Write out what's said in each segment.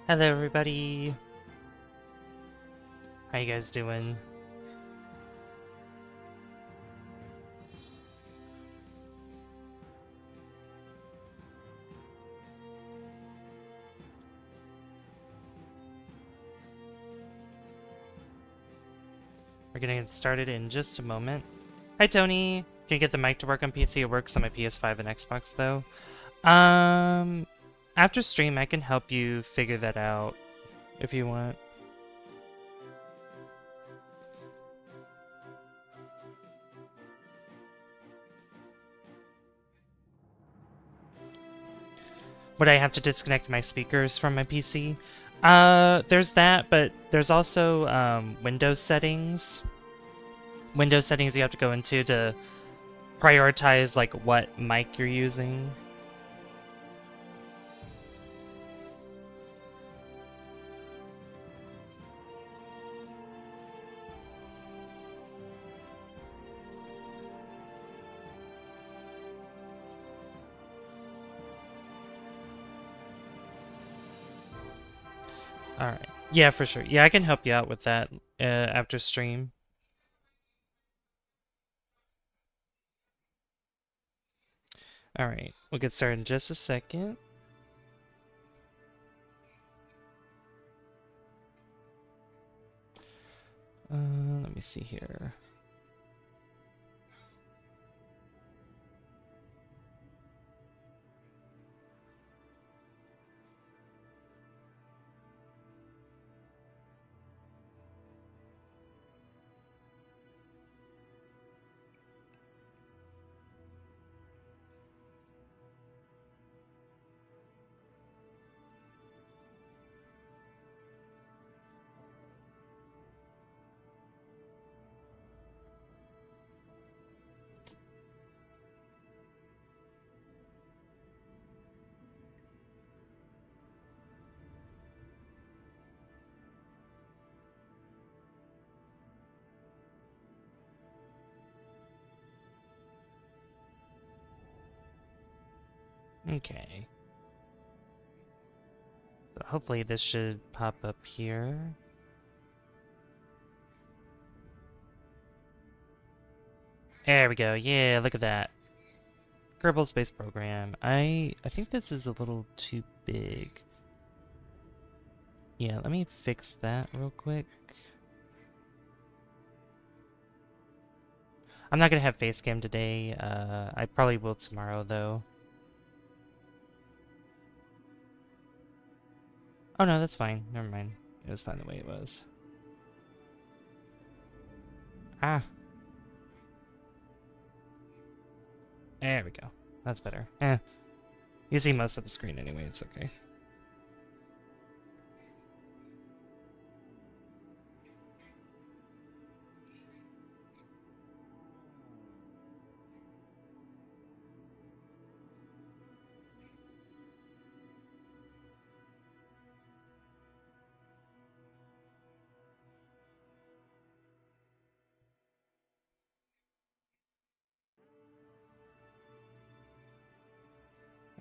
Hello everybody! How you guys doing? We're gonna get started in just a moment. Hi Tony! Can you get the mic to work on PC? It works on my PS5 and Xbox though. After stream I can help you figure that out if you want. Would I have to disconnect my speakers from my PC? There's that, but there's also Windows settings. Windows settings you have to go into to prioritize like what mic you're using. Alright. Yeah, for sure. Yeah, I can help you out with that after stream. Alright, we'll get started in just a second. Let me see here. Okay. So hopefully this should pop up here. There we go. Yeah, look at that. Kerbal Space Program. I think this is a little too big. Yeah, let me fix that real quick. I'm not gonna have facecam today. I probably will tomorrow though. Oh no, that's fine. Never mind. It was fine the way it was. Ah. There we go. That's better. You see most of the screen anyway, it's okay.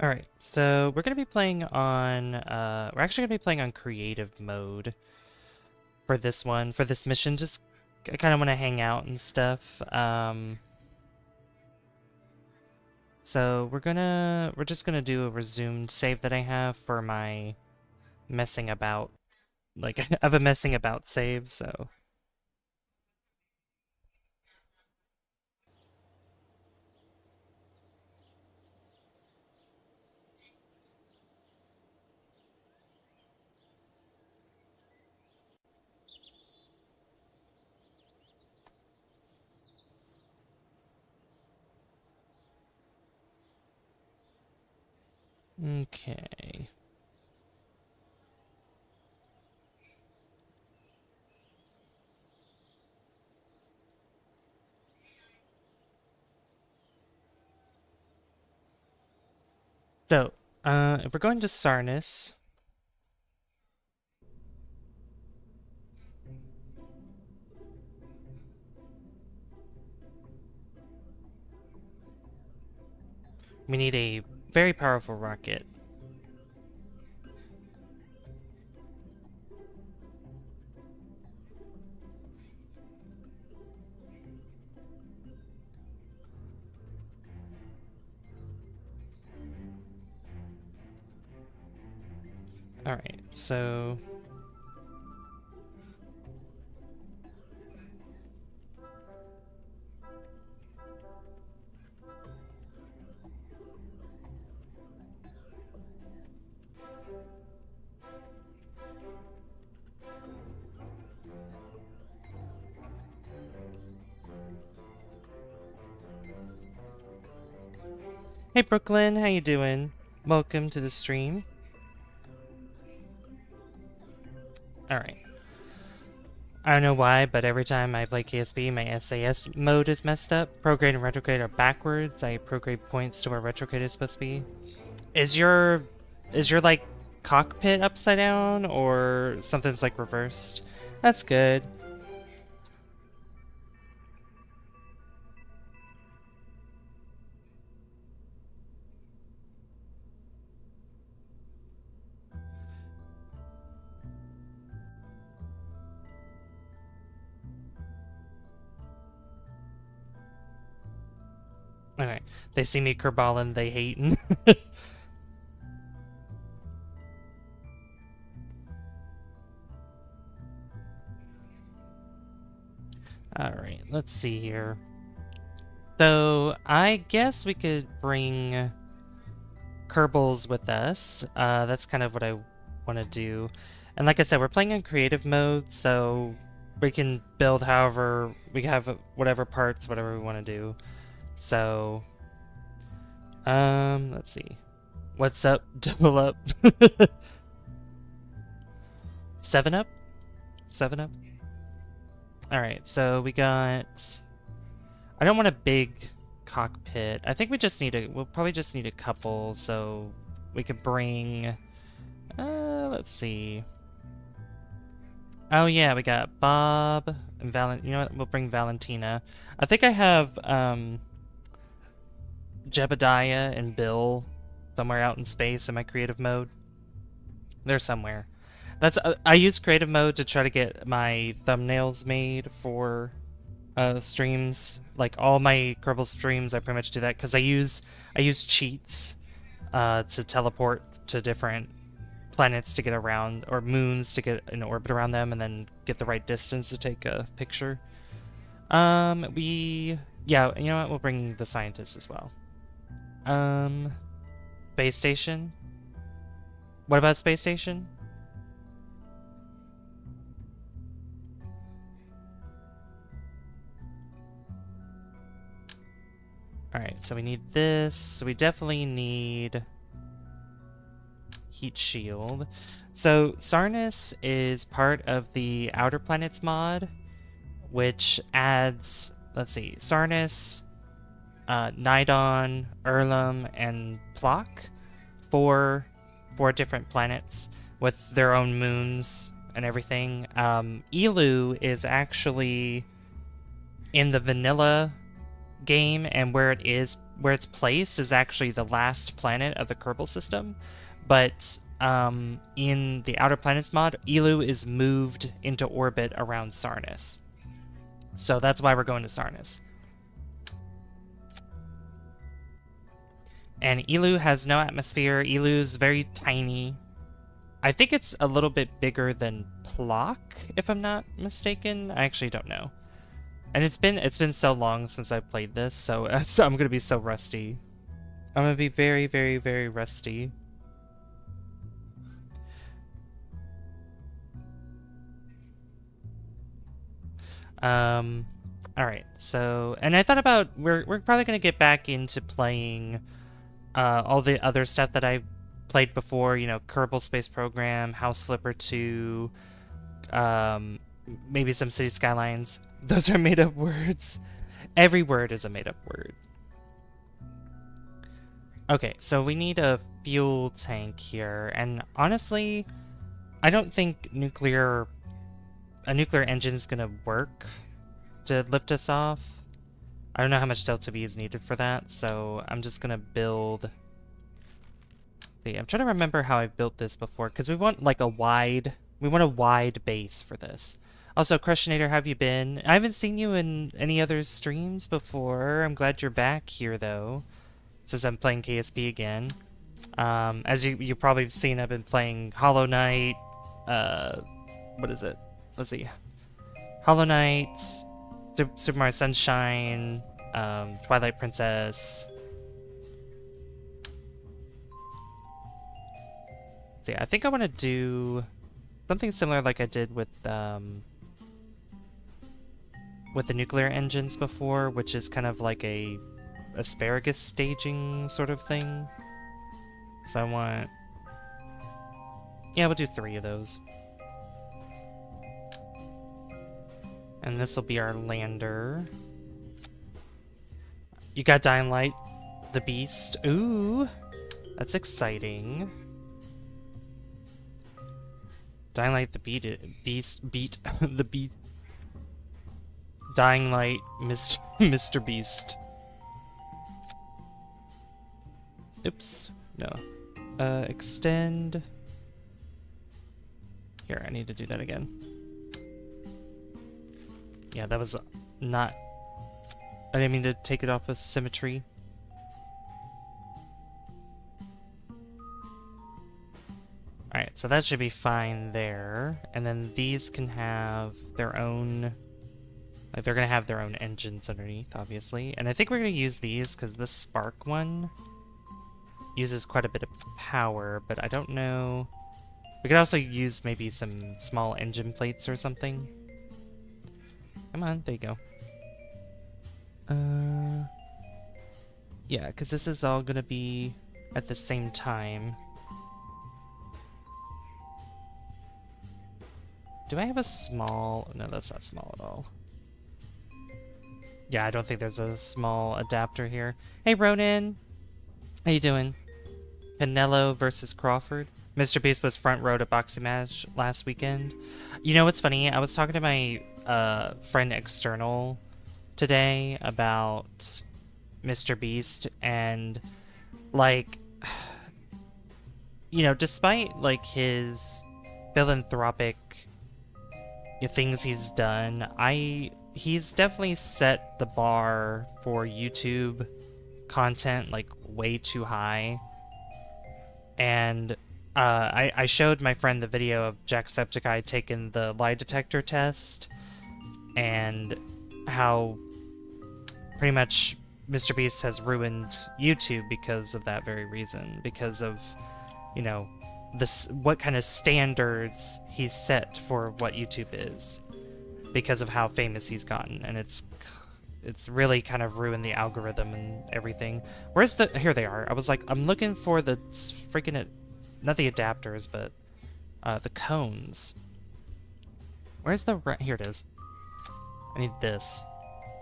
Alright, so we're gonna be playing on, we're actually gonna be playing on creative mode for this one, for this mission. Just, I kind of want to hang out and stuff. So we're just gonna do a resumed save that I have for my messing about, like, I have a messing about save, so. Okay. So, if we're going to Sarnus, we need a very powerful rocket. Alright, so... Hey Brooklyn, how you doing? Welcome to the stream. Alright. I don't know why, but every time I play KSP, my SAS mode is messed up. Prograde and retrograde are backwards. I prograde points to where retrograde is supposed to be. Is your like cockpit upside down or something's like reversed? That's good. Alright. They see me Kerbal and they hatin'. Alright, let's see here. So, I guess we could bring Kerbals with us. That's kind of what I want to do. And like I said, we're playing in creative mode, so we can build however, we have whatever parts, whatever we want to do. So, let's see. What's up? Double up. 7 up? 7 up? Alright, so we got... I don't want a big cockpit. I think we just need we'll probably just need a couple, so we could bring... let's see. Oh yeah, we got Bob and you know what? We'll bring Valentina. I think I have, Jebediah and Bill somewhere out in space in my creative mode. They're somewhere. That's I use creative mode to try to get my thumbnails made for streams. Like all my Kerbal streams, I pretty much do that because I use cheats to teleport to different planets to get around, or moons to get in orbit around them, and then get the right distance to take a picture. Yeah, you know what? We'll bring the scientists as well. Space station. What about space station? Alright, so we need this. So we definitely need heat shield. So Sarnus is part of the Outer Planets mod, which adds, let's see, Sarnus, Nidon, Erlum, and Plock, four different planets with their own moons and everything. Eeloo is actually in the vanilla game, and where it's placed is actually the last planet of the Kerbal System. But in the Outer Planets mod, Eeloo is moved into orbit around Sarnus. So that's why we're going to Sarnus. And Eeloo has no atmosphere. Eeloo's very tiny. I think it's a little bit bigger than Plock, if I'm not mistaken. I actually don't know. And it's been so long since I played this, so I'm gonna be so rusty. I'm gonna be very, very, very rusty. Alright, so, and I thought about, we're probably gonna get back into playing all the other stuff that I played before, you know, Kerbal Space Program, House Flipper 2, maybe some City Skylines. Those are made-up words. Every word is a made-up word. Okay, so we need a fuel tank here, and honestly, I don't think a nuclear engine's gonna work to lift us off. I don't know how much Delta V is needed for that, so I'm just gonna build... See, I'm trying to remember how I built this before, because we want like a wide base for this. Also, Crushinator, how have you been? I haven't seen you in any other streams before. I'm glad you're back here, though, since I'm playing KSP again. As you've probably seen, I've been playing Hollow Knight, what is it? Let's see. Hollow Knight, Super Mario Sunshine, Twilight Princess. See, I think I want to do something similar like I did with the nuclear engines before, which is kind of like a asparagus staging sort of thing. So I want... Yeah, we'll do 3 of those. And this will be our lander. You got Dying Light, the Beast. Ooh, that's exciting. Dying Light, the Beast, beat the Beast. Dying Light, Mr. Beast. Oops, no. Extend. Here, I need to do that again. Yeah, that was not... I didn't mean to take it off of symmetry. Alright, so that should be fine there. And then these can have their own... Like, they're gonna have their own engines underneath, obviously. And I think we're gonna use these, because this spark one uses quite a bit of power, but I don't know... We could also use maybe some small engine plates or something. Come on, there you go. Yeah, because this is all gonna be at the same time. Do I have a small... No, that's not small at all. Yeah, I don't think there's a small adapter here. Hey, Ronan! How you doing? Canelo versus Crawford. Mr. Beast was front row to boxing match last weekend. You know what's funny? I was talking to my friend External today about Mr. Beast, and like, you know, despite like his philanthropic things he's done, he's definitely set the bar for YouTube content like way too high. And I showed my friend the video of Jacksepticeye taking the lie detector test, and how pretty much Mr. Beast has ruined YouTube because of that very reason, because of, you know, what kind of standards he's set for what YouTube is, because of how famous he's gotten, and it's really kind of ruined the algorithm and everything. Where's the... Here they are. I was like, I'm looking for the freaking... Not the adapters, but the cones. Where's the... Here it is. I need this.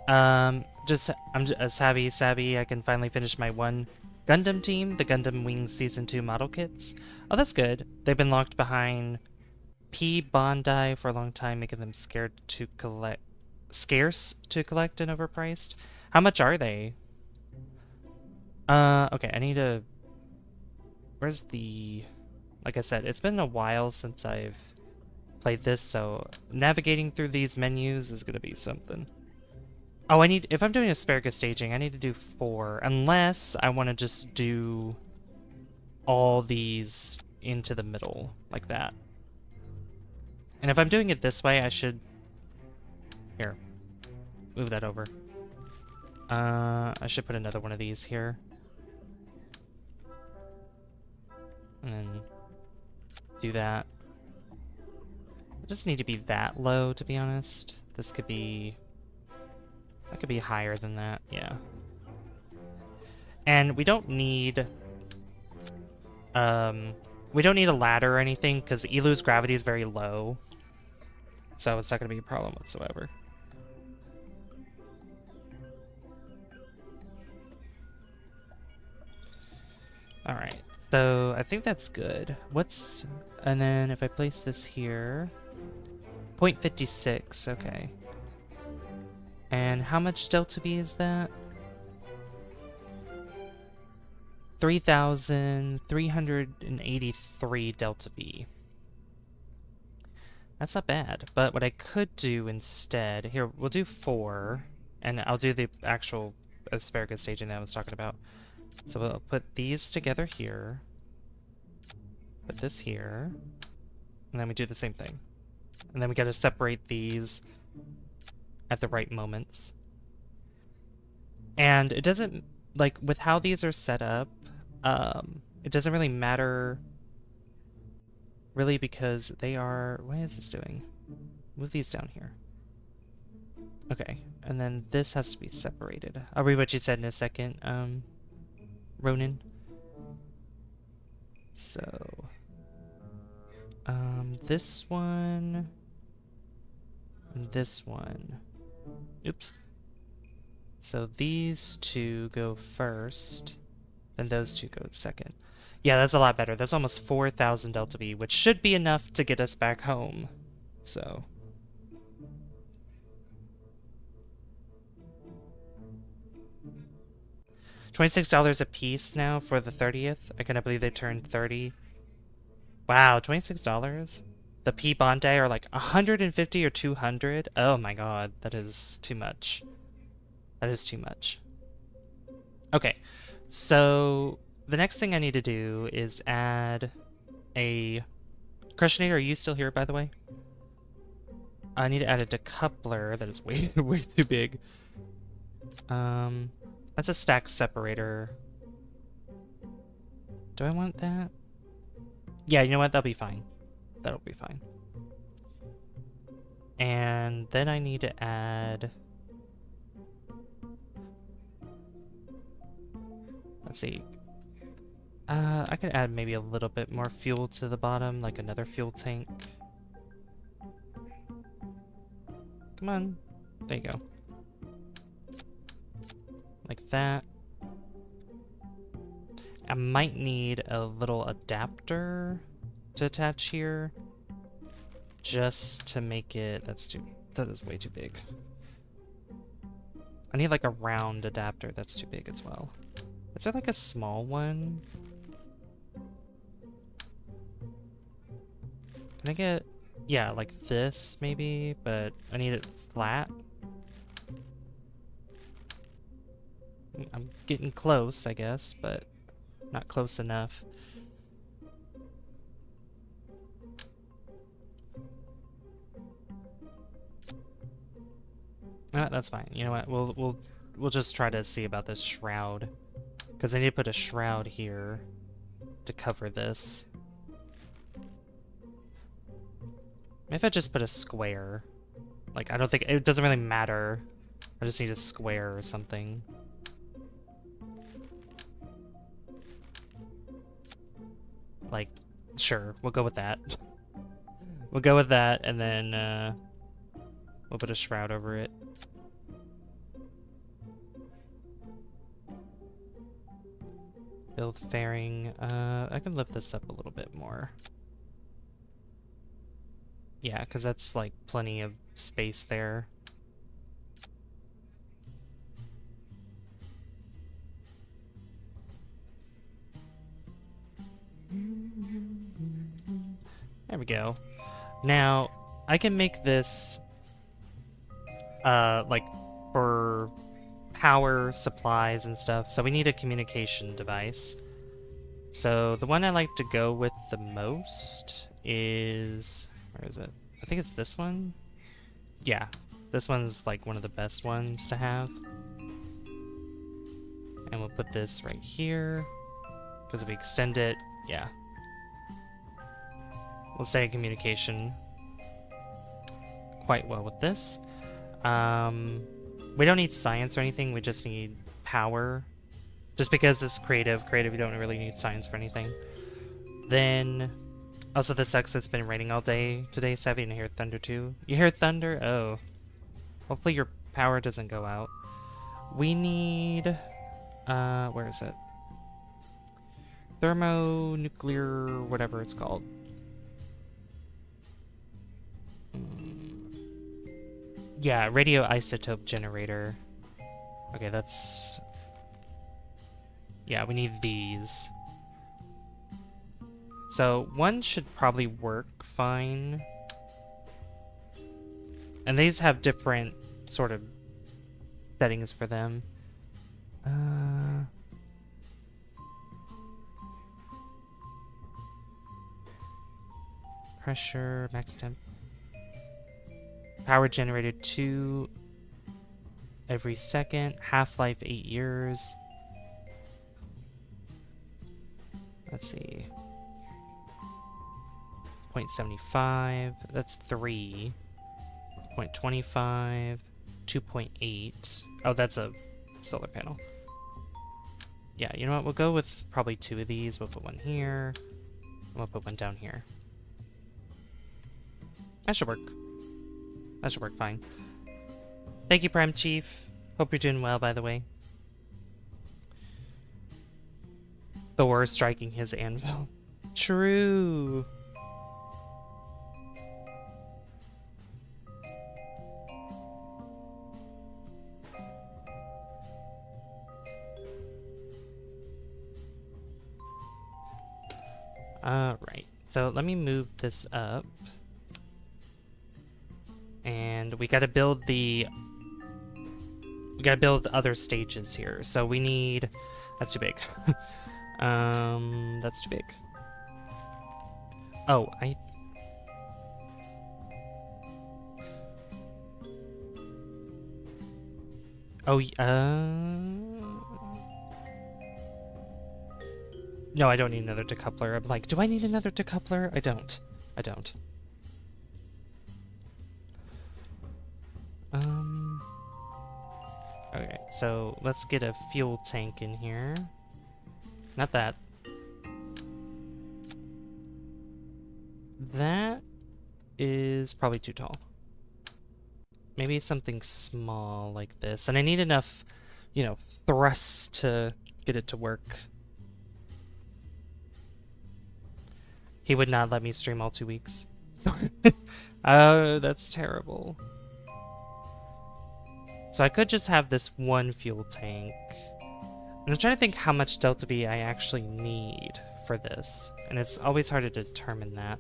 I'm just a savvy. I can finally finish my one Gundam team, the Gundam Wings Season 2 model kits. Oh, that's good. They've been locked behind P Bondi for a long time, making them scarce to collect and overpriced. How much are they? Okay, I need to... Where's the... Like I said, it's been a while since I've played this, so navigating through these menus is gonna be something. Oh, if I'm doing asparagus staging, I need to do 4, unless I want to just do all these into the middle, like that. And if I'm doing it this way, I should... Here. Move that over. I should put another one of these here. And then do that. I just need to be that low, to be honest. This could be... That could be higher than that, yeah. And we don't need... we don't need a ladder or anything, because Eeloo's gravity is very low. So it's not going to be a problem whatsoever. Alright, so I think that's good. And then if I place this here... 0.56, okay. And how much delta V is that? 3,383 delta V. That's not bad, but what I could do instead... Here, we'll do 4, and I'll do the actual asparagus staging that I was talking about. So we'll put these together here. Put this here. And then we do the same thing. And then we gotta separate these at the right moments. And it doesn't, like, with how these are set up, it doesn't really matter, really, because they are, what is this doing? Move these down here. Okay, and then this has to be separated. I'll read what you said in a second, Ronan. So, this one, and this one. Oops. So these two go first, then those two go second. Yeah, that's a lot better. That's almost 4,000 Delta V, which should be enough to get us back home. So. $26 a piece now for the 30th. I cannot believe they turned 30. Wow, $26? The P Bondi are like 150 or 200. Oh my god, that is too much. That is too much. Okay, so the next thing I need to do is add a... Crushinator, are you still here, by the way? I need to add a decoupler that is way, way too big. That's a stack separator. Do I want that? Yeah, you know what? That'll be fine. That'll be fine. And then I need to add... Let's see. I could add maybe a little bit more fuel to the bottom, like another fuel tank. Come on. There you go. Like that. I might need a little adapter to attach here, just to make it, that is way too big. I need like a round adapter that's too big as well. Is there like a small one? Can I get, yeah, like this maybe, but I need it flat. I'm getting close, I guess, but not close enough. That's fine. You know what? We'll just try to see about this shroud, because I need to put a shroud here to cover this. Maybe if I just put a square. Like, I don't think it doesn't really matter. I just need a square or something. Like, sure, we'll go with that. We'll go with that, and then we'll put a shroud over it. Build fairing. I can lift this up a little bit more. Yeah, because that's like plenty of space there. There we go. Now, I can make this, like, for power supplies and stuff, so we need a communication device. So, the one I like to go with the most is... Where is it? I think it's this one? Yeah, this one's, like, one of the best ones to have. And we'll put this right here, because if we extend it, yeah. We'll stay in communication quite well with this. We don't need science or anything, we just need power. Just because it's creative, you don't really need science for anything. Then, also this sucks, it's been raining all day today, so I didn't hear thunder too. You hear thunder? Oh. Hopefully your power doesn't go out. We need, where is it? Thermonuclear, whatever it's called. Yeah, radioisotope generator. Okay, that's... Yeah, we need these. So, one should probably work fine. And these have different sort of settings for them. Pressure, max temp. Power generated 2 every second. Half-life 8 years. Let's see. 0.75. That's 3. 0.25. 2.8. Oh, that's a solar panel. Yeah, you know what? We'll go with probably 2 of these. We'll put one here. And we'll put one down here. That should work. That should work fine. Thank you, Prime Chief. Hope you're doing well, by the way. Thor striking his anvil. True. Alright. So let me move this up. And we gotta build the... We gotta build the other stages here. So we need... That's too big. That's too big. Oh, Oh, No, I don't need another decoupler. I'm like, do I need another decoupler? I don't. I don't. Okay, so let's get a fuel tank in here. Not that. That is probably too tall. Maybe something small like this. And I need enough, you know, thrust to get it to work. He would not let me stream all 2 weeks. Oh, that's terrible. So I could just have this one fuel tank. And I'm trying to think how much delta V I actually need for this. And it's always hard to determine that.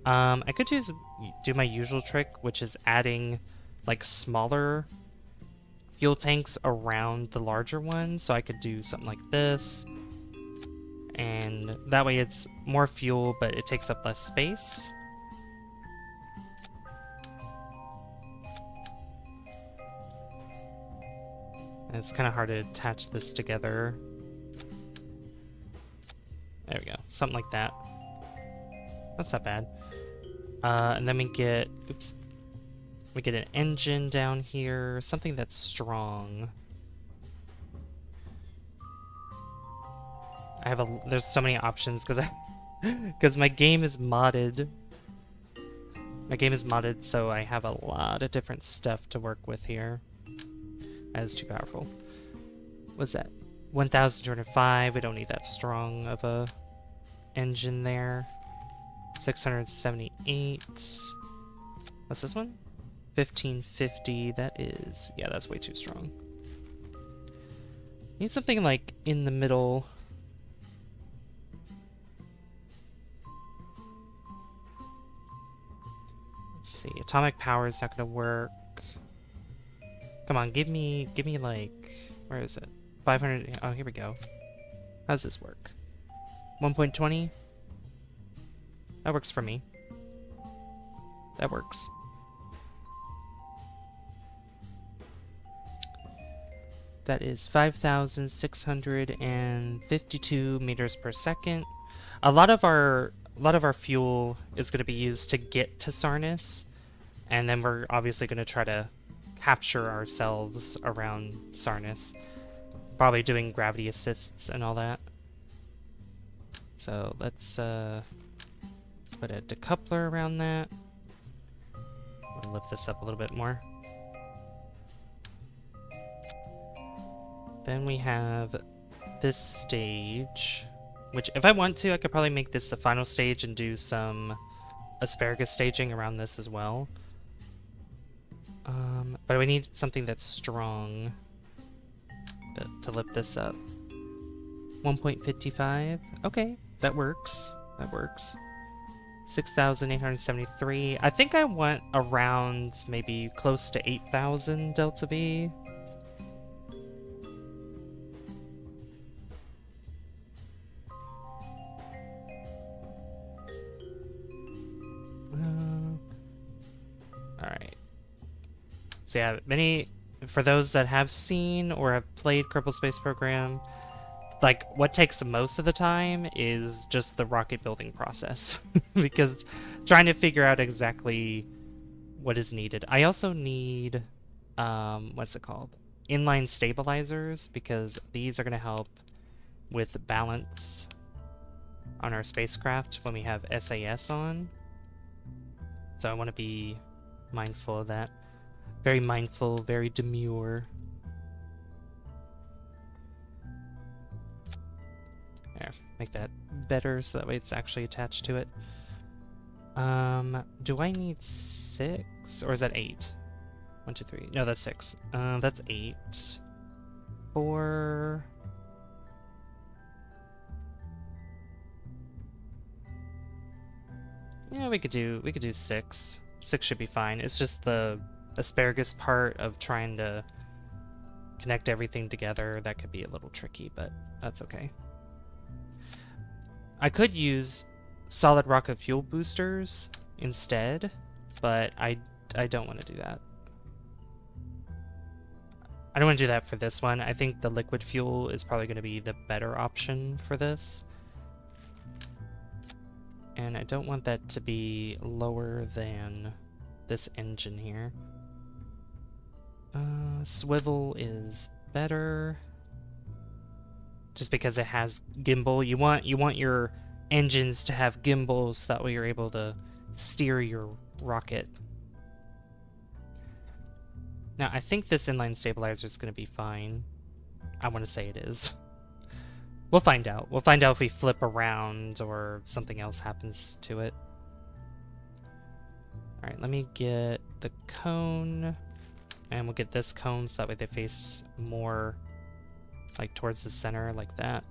I could do my usual trick, which is adding like smaller fuel tanks around the larger one. So I could do something like this. And that way it's more fuel, but it takes up less space. And it's kind of hard to attach this together. There we go. Something like that. That's not bad. And then we get... Oops. We get an engine down here. Something that's strong. I have a... There's so many options because because my game is modded. My game is modded, so I have a lot of different stuff to work with here. That is too powerful. What's that? 1,205. We don't need that strong of a engine there. 678. What's this one? 1550. That is... Yeah, that's way too strong. Need something like in the middle. Let's see. Atomic power is not going to work. Come on, give me like, where is it? 500, oh, here we go. How does this work? 1.20? That works for me. That works. That is 5,652 meters per second. A lot of our fuel is going to be used to get to Sarnus, and then we're obviously going to try to capture ourselves around Sarnus. Probably doing gravity assists and all that. So let's put a decoupler around that. I'll lift this up a little bit more. Then we have this stage, which if I want to, I could probably make this the final stage and do some asparagus staging around this as well. But we need something that's strong to lift this up. 1.55. Okay, that works. That works. 6,873. I think I want around maybe close to 8,000 delta V. So yeah, for those that have seen or have played Kerbal Space Program, like, what takes most of the time is just the rocket building process. Because trying to figure out exactly what is needed. I also need, what's it called? Inline stabilizers, because these are going to help with balance on our spacecraft when we have SAS on. So I want to be mindful of that. Very mindful, very demure. There, make that better so that way it's actually attached to it. Do I need 6? Or is that 8? 1, 2, 3. No, that's 6. That's 8. 4. Yeah, we could do 6. 6 should be fine. It's just the asparagus part of trying to connect everything together that could be a little tricky, but that's okay. I could use solid rocket fuel boosters instead, but I don't want to do that. I don't want to do that for this one. I think the liquid fuel is probably going to be the better option for this. And I don't want that to be lower than this engine here. Swivel is better. Just because it has gimbal. You want your engines to have gimbals, so that way you're able to steer your rocket. Now, I think this inline stabilizer is going to be fine. I want to say it is. We'll find out. We'll find out if we flip around or something else happens to it. Alright, let me get the cone. And we'll get this cone so that way they face more like towards the center, like that.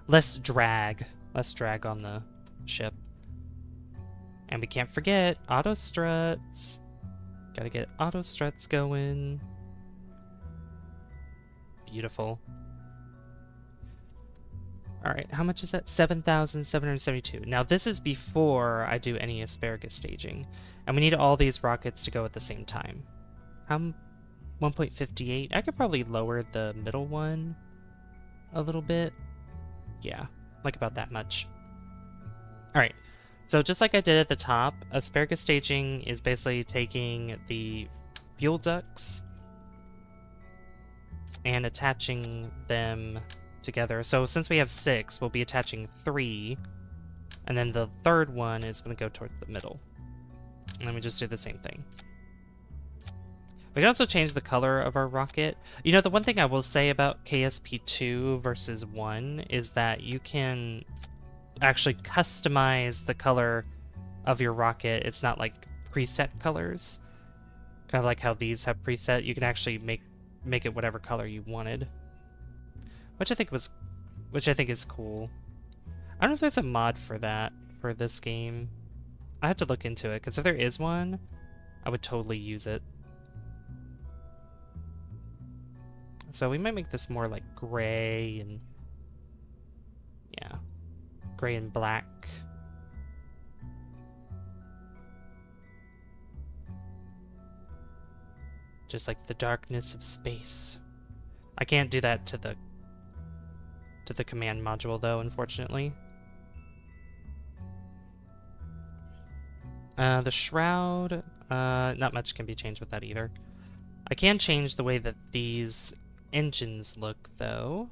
Less drag on the ship. And we can't forget auto struts. Gotta get auto struts going. Beautiful. Alright, how much is that? 7,772. Now this is before I do any asparagus staging. And we need all these rockets to go at the same time. 1.58. I could probably lower the middle one a little bit. Yeah, like about that much. Alright, so just like I did at the top, asparagus staging is basically taking the fuel ducts and attaching them together. So since we have 6, we'll be attaching 3, and then the third one is going to go towards the middle. And then we just do the same thing. We can also change the color of our rocket. You know, the one thing I will say about KSP 2 versus 1 is that you can actually customize the color of your rocket. It's not like preset colors. Kind of like how these have preset. You can actually make it whatever color you wanted. Which I think is cool. I don't know if there's a mod for that for this game. I have to look into it, because if there is one, I would totally use it. So we might make this more like gray and... yeah. Gray and black. Just like the darkness of space. I can't do that to the command module though, unfortunately. The shroud, not much can be changed with that either. I can change the way that these engines look though.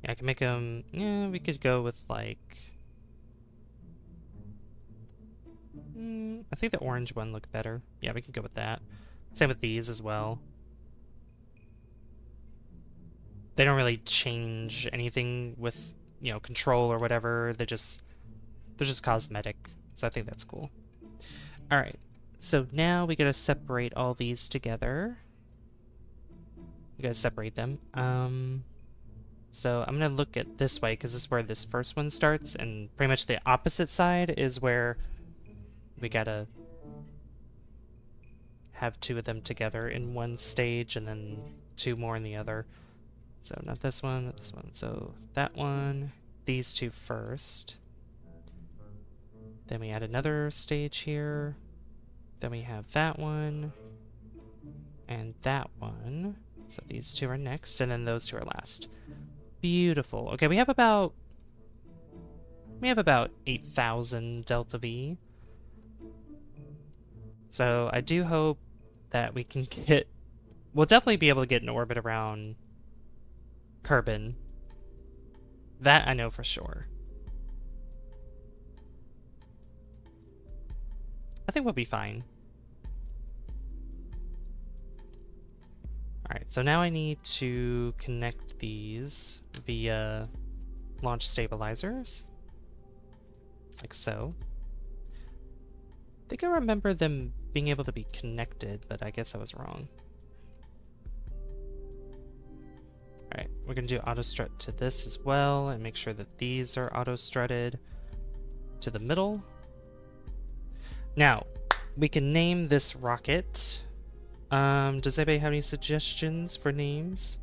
Yeah, I can make them, yeah, we could go with like, I think the orange one looked better. Yeah, we can go with that. Same with these as well. They don't really change anything with, you know, control or whatever. They're just cosmetic. So I think that's cool. All right. So now we gotta separate all these together. We gotta separate them. So I'm gonna look at this way because this is where this first one starts, and pretty much the opposite side is where we gotta have 2 of them together in one stage and then 2 more in the other. So not this one, not this one. So that one, these 2 first. Then we add another stage here. Then we have that one. And that one. So these two are next, and then those two are last. Beautiful. Okay, we have about 8,000 Delta V. So I do hope that we can get... We'll definitely be able to get an orbit around Kerbin. That I know for sure. I think we'll be fine. Alright, so now I need to connect these via launch stabilizers. Like so. I think I remember them being able to be connected, but I guess I was wrong. Alright, we're going to do auto strut to this as well, and make sure that these are auto strutted to the middle. Now, we can name this rocket. Does anybody have any suggestions for names?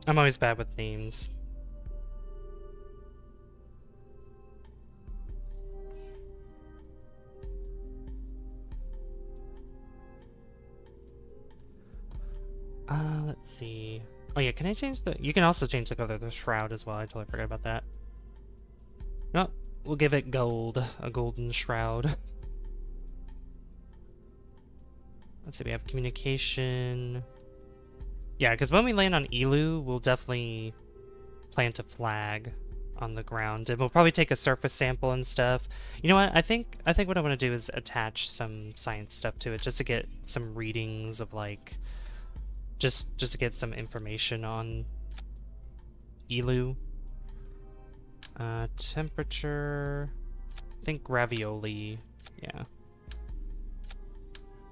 I'm always bad with names. Let's see. Oh yeah, can I change the... You can also change the color of the shroud as well. I totally forgot about that. No, we'll give it gold. A golden shroud. Let's see, we have communication... Yeah, because when we land on Eeloo, we'll definitely plant a flag on the ground, and we'll probably take a surface sample and stuff. You know what? I think what I want to do is attach some science stuff to it, just to get some readings of like, just to get some information on Eeloo. Temperature. I think ravioli. Yeah.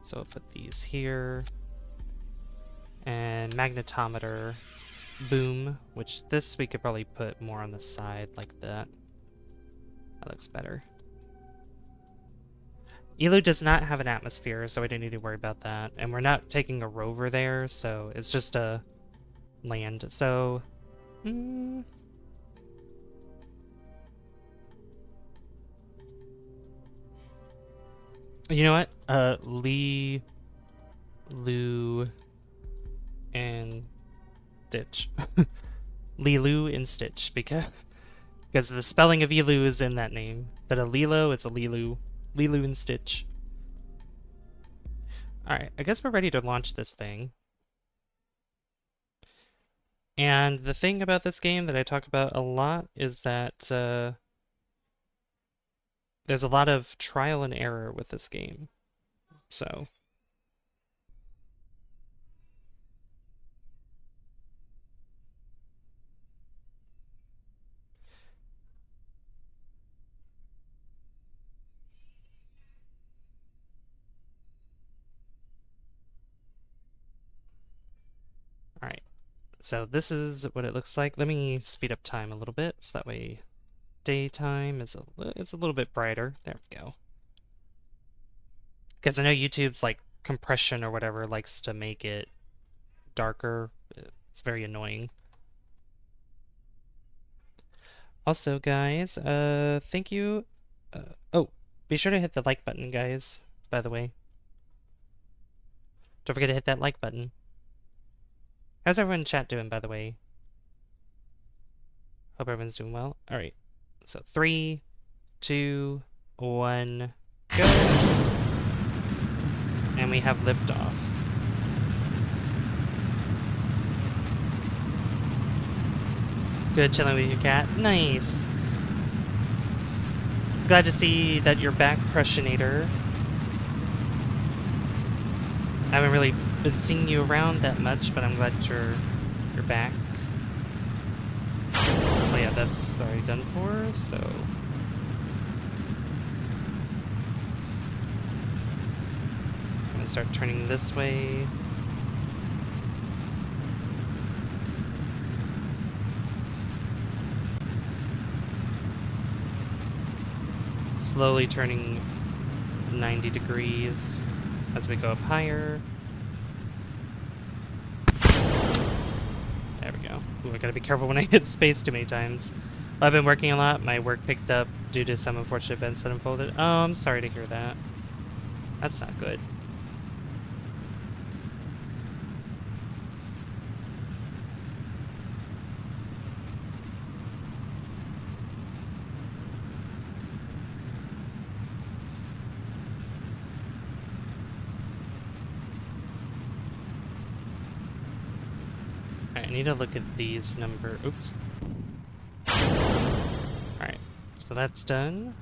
So I'll put these here. And magnetometer, boom, which this we could probably put more on the side like that. That looks better. Eeloo does not have an atmosphere, so we don't need to worry about that. And we're not taking a rover there, so it's just a land. So, you know what? Eeloo and Stitch. Eeloo and Stitch, because the spelling of Eeloo is in that name. Instead of Lilo, it's a Eeloo. Eeloo and Stitch. Alright, I guess we're ready to launch this thing. And the thing about this game that I talk about a lot is that there's a lot of trial and error with this game. So... Alright, so this is what it looks like. Let me speed up time a little bit, so that way daytime is it's a little bit brighter. There we go. Because I know YouTube's like compression or whatever likes to make it darker. It's very annoying. Also, guys, thank you. Oh, be sure to hit the like button, guys, by the way. Don't forget to hit that like button. How's everyone in chat doing, by the way? Hope everyone's doing well. Alright, so 3, 2, 1, go! And we have liftoff. Good chilling with your cat. Nice! Glad to see that you're back, Crushinator. I haven't really been seeing you around that much, but I'm glad you're back. Oh yeah, Alright, that's already done for, so... I'm gonna start turning this way. Slowly turning 90 degrees as we go up higher. There we go. Ooh, I gotta be careful when I hit space too many times. Well, I've been working a lot. My work picked up due to some unfortunate events that unfolded. Oh, I'm sorry to hear that. That's not good. Alright, I need to look at these number... Oops. Alright, so that's done.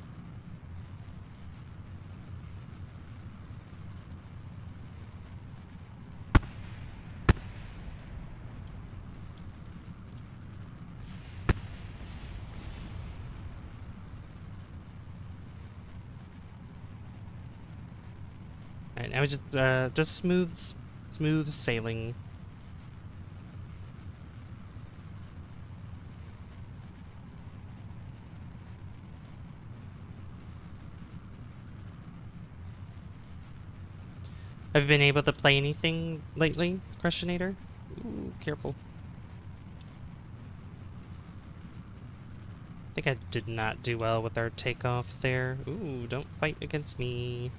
Alright, now we just smooth sailing. Have you been able to play anything lately, Questionator? Ooh, careful. I think I did not do well with our takeoff there. Ooh, don't fight against me.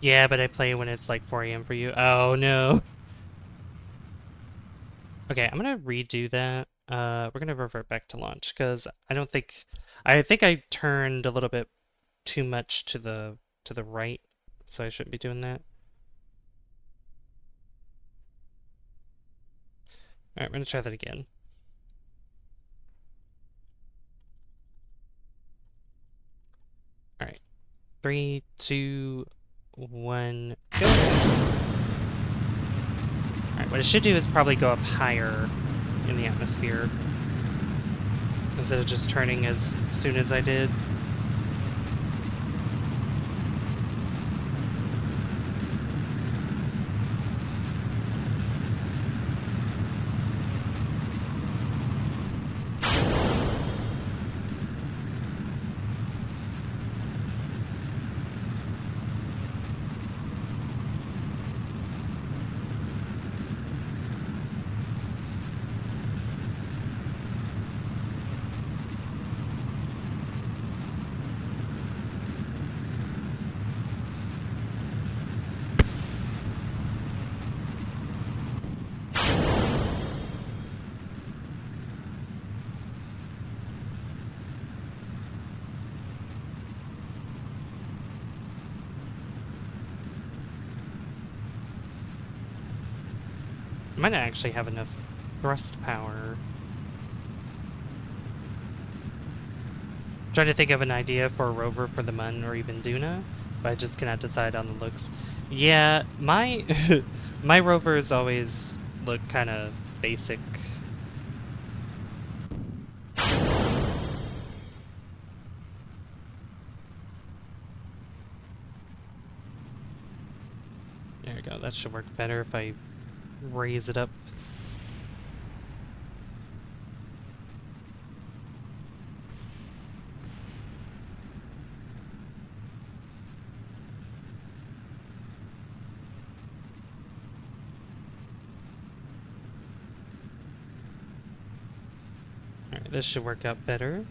Yeah, but I play when it's like 4 a.m. for you. Oh, no. Okay, I'm gonna redo that. We're gonna revert back to launch, because I think I turned a little bit too much to the right, so I shouldn't be doing that. Alright, we're gonna try that again. Alright. 3, 2, 1, go! Alright, what it should do is probably go up higher in the atmosphere, instead of just turning as soon as I did. I might not actually have enough thrust power. Trying to think of an idea for a rover for the Mun or even Duna, but I just cannot decide on the looks. Yeah, my my rovers always look kind of basic. There we go, that should work better if I raise it up. Alright, this should work out better.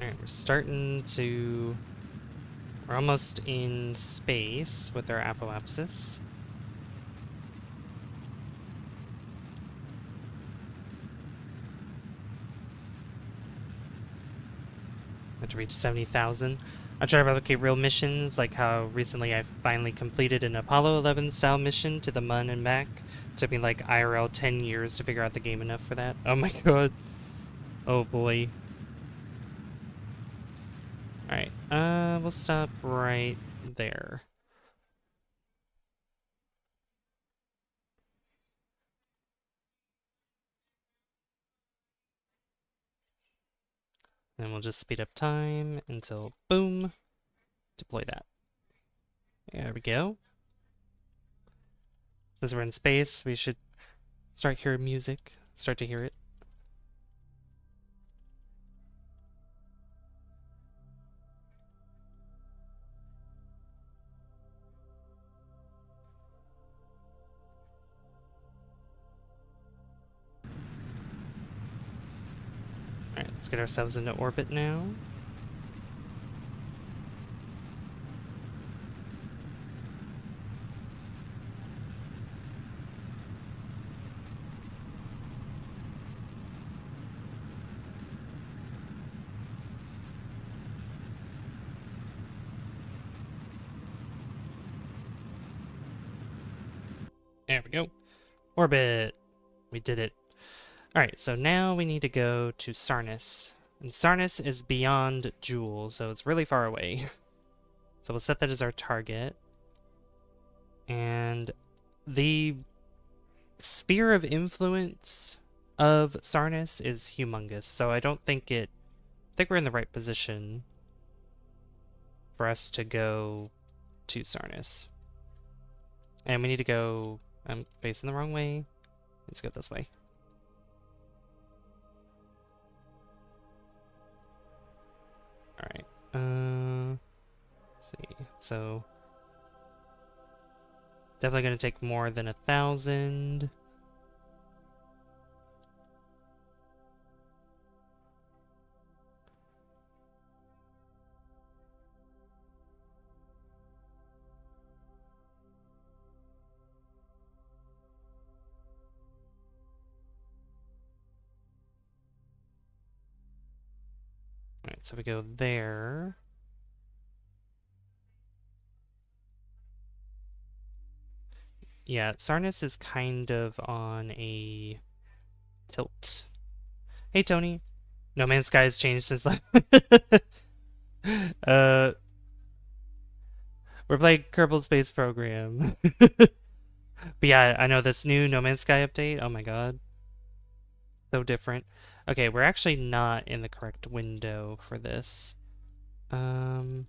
Alright, we're almost in space with our apoapsis. Have to reach 70,000. I'll try to replicate real missions, like how recently I finally completed an Apollo 11 style mission to the Mun and back. It took me like IRL 10 years to figure out the game enough for that. Oh my god. Oh boy. Alright, we'll stop right there. And we'll just speed up time until, boom, deploy that. There we go. Since we're in space, we should start hearing music, start to hear it. Alright, let's get ourselves into orbit now. There we go. Orbit! We did it. Alright, so now we need to go to Sarnus. And Sarnus is beyond Joule, so it's really far away. So we'll set that as our target. And the sphere of influence of Sarnus is humongous, so I think we're in the right position for us to go to Sarnus. And we need to go... I'm facing the wrong way. Let's go this way. Alright. Let's see. So... definitely going to take more than 1,000. Alright, so we go there. Yeah, Sarnus is kind of on a tilt. Hey, Tony. No Man's Sky has changed since last. We're playing Kerbal Space Program. But yeah, I know this new No Man's Sky update. Oh my god. So different. Okay, we're actually not in the correct window for this. So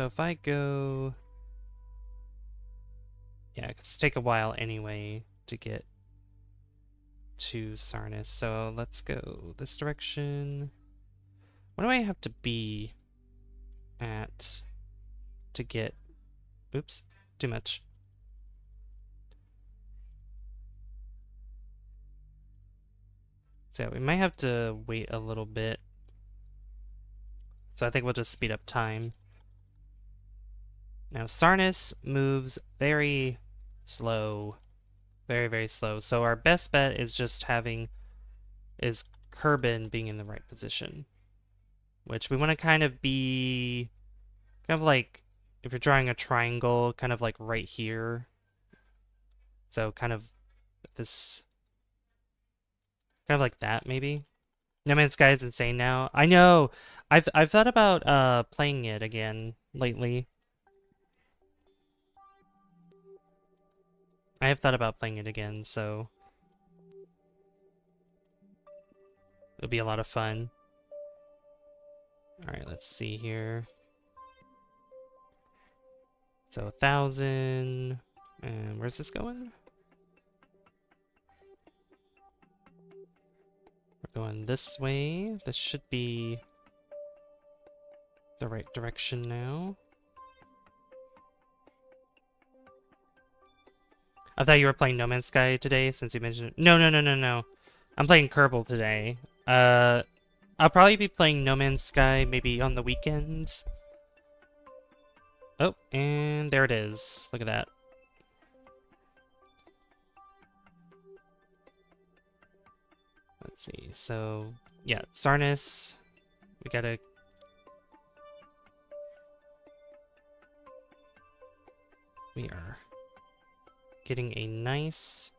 if I go... yeah, it's take a while anyway to get to Sarnus. So let's go this direction. What do I have to be at to get... oops, too much. So yeah, we might have to wait a little bit. So I think we'll just speed up time. Now Sarnus moves very slow. Very, very slow. So our best bet is just is Kerbin being in the right position. Which we want to kind of be... kind of like, if you're drawing a triangle, kind of like right here. So kind of this... kind of like that, maybe? No Man's Sky is insane now. I know! I've thought about playing it again lately. I have thought about playing it again, so... it'll be a lot of fun. Alright, let's see here. So 1,000... and where's this going? We're going this way. This should be the right direction now. I thought you were playing No Man's Sky today, since you mentioned it. No. I'm playing Kerbal today. I'll probably be playing No Man's Sky maybe on the weekend. Oh, and there it is. Look at that. Let's see. So, yeah, Sarnus. We gotta... We are getting a nice...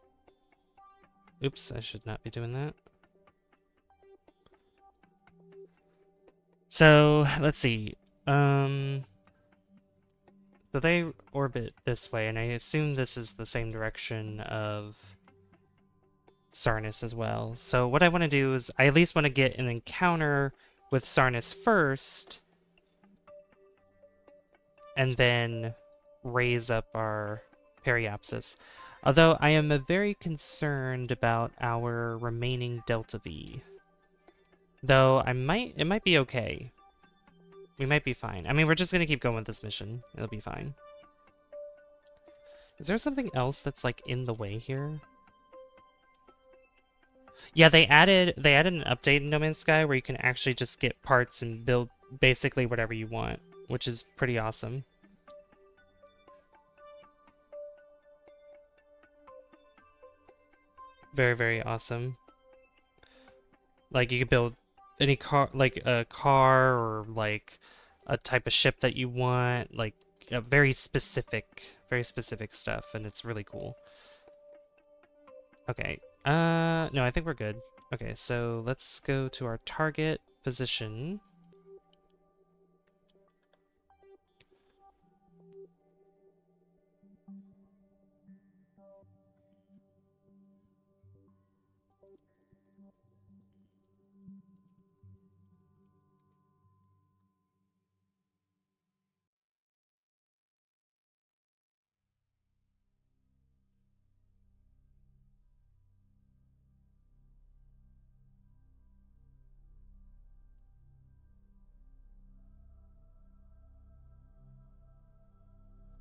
Oops, I should not be doing that. So, let's see. So they orbit this way, and I assume this is the same direction of Sarnus as well. So what I want to do is I at least want to get an encounter with Sarnus first, and then raise up our periapsis. Although I am very concerned about our remaining Delta V. Though it might be okay. We might be fine. I mean, we're just gonna keep going with this mission. It'll be fine. Is there something else that's like in the way here? Yeah, they added an update in No Man's Sky where you can actually just get parts and build basically whatever you want, which is pretty awesome. Very, very awesome. Like, you could build any car, like a car or like a type of ship that you want, like very specific stuff, and it's really cool. Okay, no, I think we're good. Okay, so let's go to our target position.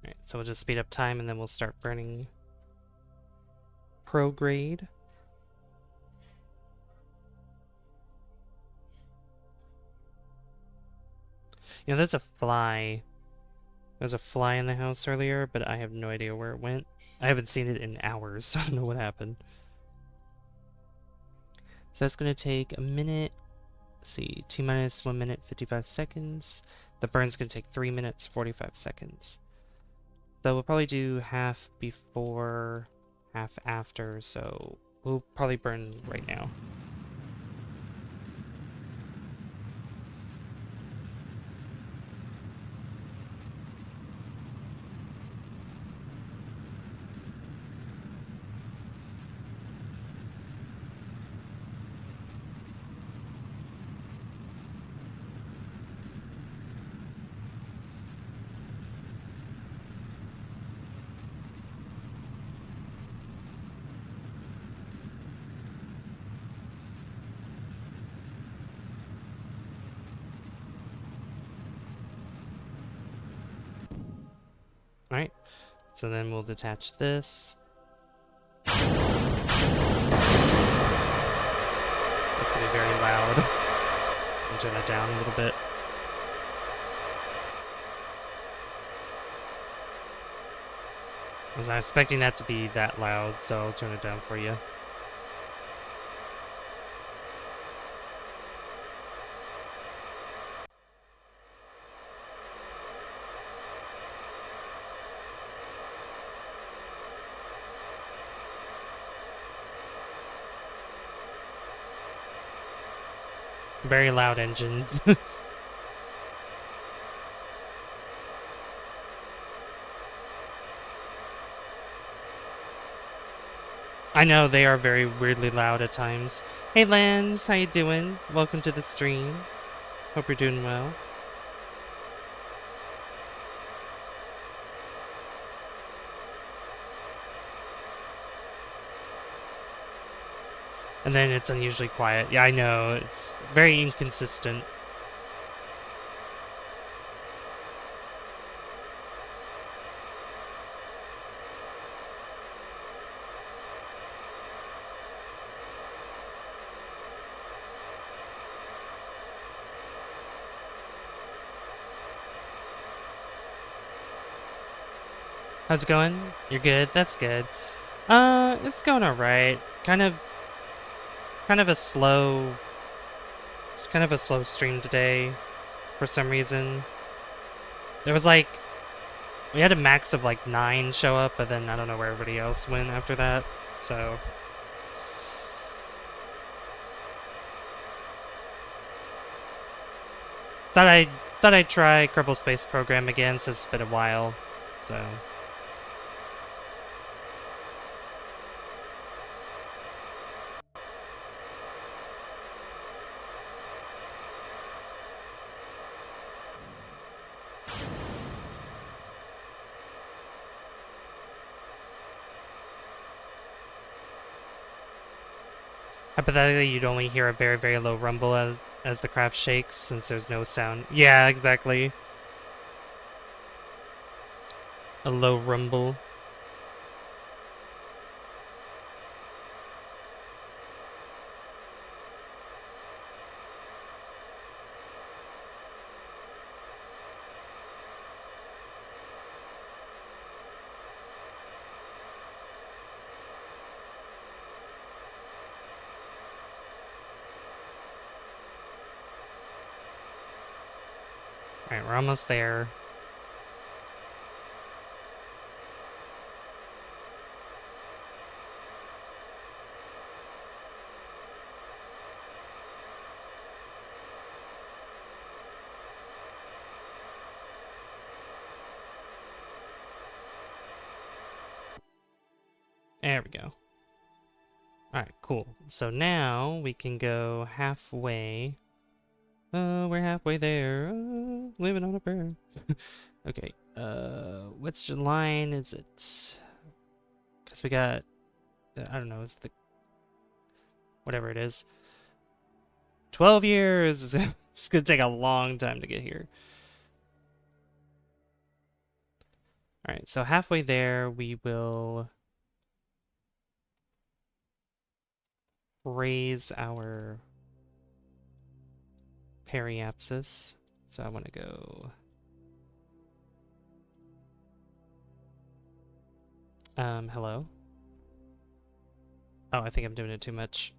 Alright, so we'll just speed up time and then we'll start burning prograde. You know, there's a fly. There's a fly in the house earlier, but I have no idea where it went. I haven't seen it in hours, so I don't know what happened. So that's going to take a minute. Let's see, T minus 1 minute, 55 seconds. The burn's going to take 3 minutes, 45 seconds. So we'll probably do half before, half after, so we'll probably burn right now. Alright, so then we'll detach this. It's gonna be very loud. I'll turn that down a little bit. I was not expecting that to be that loud, so I'll turn it down for you. Very loud engines. I know, they are very weirdly loud at times. Hey Lance, how you doing? Welcome to the stream. Hope you're doing well. And then it's unusually quiet. Yeah, I know, it's very inconsistent. How's it going? You're good? That's good. It's going alright. Kind of a slow, kind of a slow stream today, for some reason. There was like, we had a max of like 9 show up, but then I don't know where everybody else went after that, so. Thought I'd try Kerbal Space Program again since it's been a while, so. Hypothetically, you'd only hear a very, very low rumble as the craft shakes, since there's no sound. Yeah, exactly. A low rumble. Alright, we're almost there. There we go. Alright, cool. So now we can go halfway. We're halfway there. Living on a prayer. Okay, which line is it? Because we got, I don't know, it's the, whatever it is. 12 years! It's gonna take a long time to get here. Alright, so halfway there, we will raise our periapsis. So I want to go... hello? Oh, I think I'm doing it too much.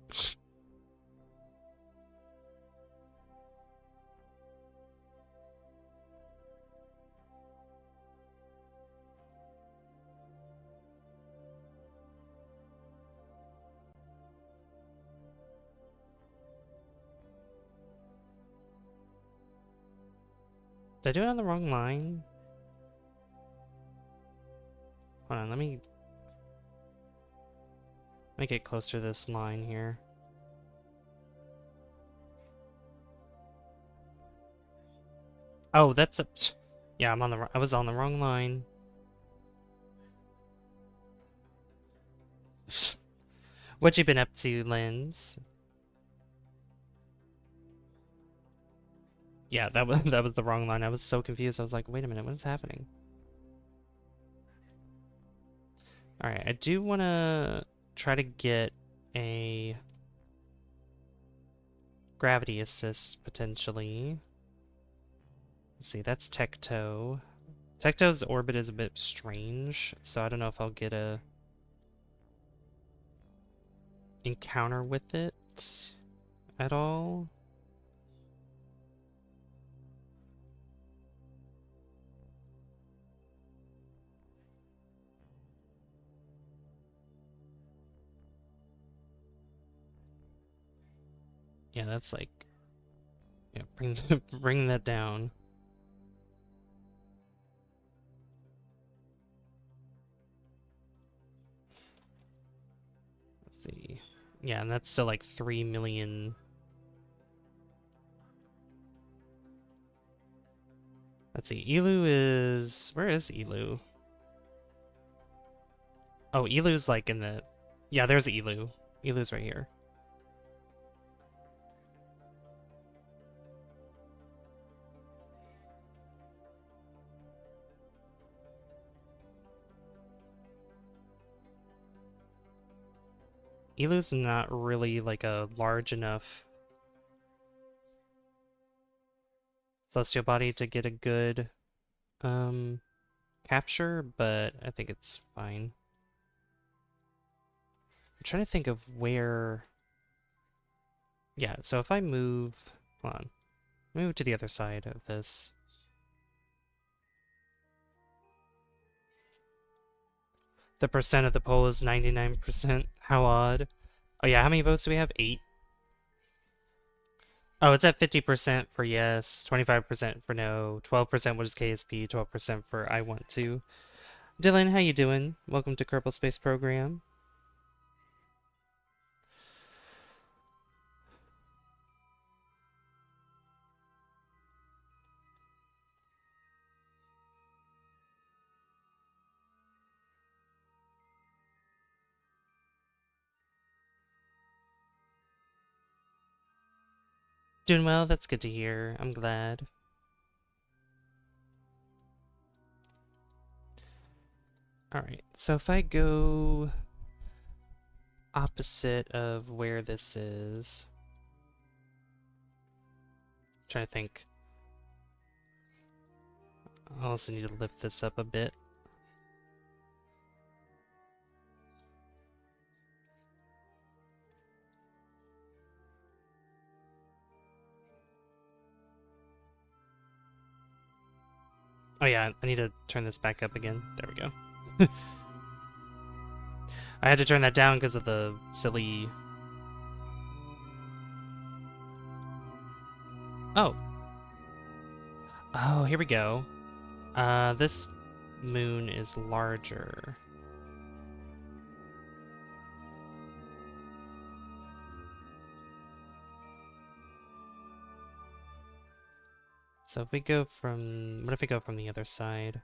Did I do it on the wrong line? Hold on, let me get closer to this line here. Oh, that's a... Yeah, I was on the wrong line. What you been up to, Lens? Yeah, that was the wrong line. I was so confused. I was like, wait a minute, what is happening? Alright, I do want to try to get a gravity assist, potentially. Let's see, that's Tecto. Tecto's orbit is a bit strange, so I don't know if I'll get a encounter with it at all. Yeah, that's like, yeah, bring that down. Let's see. Yeah, and that's still like 3 million. Let's see. Eeloo is... Where is Eeloo? Oh, Eeloo's like in the... Yeah, there's Eeloo. Eeloo's right here. Eeloo's not really like a large enough celestial body to get a good capture, but I think it's fine. I'm trying to think of where... Yeah, so if I move... Hold on. Move to the other side of this. The percent of the poll is 99%. How odd. Oh yeah, how many votes do we have? 8. Oh, it's at 50% for yes, 25% for no, 12% what is KSP, 12% for I want to. Dylan, how you doing? Welcome to Kerbal Space Program. Doing well, that's good to hear. I'm glad. Alright, so if I go opposite of where this is... I'm trying to think. I also need to lift this up a bit. Oh yeah, I need to turn this back up again. There we go. I had to turn that down because of the silly... Oh. Oh, here we go. This moon is larger. So if we go from... What if we go from the other side?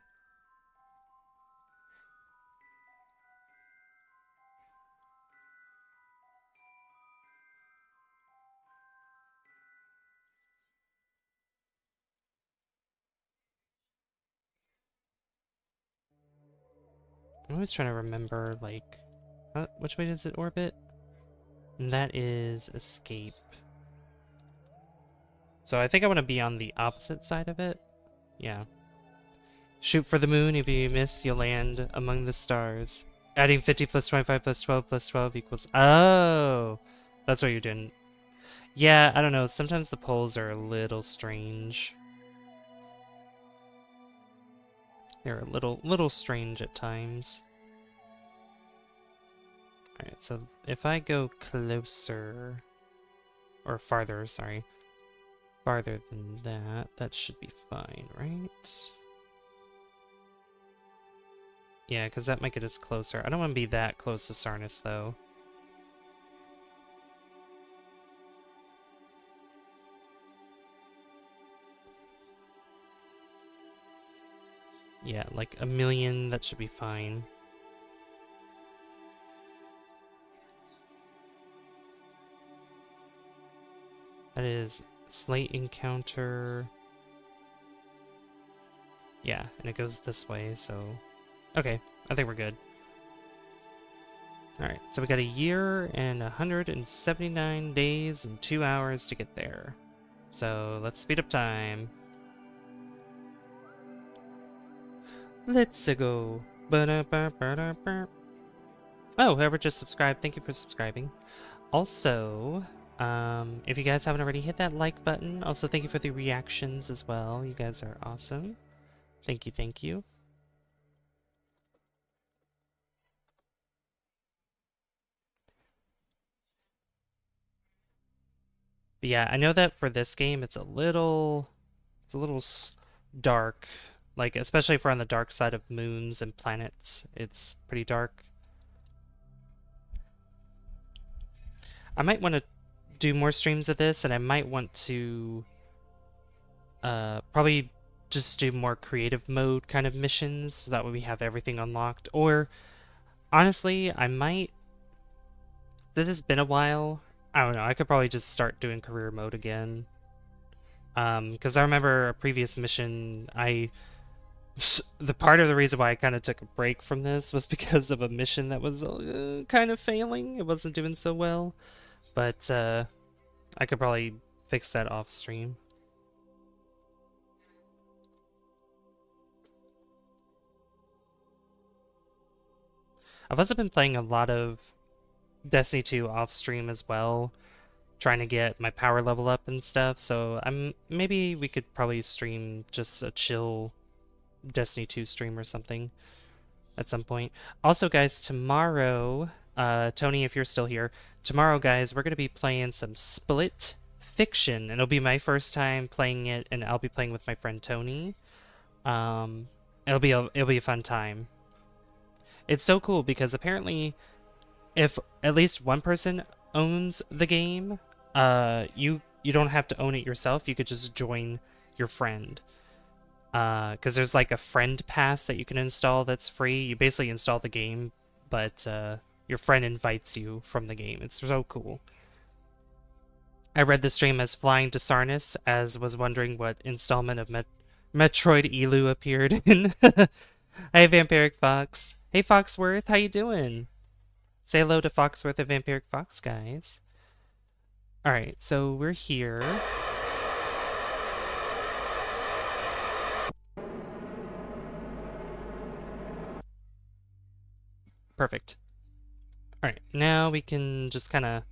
I'm always trying to remember, like... which way does it orbit? And that is escape. So I think I want to be on the opposite side of it. Yeah. Shoot for the moon. If you miss, you'll land among the stars. Adding 50 plus 25 plus 12 plus 12 equals... Oh! That's what you're doing. Yeah, I don't know. Sometimes the polls are a little strange. They're a little strange at times. Alright, so if I go closer... Or farther, sorry. Farther than that, that should be fine, right? Yeah, because that might get us closer. I don't want to be that close to Sarnus, though. Yeah, like a million, that should be fine. That is Slate Encounter. Yeah, and it goes this way, so... Okay, I think we're good. Alright, so we got a year and 179 days and 2 hours to get there. So, let's speed up time. Let's go. Ba-da-ba-ba-da-ba. Oh, whoever just subscribed, thank you for subscribing. Also, if you guys haven't already, hit that like button. Also, thank you for the reactions as well. You guys are awesome. Thank you, thank you. But yeah, I know that for this game, it's a little dark. Like, especially if we're on the dark side of moons and planets, it's pretty dark. I might want to do more streams of this, and I might want to probably just do more creative mode kind of missions, so that way we have everything unlocked. Or, honestly, I might... This has been a while. I don't know, I could probably just start doing career mode again. Because I remember a previous mission, the part of the reason why I kind of took a break from this was because of a mission that was kind of failing. It wasn't doing so well. But I could probably fix that off stream. I've also been playing a lot of Destiny 2 off stream as well, trying to get my power level up and stuff. So maybe we could probably stream just a chill Destiny 2 stream or something at some point. Also, guys, tomorrow, Tony, if you're still here, tomorrow, guys, we're gonna be playing some Split Fiction, and it'll be my first time playing it, and I'll be playing with my friend Tony. It'll be a fun time. It's so cool because apparently, if at least one person owns the game, you don't have to own it yourself. You could just join your friend. Because there's like a friend pass that you can install that's free. You basically install the game, but your friend invites you from the game. It's so cool. I read the stream as flying to Sarnus, as was wondering what installment of Metroid Eeloo appeared in. Hey, Vampiric Fox. Hey, Foxworth, how you doing? Say hello to Foxworth and Vampiric Fox, guys. Alright, so we're here. Perfect. Alright, now we can just kind of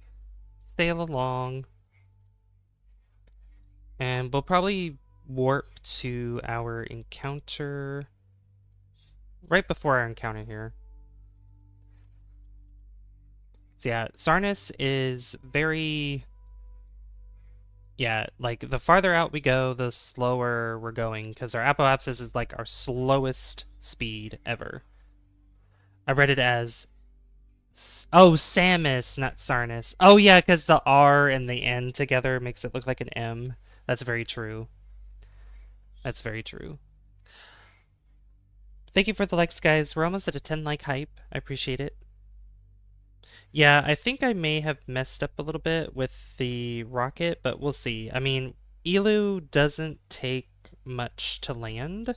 sail along. And we'll probably warp to our encounter right before our encounter here. So yeah, Sarnus is very... Yeah, like the farther out we go, the slower we're going, because our apoapsis is like our slowest speed ever. I read it as... Oh, Samus, not Sarnus. Oh yeah, because the R and the N together makes it look like an M. That's very true. That's very true. Thank you for the likes, guys. We're almost at a 10 like hype. I appreciate it. Yeah, I think I may have messed up a little bit with the rocket, but we'll see. I mean, Eeloo doesn't take much to land,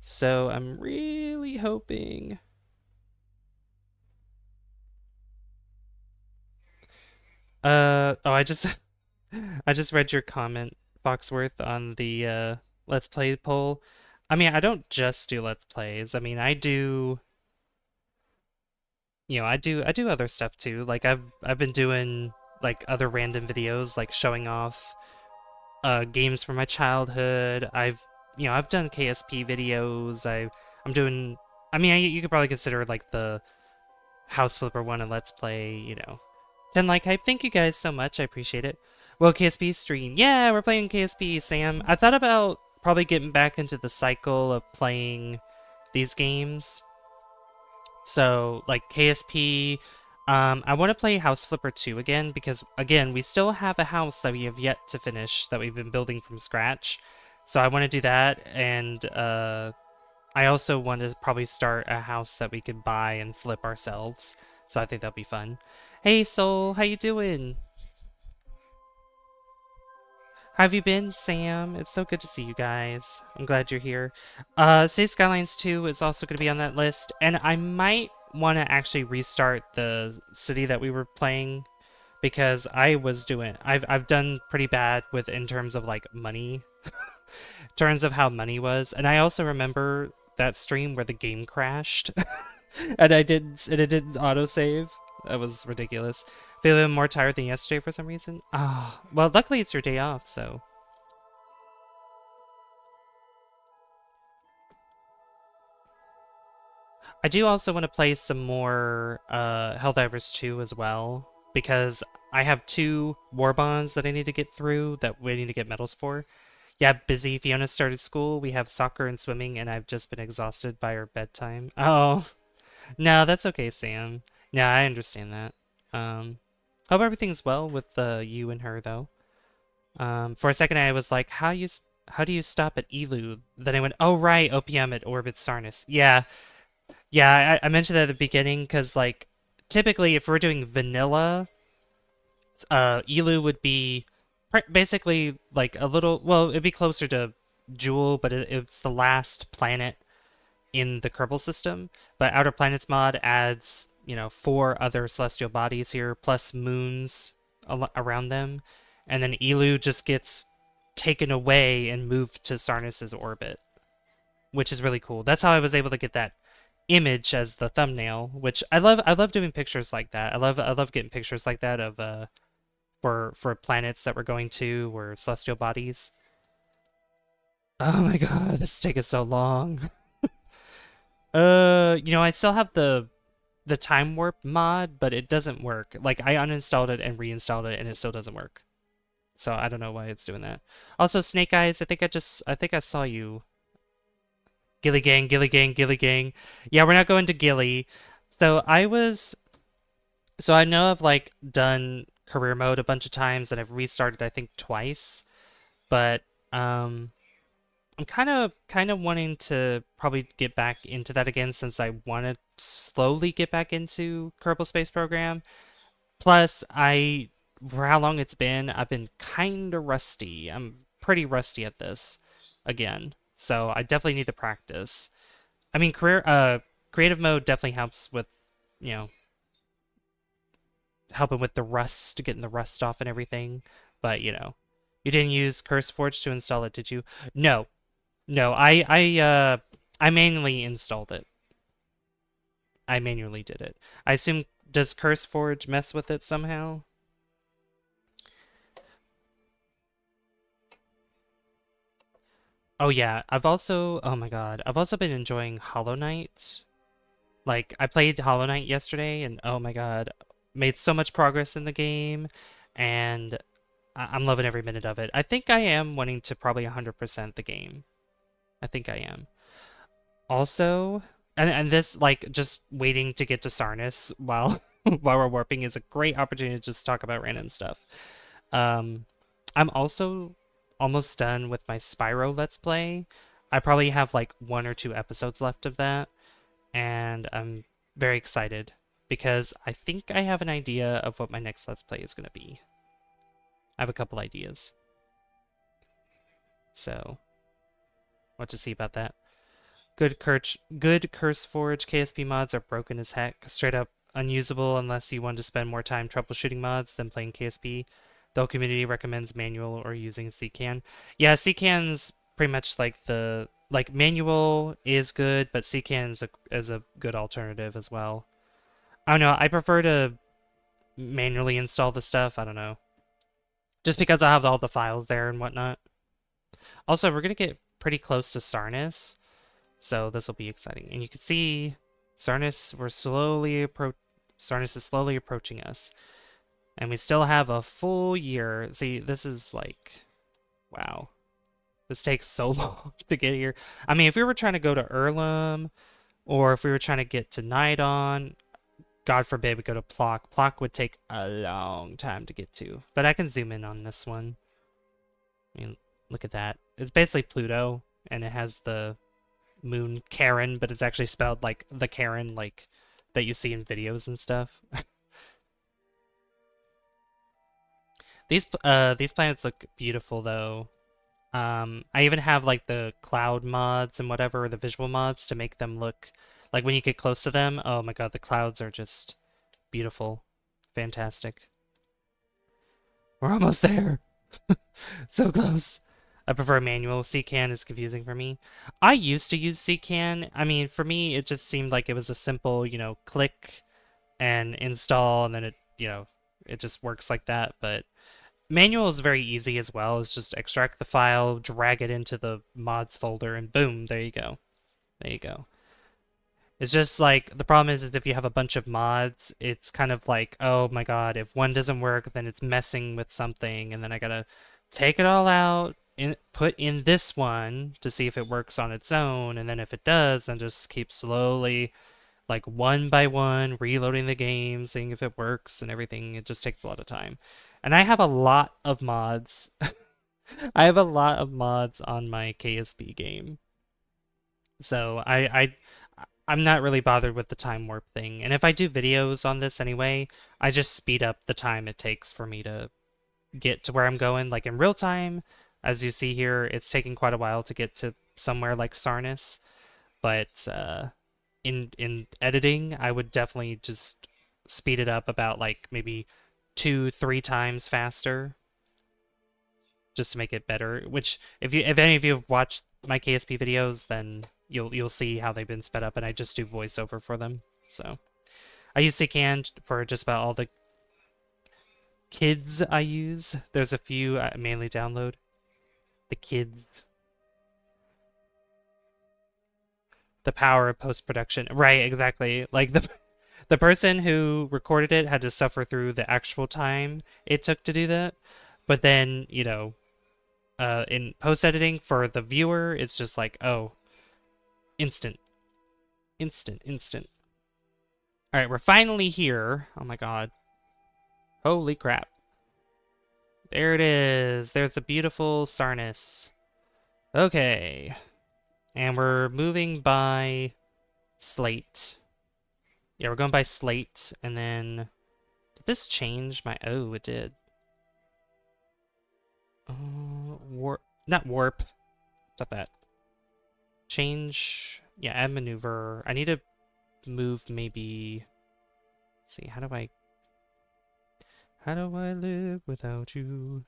so I'm really hoping... oh, I just read your comment, Foxworth, on the Let's Play poll. I mean, I don't just do Let's Plays. I mean, I do, I do other stuff too. Like I've been doing like other random videos, like showing off games from my childhood. I've done KSP videos. I'm doing. I mean, you could probably consider like the House Flipper one a Let's Play. 10 like hype. Thank you guys so much. I appreciate it. Well, KSP stream. Yeah, we're playing KSP, Sam. I thought about probably getting back into the cycle of playing these games. So, like KSP, I want to play House Flipper 2 again because, again, we still have a house that we have yet to finish that we've been building from scratch. So I want to do that, and I also want to probably start a house that we could buy and flip ourselves. So I think that'll be fun. Hey, Soul, how you doing? How have you been, Sam? It's so good to see you guys. I'm glad you're here. City Skylines 2 is also going to be on that list, and I might want to actually restart the city that we were playing because I've done pretty bad with in terms of like money, in terms of how money was, and I also remember that stream where the game crashed, and it didn't autosave. That was ridiculous. Feeling more tired than yesterday for some reason? Ah, well, luckily it's your day off, so. I do also want to play some more Helldivers 2 as well, because I have 2 war bonds that I need to get through that we need to get medals for. Yeah, busy. Fiona started school. We have soccer and swimming, and I've just been exhausted by our bedtime. Oh, no, that's okay, Sam. Yeah, I understand that. Hope everything's well with you and her, though. For a second, I was like, how do you stop at Eeloo? Then I went, oh, right, OPM at Orbit Sarnus. Yeah, I mentioned that at the beginning, because, like, typically, if we're doing vanilla, Eeloo would be basically, like, a little, well, it'd be closer to Jewel, but it's the last planet in the Kerbal System. But Outer Planets Mod adds... 4 other celestial bodies here, plus moons around them. And then Eeloo just gets taken away and moved to Sarnus's orbit, which is really cool. That's how I was able to get that image as the thumbnail, which I love. I love doing pictures like that. I love getting pictures like that of for planets that we're going to or celestial bodies. Oh my god, this is taking so long. I still have the time warp mod, but it doesn't work. Like I uninstalled it and reinstalled it and it still doesn't work. So I don't know why it's doing that. Also, Snake Eyes, I think I saw you. Gilly gang, Gilly gang, Gilly gang. Yeah, we're not going to Gilly. So I know I've like done career mode a bunch of times and I've restarted I think twice, but I'm kind of wanting to probably get back into that again since I want to slowly get back into Kerbal Space Program. Plus, for how long it's been, I've been kind of rusty. I'm pretty rusty at this again, so I definitely need to practice. I mean, creative mode definitely helps with, you know, helping with the rust, getting the rust off and everything. But you didn't use CurseForge to install it, did you? No, no, I manually installed it. I manually did it. I assume, does CurseForge mess with it somehow? Oh yeah, oh my god, I've also been enjoying Hollow Knight. Like, I played Hollow Knight yesterday, and oh my god, made so much progress in the game, and I'm loving every minute of it. I think I am wanting to probably 100% the game. I think I am. Also, and this, like, just waiting to get to Sarnus while while we're warping is a great opportunity to just talk about random stuff. Um, I'm also almost done with my Spyro Let's Play. I probably have like 1 or 2 episodes left of that, and I'm very excited because I think I have an idea of what my next Let's Play is going to be. I have a couple ideas. So, what to see about that. Good CurseForge KSP mods are broken as heck. Straight up unusable unless you want to spend more time troubleshooting mods than playing KSP. The whole community recommends manual or using CCAN. Yeah, CCAN's pretty much like manual is good, but CCAN is a good alternative as well. I don't know, I prefer to manually install the stuff, I don't know. Just because I have all the files there and whatnot. Also, we're gonna get pretty close to Sarnus, so this will be exciting. And you can see Sarnus, Sarnus is slowly approaching us. And we still have a full year. See, this is like, wow. This takes so long to get here. I mean, if we were trying to go to Erlum, or if we were trying to get to Nidon, God forbid we go to Plock. Plock would take a long time to get to. But I can zoom in on this one. I mean, look at that. It's basically Pluto, and it has the moon Karen, but it's actually spelled like the Karen, like that you see in videos and stuff. These planets look beautiful though. I even have like the cloud mods and whatever, the visual mods to make them look like when you get close to them. Oh my god, the clouds are just beautiful, fantastic. We're almost there. So close. I prefer manual. CCAN is confusing for me. I used to use CCAN. I mean, for me, it just seemed like it was a simple, click and install, and then it just works like that. But manual is very easy as well. It's just extract the file, drag it into the mods folder, and boom, there you go. There you go. It's just like, the problem is if you have a bunch of mods, it's kind of like, oh my god, if one doesn't work, then it's messing with something, and then I gotta take it all out, put in this one to see if it works on its own, and then if it does, then just keep slowly, like one by one, reloading the game, seeing if it works and everything. It just takes a lot of time. And I have a lot of mods. I have a lot of mods on my KSP game. So I'm not really bothered with the time warp thing. And if I do videos on this anyway, I just speed up the time it takes for me to get to where I'm going. Like in real time, as you see here, it's taking quite a while to get to somewhere like Sarnus. But in editing, I would definitely just speed it up about like maybe 2-3 times faster. just to make it better. Which, if any of you have watched my KSP videos, then you'll see how they've been sped up, and I just do voiceover for them. So I use CCAN for just about all the kids I use. There's a few I mainly download. The kids. The power of post-production. Right, exactly. Like the person who recorded it had to suffer through the actual time it took to do that. But then, you know, in post-editing for the viewer, it's just like, oh, instant. Instant, instant. All right, we're finally here. Oh my god. Holy crap. There it is. There's a beautiful Sarnus. Okay. And we're moving by Slate. Yeah, we're going by Slate, and then... Did this change my... Oh, it did. Warp... Not warp. Stop that. Change... Yeah, add maneuver. I need to move maybe... Let's see, how do I live without you?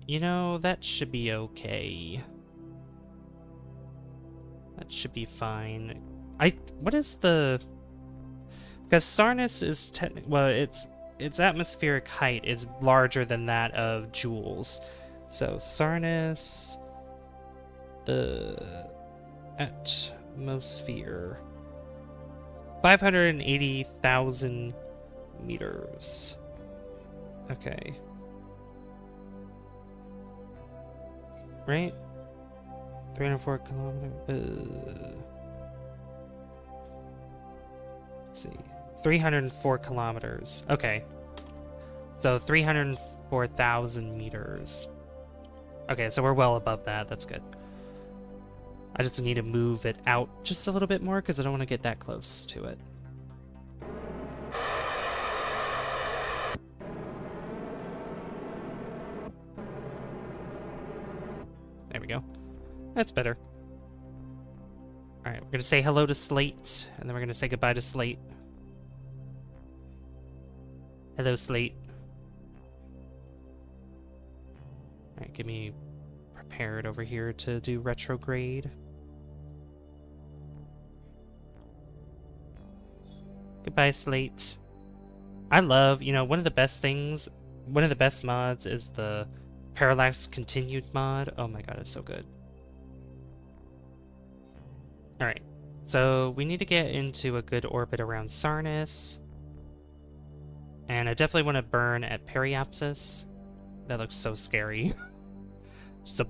You know, that should be okay. That should be fine. What is the... Because Sarnus is well, its atmospheric height is larger than that of Joules. So Sarnus, atmosphere, 580,000 meters. Okay. Right? 304 kilometers. Let's see. 304 kilometers. Okay. So 304,000 meters. Okay, so we're well above that. That's good. I just need to move it out just a little bit more because I don't want to get that close to it. There we go. That's better. Alright, we're going to say hello to Slate, and then we're going to say goodbye to Slate. Hello, Slate. Alright, get me prepared over here to do retrograde. Goodbye, Slate. I love, you know, one of the best mods is the Parallax Continued mod. Oh my god, it's so good. Alright, so we need to get into a good orbit around Sarnus. And I definitely want to burn at Periapsis. That looks so scary. Just a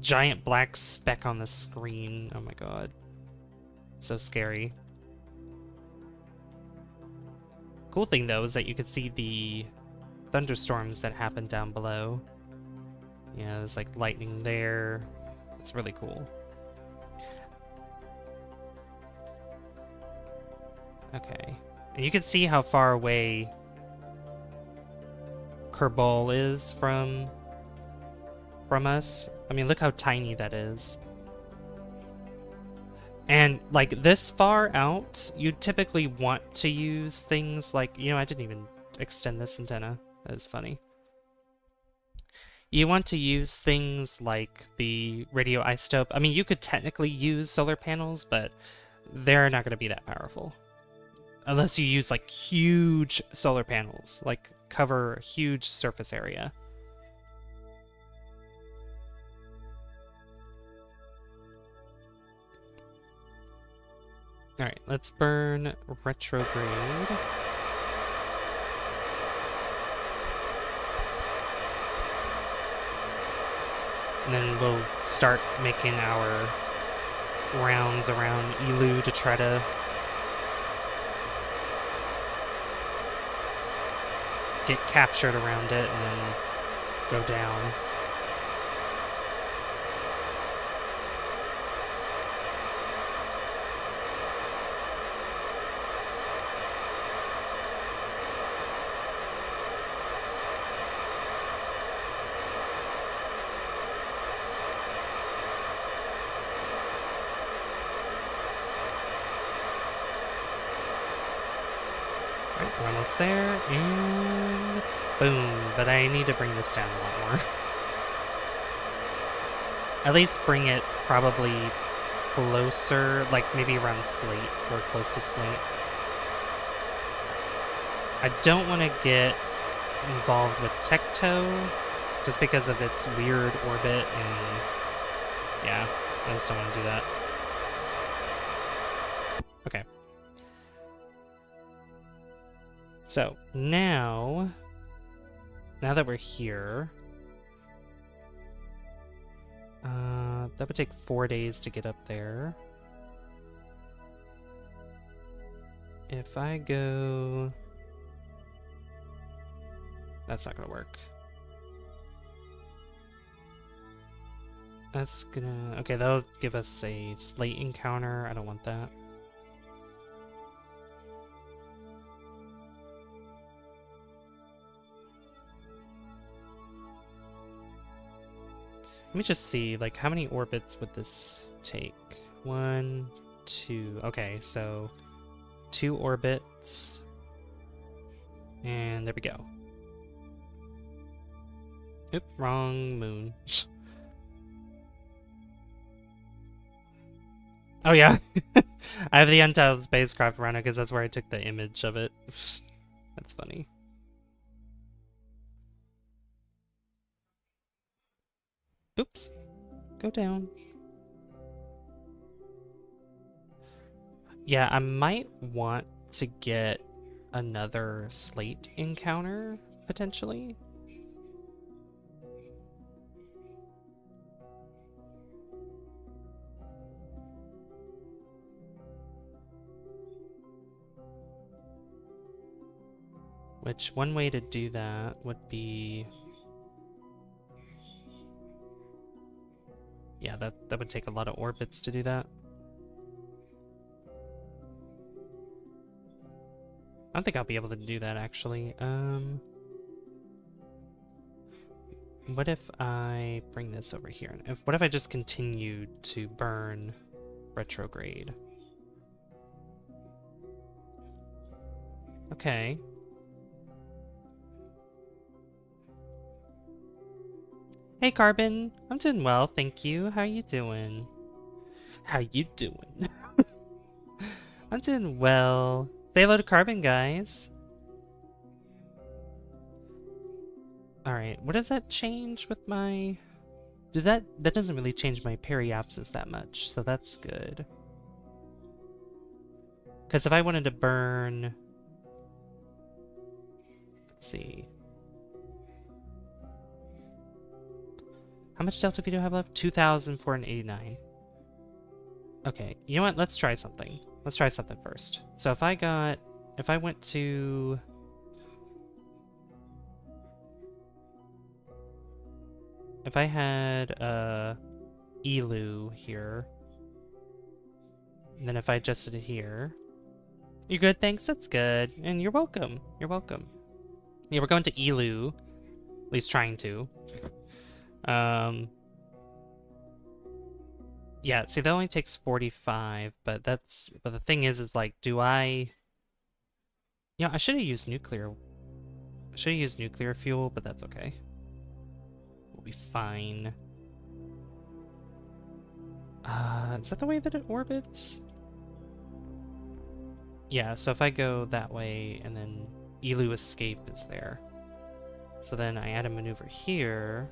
giant black speck on the screen. Oh my god. So scary. Cool thing though is that you can see the thunderstorms that happen down below. Yeah, there's like lightning there. It's really cool. Okay. And you can see how far away Kerbal is from us. I mean, look how tiny that is. And, like, this far out, you typically want to use things like... You know, I didn't even extend this antenna. That is funny. You want to use things like the radioisotope. I mean, you could technically use solar panels, but they're not going to be that powerful. Unless you use, like, huge solar panels. Like, cover a huge surface area. Alright, let's burn retrograde. And then we'll start making our rounds around Eeloo to try to get captured around it and then go down. Alright, we're almost there, and boom. But I need to bring this down a lot more. At least bring it probably closer, like maybe around slate, or close to slate. I don't want to get involved with Tecto, just because of its weird orbit, and yeah, I just don't want to do that. Okay. So, now that we're here, that would take 4 days to get up there. If I go... That's not gonna work. That's gonna... Okay, that'll give us a slate encounter. I don't want that. Let me just see, like, how many orbits would this take? 1, 2... Okay, so 2 orbits. And there we go. Oop, wrong moon. Oh yeah, I have the Untitled Spacecraft runner because that's where I took the image of it. That's funny. Oops, go down. Yeah, I might want to get another slate encounter, potentially. Which, one way to do that would be... Yeah, that would take a lot of orbits to do that. I don't think I'll be able to do that, actually. What if I bring this over here? What if I just continued to burn retrograde? Okay. Hey, Carbon. I'm doing well, thank you. How you doing? How you doing? I'm doing well. Say hello to Carbon, guys. Alright, what does that change with my... That doesn't really change my periapsis that much, so that's good. Because if I wanted to burn... Let's see. How much Delta V do I have left? 2,489. Okay, you know what? Let's try something. Let's try something first. So if I went to... If I had Eeloo here, and then if I adjusted it here... You're good, thanks, that's good. And you're welcome. You're welcome. Yeah, we're going to Eeloo. At least trying to. Yeah, see, that only takes 45, but the thing is like, do I... I should have used nuclear. I should have used nuclear fuel, but that's okay. We'll be fine. Is that the way that it orbits? Yeah, so if I go that way, and then Eeloo escape is there. So then I add a maneuver here.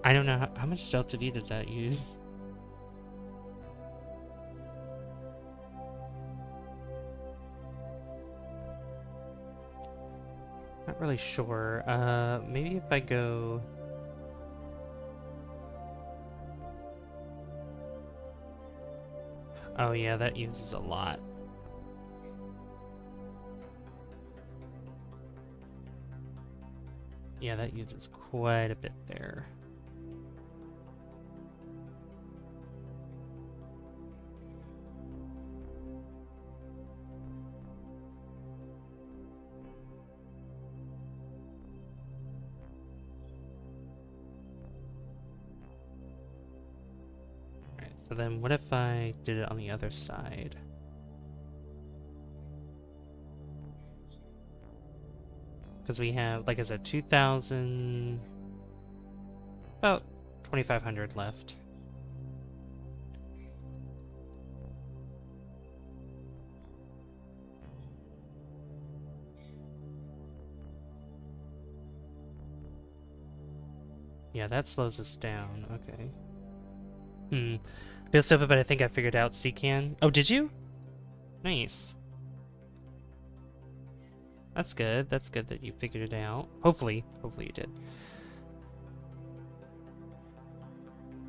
I don't know how much Delta V does that use? Not really sure. Maybe if I go... Oh yeah, that uses a lot. Yeah, that uses quite a bit there. So then what if I did it on the other side? Because we have, like I said, 2,000... about 2,500 left. Yeah, that slows us down. Okay. Feels stupid, but I think I figured out CCAN. Oh, did you? Nice. That's good. That's good that you figured it out. Hopefully you did.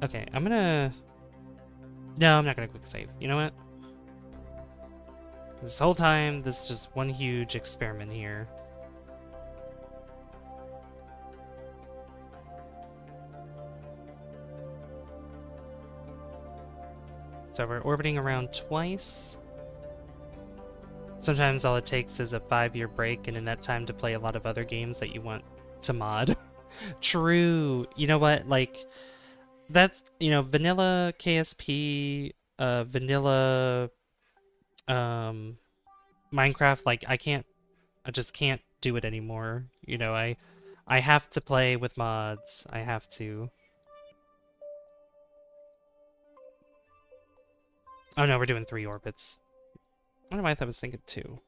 Okay, I'm gonna... No, I'm not gonna quick save. You know what? This whole time, this is just one huge experiment here. So we're orbiting around twice. Sometimes all it takes is a 5-year break, and in that time to play a lot of other games that you want to mod. True. You know what? Like, that's, you know, vanilla KSP, vanilla, Minecraft, like, I just can't do it anymore. You know, I have to play with mods. I have to. Oh no, we're doing 3 orbits. I don't know why I was thinking 2.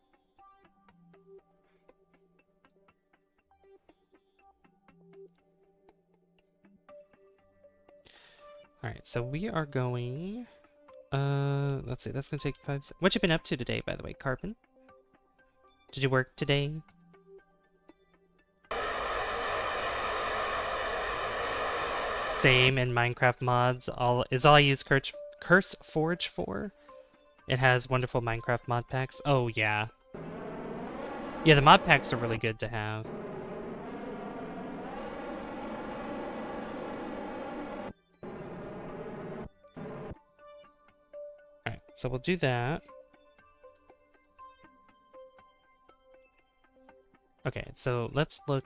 Alright, so we are going... let's see, that's gonna take 5 seconds. What you been up to today, by the way, Carbon? Did you work today? Same in Minecraft mods. All I use Curse Forge for. It has wonderful Minecraft mod packs. Oh, yeah. Yeah, the mod packs are really good to have. Alright, so we'll do that. Okay, so let's look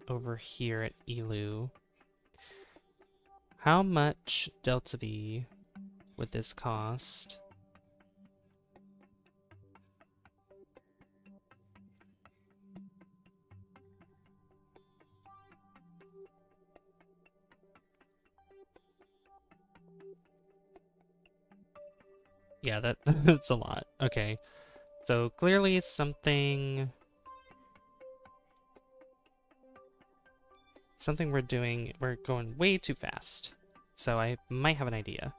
over here at Eeloo. How much Delta V would this cost? Yeah, that's a lot. Okay. So clearly something we're going way too fast. So I might have an idea.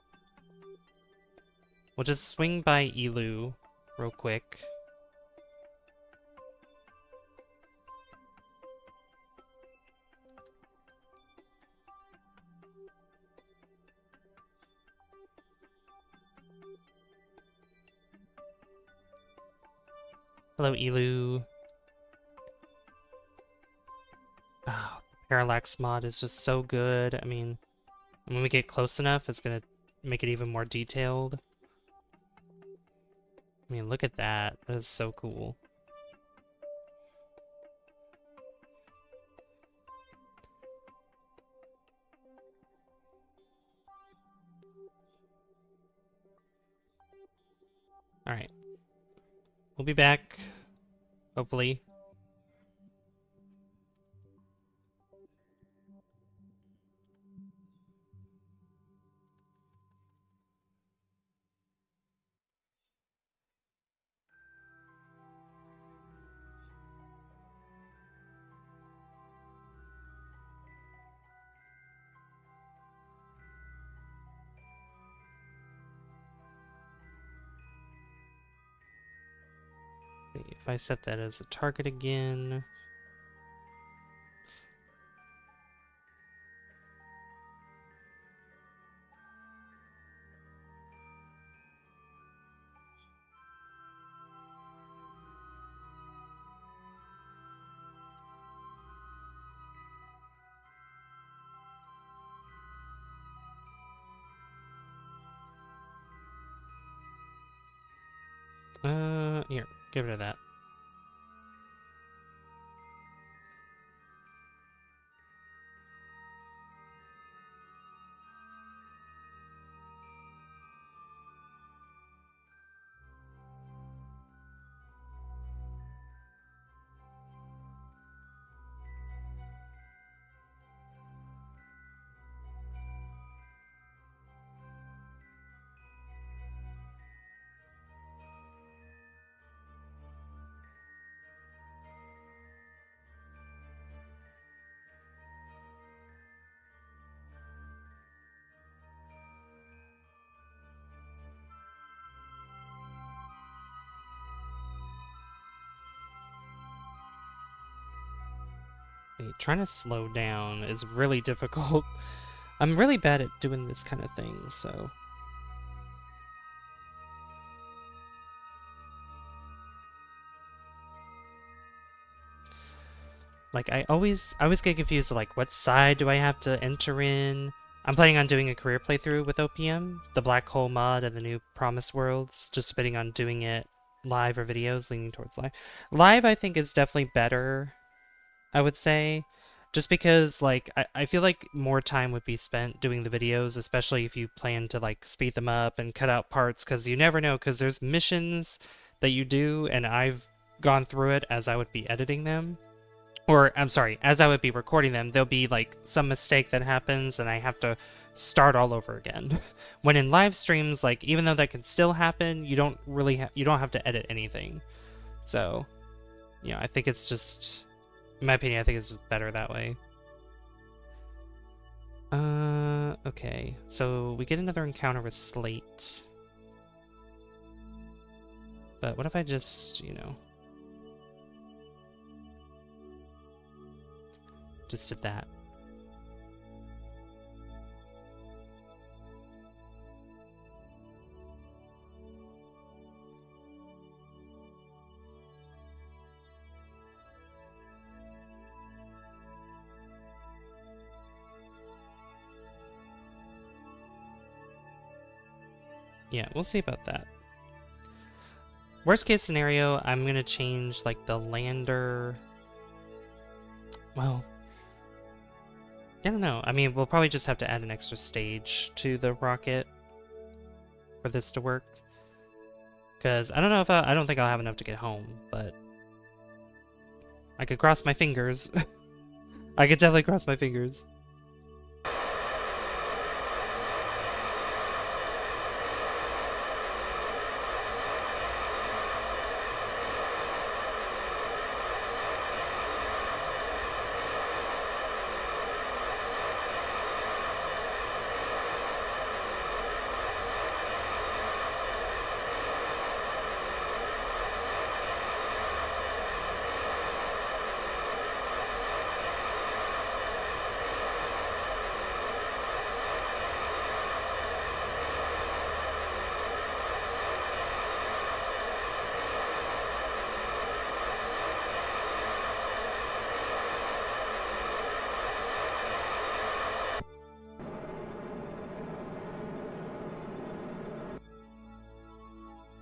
We'll just swing by Eeloo real quick. Hello, Eeloo. Oh, Parallax mod is just so good. I mean, when we get close enough, it's gonna make it even more detailed. I mean, look at that. That is so cool. Alright. We'll be back, hopefully. If I set that as a target again... here, get rid of that. Wait, trying to slow down is really difficult. I'm really bad at doing this kind of thing, so... Like, I always get confused, like, what side do I have to enter in? I'm planning on doing a career playthrough with OPM, the Black Hole mod and the new Promise Worlds, just debating on doing it live or videos, leaning towards live. Live, I think, is definitely better, I would say, just because, like, I feel like more time would be spent doing the videos, especially if you plan to, like, speed them up and cut out parts, because you never know, because there's missions that you do, and I've gone through it as I would be editing them. Or, I'm sorry, as I would be recording them, there'll be, like, some mistake that happens, and I have to start all over again. When in live streams, like, even though that can still happen, you don't really you don't have to edit anything. So, you know, I think it's just, in my opinion, I think it's just better that way. Okay. So, we get another encounter with Slate. But what if I just, you know... just did that. Yeah, we'll see about that. Worst case scenario, I'm gonna change, like, the lander... Well... I don't know. I mean, we'll probably just have to add an extra stage to the rocket for this to work. Because I don't know if I don't think I'll have enough to get home, but... I could cross my fingers. I could definitely cross my fingers.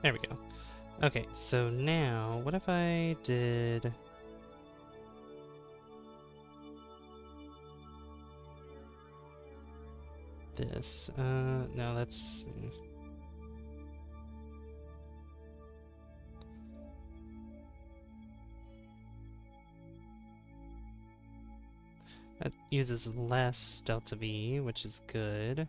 There we go. Okay, so now, what if I did... this? No, that's... That uses less delta V, which is good.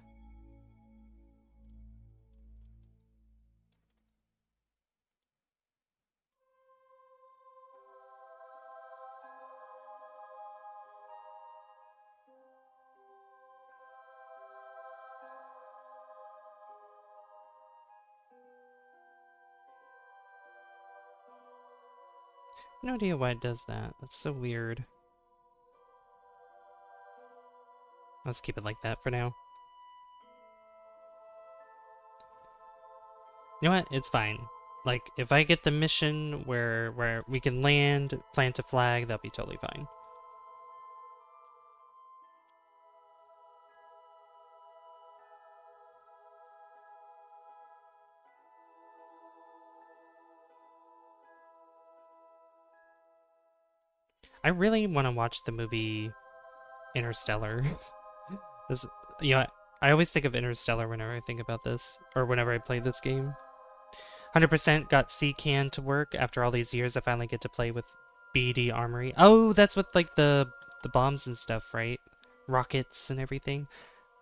No idea why it does that. That's so weird. Let's keep it like that for now. You know what? It's fine. Like, if I get the mission where we can land, plant a flag, that'll be totally fine. I really want to watch the movie Interstellar. This, you know, I always think of Interstellar whenever I think about this, or whenever I play this game. 100% got C-Can to work. After all these years, I finally get to play with BD Armory. Oh, that's with, like, the bombs and stuff, right? Rockets and everything.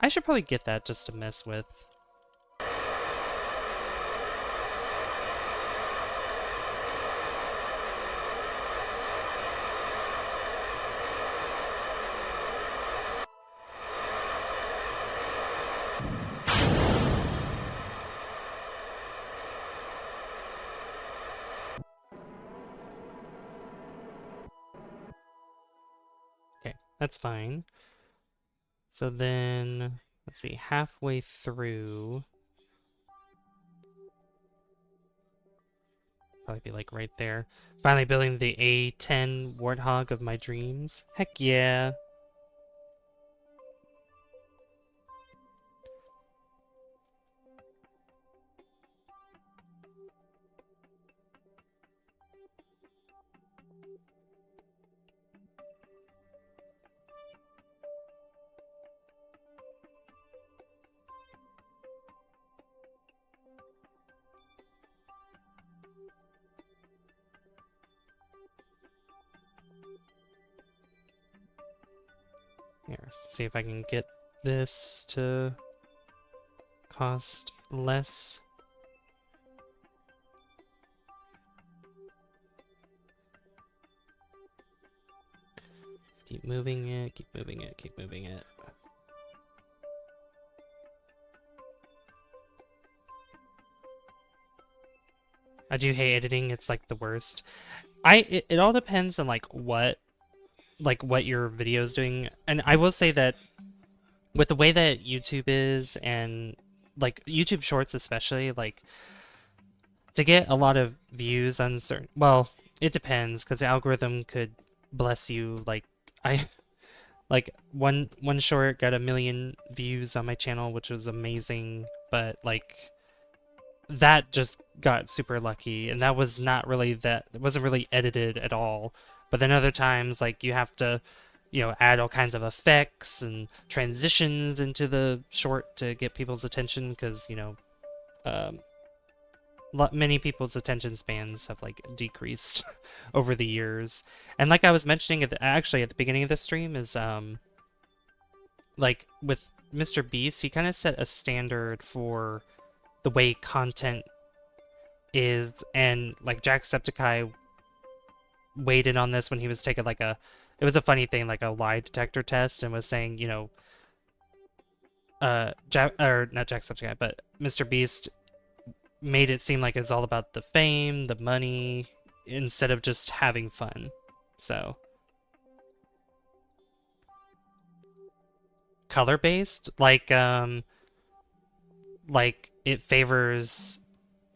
I should probably get that just to mess with. That's fine. So then, let's see, halfway through, probably be like right there. Finally building the A10 Warthog of my dreams. Heck yeah. Here, see if I can get this to cost less. Just keep moving it, keep moving it, keep moving it. I do hate editing, it's like the worst. It all depends on like what your video is doing. And I will say that with the way that YouTube is, and like YouTube Shorts especially, like to get a lot of views on certain, well, it depends because the algorithm could bless you. Like I like one short got 1 million views on my channel, which was amazing, but like that just got super lucky, and that was not really that, it wasn't really edited at all. But then other times, like you have to, you know, add all kinds of effects and transitions into the short to get people's attention, because, you know, um, many people's attention spans have like decreased over the years. And like I was mentioning actually at the beginning of the stream is like with Mr. Beast, he kind of set a standard for the way content is, and like Jacksepticeye weighed in on this when he was taking like it was a funny thing, like a lie detector test, and was saying, you know, or not Jacksepticeye, but Mr. Beast made it seem like it's all about the fame, the money, instead of just having fun. So color-based, like it favors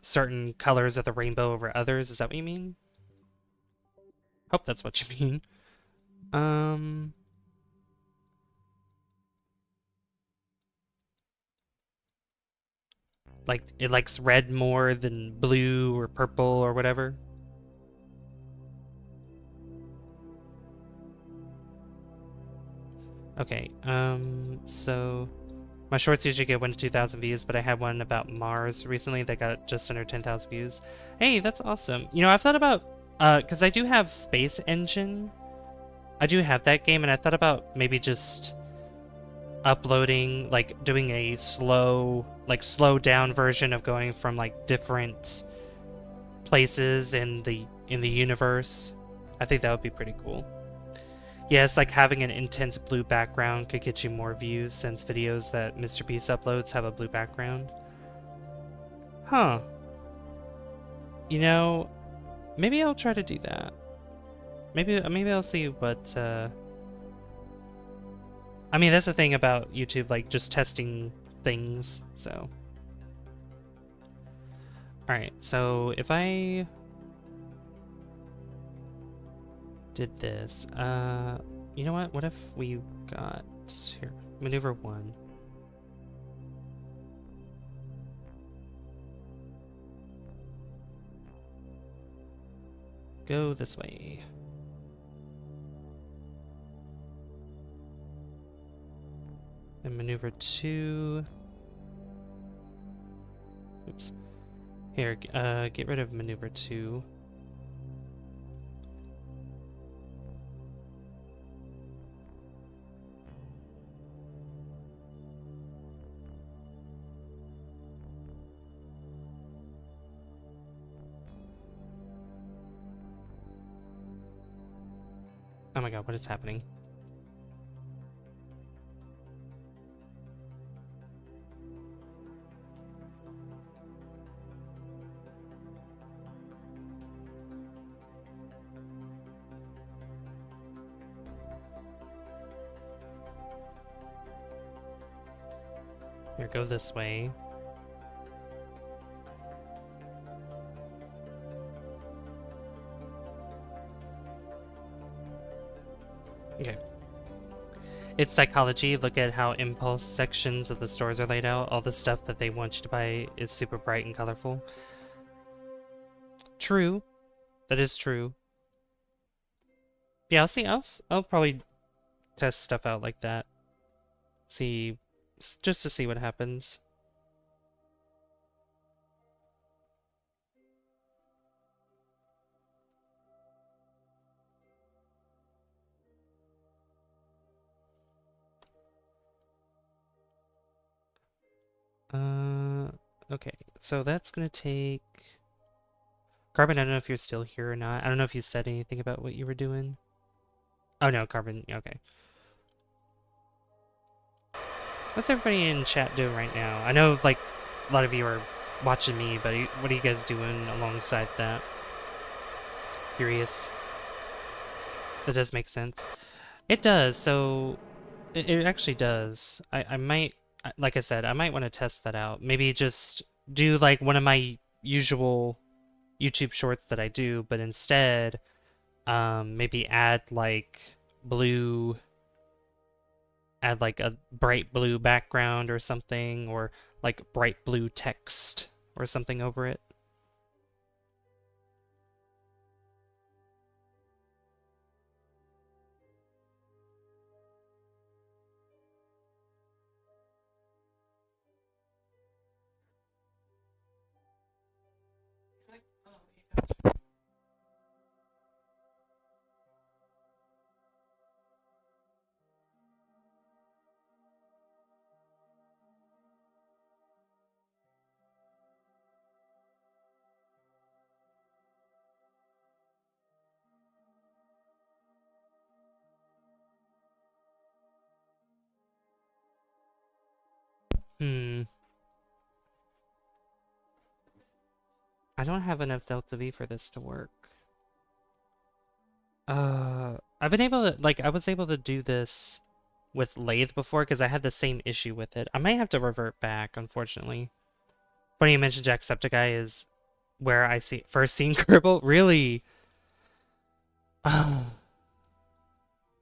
certain colors of the rainbow over others. Is that what you mean? Hope that's what you mean. Like it likes red more than blue or purple or whatever. Okay, so my shorts usually get 1 to 2,000 views, but I had one about Mars recently that got just under 10,000 views. Hey, that's awesome. You know, I've thought about, because I do have Space Engine. I do have that game, and I thought about maybe just uploading, like doing a slow down version of going from like different places in the universe. I think that would be pretty cool. Yes, like having an intense blue background could get you more views, since videos that Mr. Beast uploads have a blue background. Huh. You know, maybe I'll try to do that. Maybe I'll see what, I mean, that's the thing about YouTube, like, just testing things, so. Alright, so if I did this, you know what? What if we got, here, maneuver 1. Go this way. And maneuver 2. Oops. Here, get rid of maneuver 2. Oh my god, what is happening? Here, go this way. Okay. It's psychology. Look at how impulse sections of the stores are laid out. All the stuff that they want you to buy is super bright and colorful. True. That is true. Yeah, I'll probably test stuff out like that. See, just to see what happens. Okay, so that's gonna take... Carbon, I don't know if you're still here or not. I don't know if you said anything about what you were doing. Oh no, Carbon, okay. What's everybody in chat doing right now? I know, like, a lot of you are watching me, but what are you guys doing alongside that? Curious. That does make sense. It does, so... It actually does. I might... Like I said, I might want to test that out. Maybe just do, like, one of my usual YouTube shorts that I do, but instead, maybe add, like, blue... Add, like, a bright blue background or something, or, like, bright blue text or something over it. I don't have enough delta V for this to work. I've been able to, like, I was able to do this with Lathe before because I had the same issue with it. I might have to revert back, unfortunately. Funny you mentioned Jacksepticeye is where I first seen Kerbal. Really?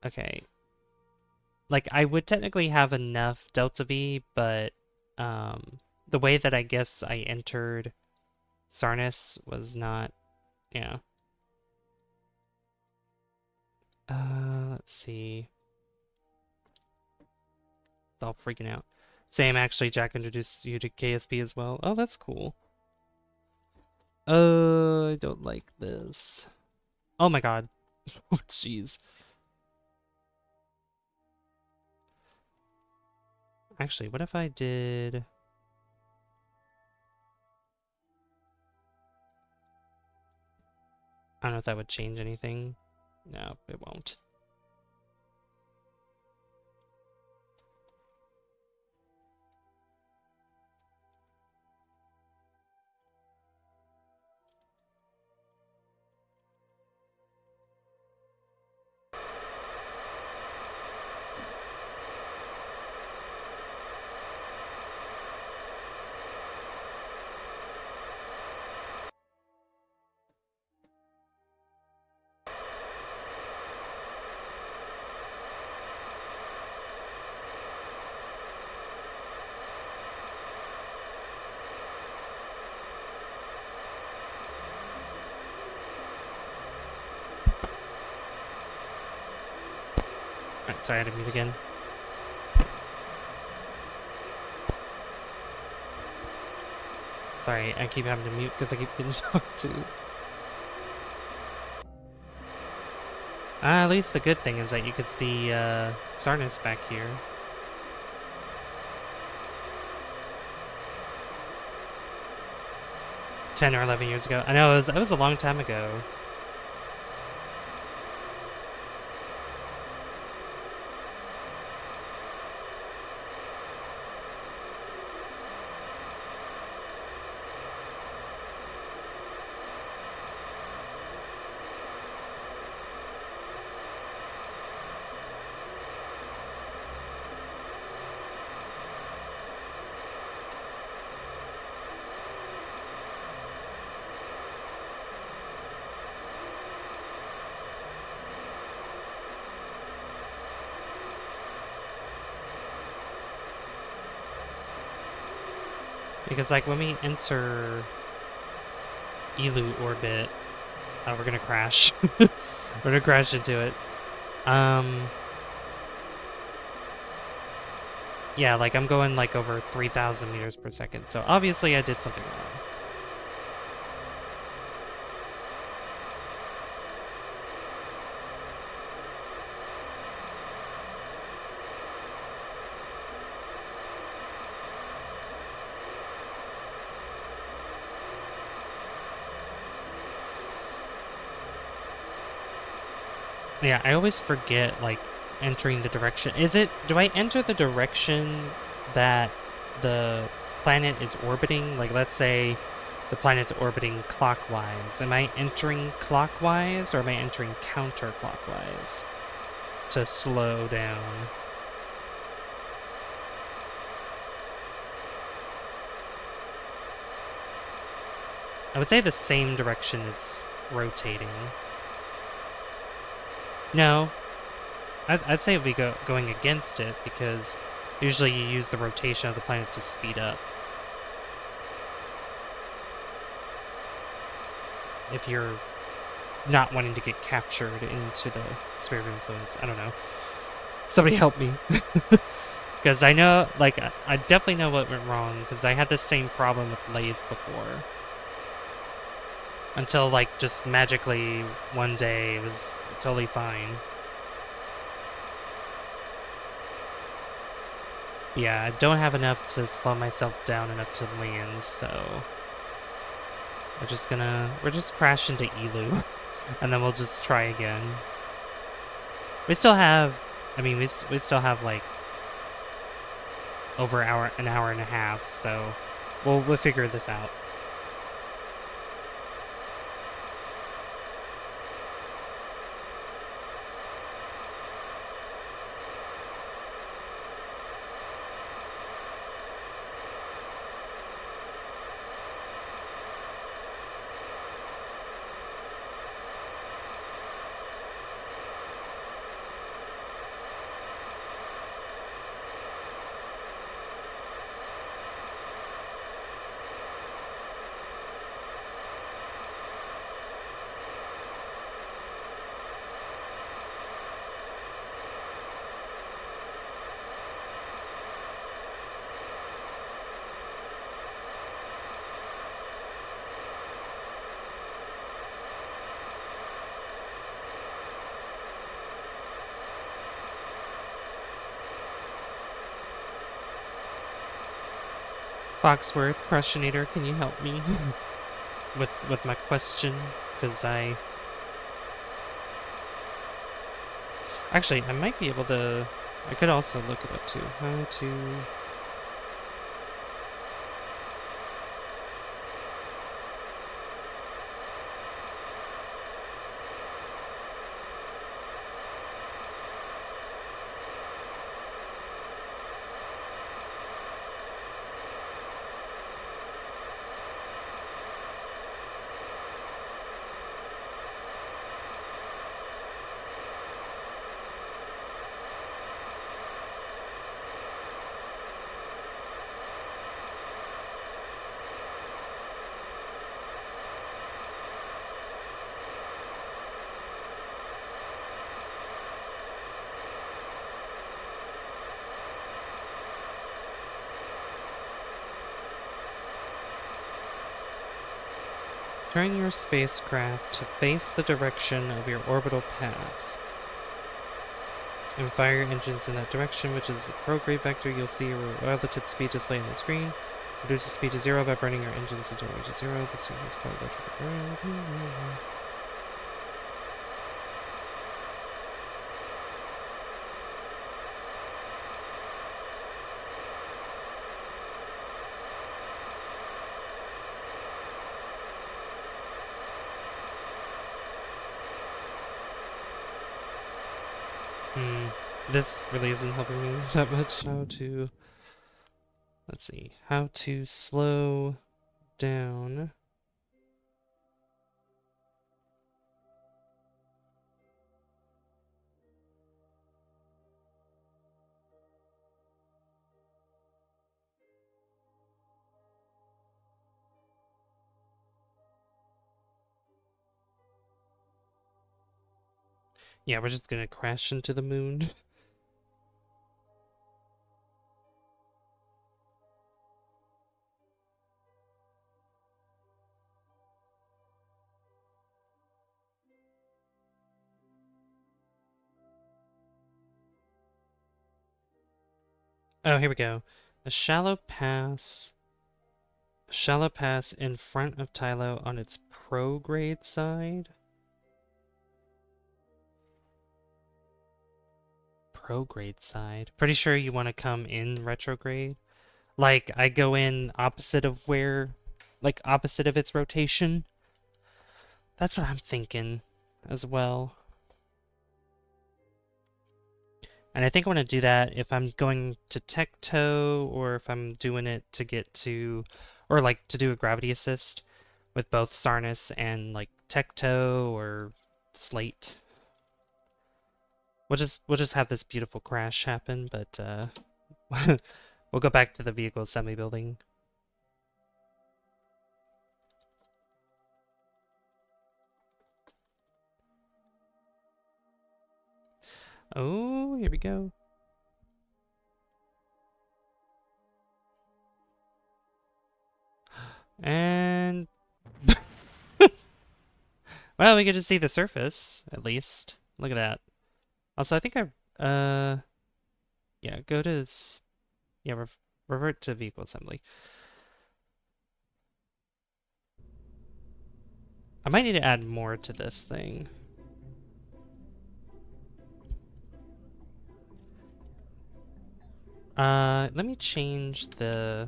Okay. Like, I would technically have enough delta V, but the way that I guess I entered Sarnus was not, yeah. Let's see. It's all freaking out. Same, actually, Jack introduced you to KSP as well. Oh, that's cool. I don't like this. Oh my god. Oh, jeez. Actually, what if I did... I don't know if that would change anything. No, it won't. Alright, sorry, I had to mute again. Sorry, I keep having to mute because I keep getting talked to. At least the good thing is that you could see Sarnus back here. $10 or 11 years ago. I know, it was a long time ago. Because, like, when we enter Eeloo orbit, we're gonna crash. We're gonna crash into it. Yeah, like, I'm going, like, over 3,000 meters per second, so obviously I did something wrong. Yeah, I always forget, like, entering the direction. Do I enter the direction that the planet is orbiting? Like, let's say the planet's orbiting clockwise. Am I entering clockwise, or am I entering counterclockwise to slow down? I would say the same direction it's rotating. No, I'd say we go going against it, because usually you use the rotation of the planet to speed up. If you're not wanting to get captured into the sphere of influence. I don't know. Somebody help me. Because I know, like, I definitely know what went wrong, because I had the same problem with Lathe before. Until, like, just magically one day it was totally fine. Yeah, I don't have enough to slow myself down enough to land, so we're just crash into Eeloo, and then we'll just try again. We still have, I mean, we still have, like, over an hour and a half, so we'll figure this out. Foxworth, Crushinator, can you help me with my question? Because actually, I might be able to... I could also look it up too. How to... Turn your spacecraft to face the direction of your orbital path, and fire your engines in that direction, which is the prograde vector. You'll see your relative speed displayed on the screen. Reduce the speed to 0 by burning your engines until it reaches 0. The signal is called vector. This really isn't helping me that much. Let's see, how to slow down. Yeah, we're just gonna crash into the moon. Oh, here we go. A shallow pass. A shallow pass in front of Tylo on its prograde side. Prograde side. Pretty sure you want to come in retrograde. Like, I go in opposite of where, like, opposite of its rotation. That's what I'm thinking as well. And I think I want to do that if I'm going to Tecto or if I'm doing it to get to, or like to do a gravity assist with both Sarnus and like Tecto or Slate. We'll just have this beautiful crash happen, but we'll go back to the vehicle assembly building. Oh, here we go. And well, we get to see the surface at least. Look at that. Also, I think yeah, go to yeah, revert to vehicle assembly. I might need to add more to this thing. Let me change the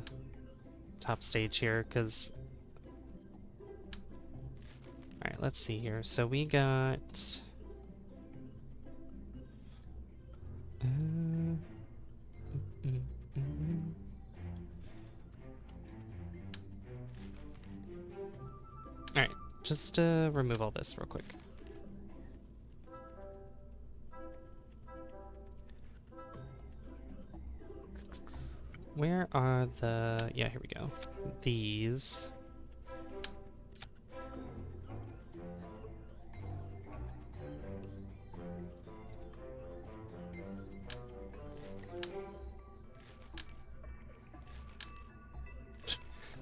top stage here, because... Alright, let's see here. So we got... Alright, just remove all this real quick. Where are the... Yeah, here we go. These.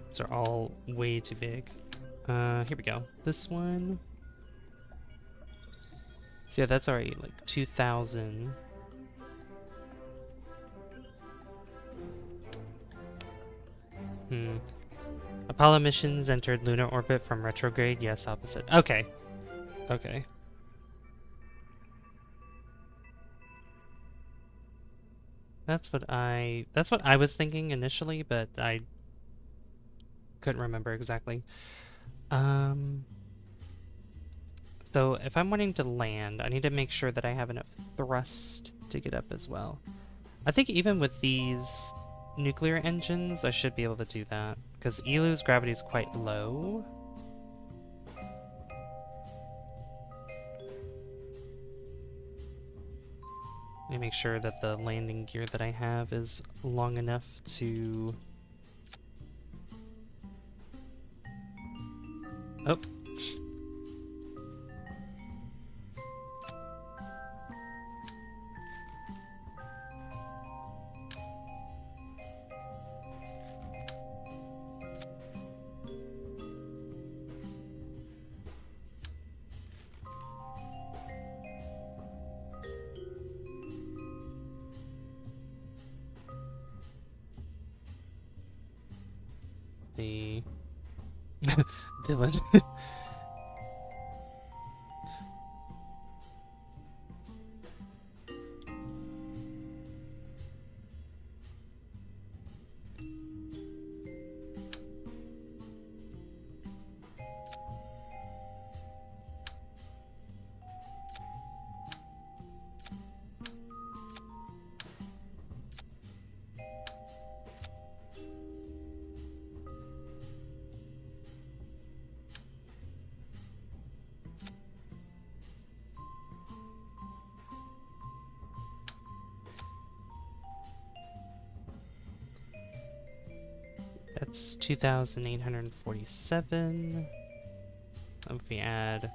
These are all way too big. Here we go. This one. So yeah, that's already like 2,000. Apollo missions entered lunar orbit from retrograde. Yes, opposite. Okay. Okay. That's what I was thinking initially, but I couldn't remember exactly. So if I'm wanting to land, I need to make sure that I have enough thrust to get up as well. I think even with these nuclear engines, I should be able to do that, because Eeloo's gravity is quite low. Let me make sure that the landing gear that I have is long enough to... Oh. The... Dylan. That's 2,847. If we add...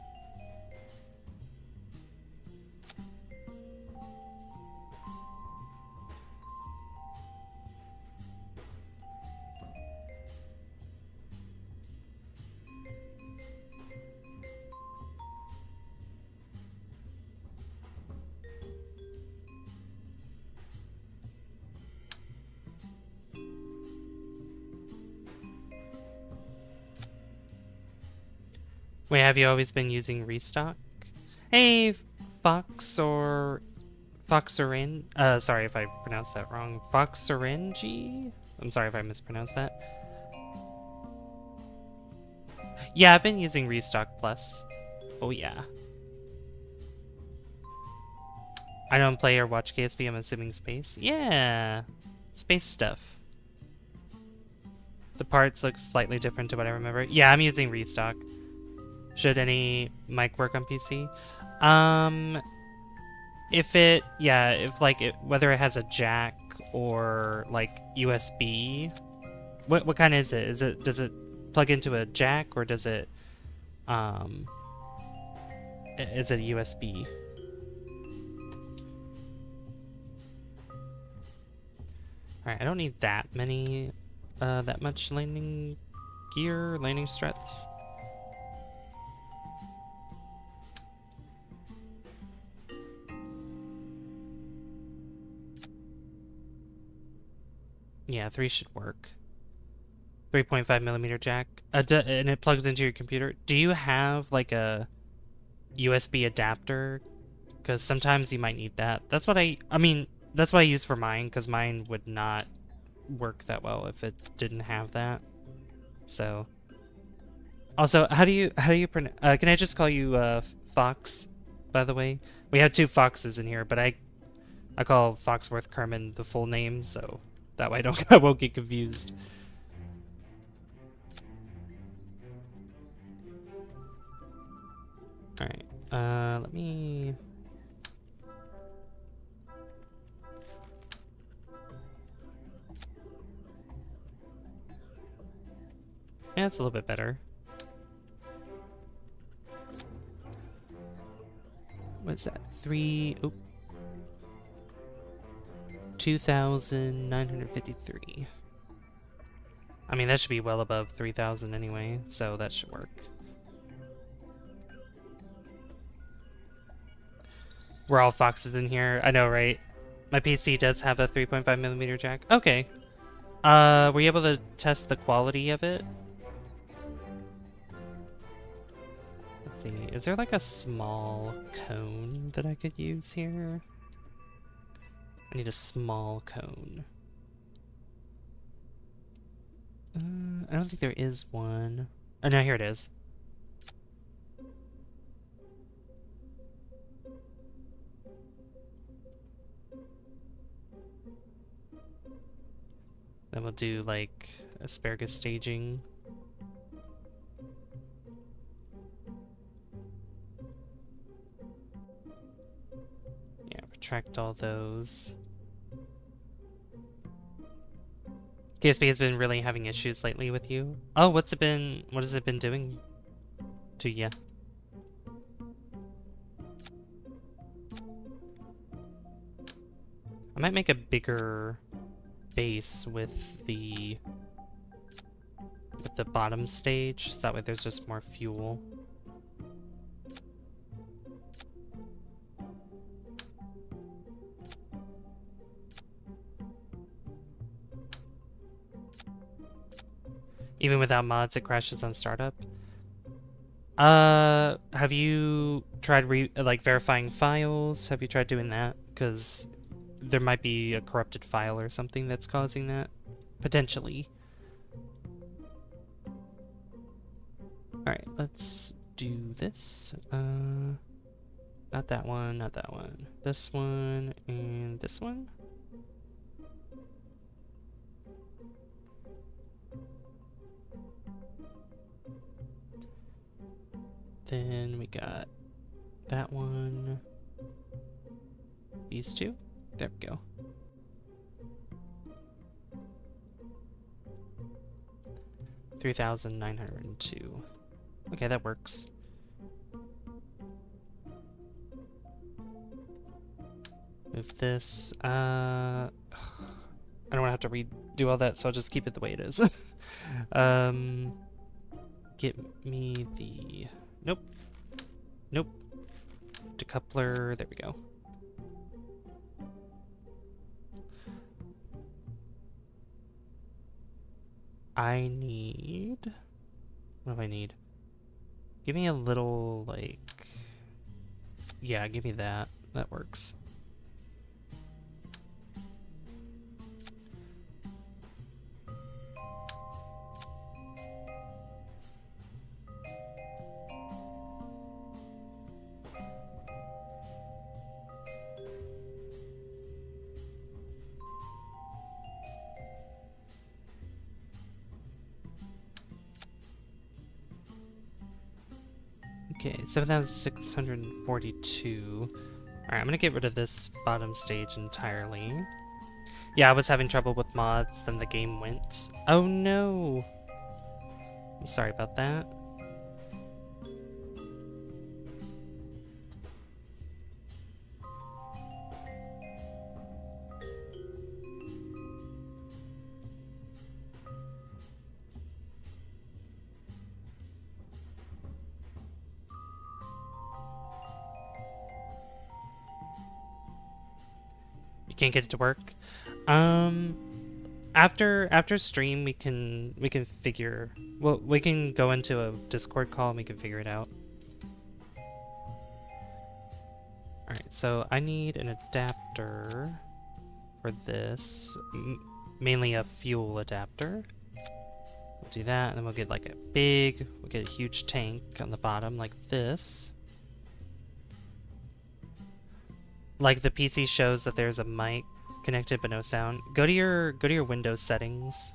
Wait, have you always been using restock? Hey, Foxorin. Sorry if I pronounced that wrong. Foxoringy? I'm sorry if I mispronounced that. Yeah, I've been using Restock Plus. Oh yeah. I don't play or watch KSP, I'm assuming space. Yeah, space stuff. The parts look slightly different to what I remember. Yeah, I'm using Restock. Should any mic work on PC? Whether it has a jack or like USB. What kind is it? Does it plug into a jack or does it is it USB? Alright, I don't need that much landing gear, landing struts. Yeah, 3 should work. 3.5mm jack. And it plugs into your computer. Do you have like a USB adapter? Because sometimes you might need that. That's what that's what I use for mine, because mine would not work that well if it didn't have that. So, also, how do you pronounce? Can I just call you Fox? By the way, we have 2 Foxes in here, but I call Foxworth Kerman the full name, so that way I won't get confused. All right, let me. Yeah, it's a little bit better. What's that? 2,953. I mean, that should be well above 3,000 anyway, so that should work. We're all Foxes in here. I know, right? My PC does have a 3.5mm jack. Okay. Were you able to test the quality of it? Let's see. Is there like a small cone that I could use here? I need a small cone. I don't think there is one. Oh, no, here it is. Then we'll do, like, asparagus staging. Yeah, retract all those. KSP has been really having issues lately with you. Oh, what has it been doing to you? I might make a bigger base with the bottom stage, so that way there's just more fuel. Even without mods, it crashes on startup. Have you tried verifying files? Have you tried doing that? Because there might be a corrupted file or something that's causing that, potentially. Alright, let's do this. Not that one, not that one. This one, and this one. Then we got that one. These 2. There we go. $3,902. Okay, that works. Move this. I don't want to have to redo all that, so I'll just keep it the way it is. Get me the... Nope. Nope. Decoupler. There we go. I need... What do I need? Give me a little, like... Yeah, give me that. That works. Okay, 7,642. Alright, I'm gonna get rid of this bottom stage entirely. Yeah, I was having trouble with mods, then the game went. Oh no! I'm sorry about that. You can't get it to work. After stream we can figure, well, we can go into a Discord call and we can figure it out. Alright, so I need an adapter for this, mainly a fuel adapter. We'll do that, and then we'll get like we'll get a huge tank on the bottom like this. Like the PC shows that there's a mic connected but no sound. Go to your Windows settings.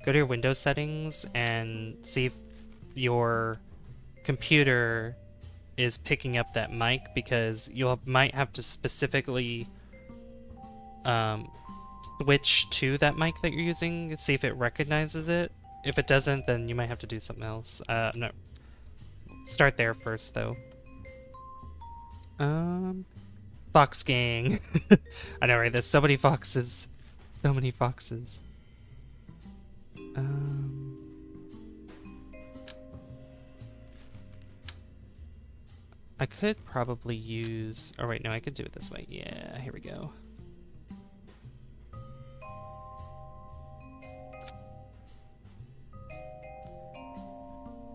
Go to your Windows settings and see if your computer is picking up that mic, because you might have to specifically switch to that mic that you're using, see if it recognizes it. If it doesn't, then you might have to do something else. No. Start there first, though. Fox gang. I know, right? There's so many foxes. So many foxes. I could probably use... Oh, wait, no, I could do it this way. Yeah, here we go.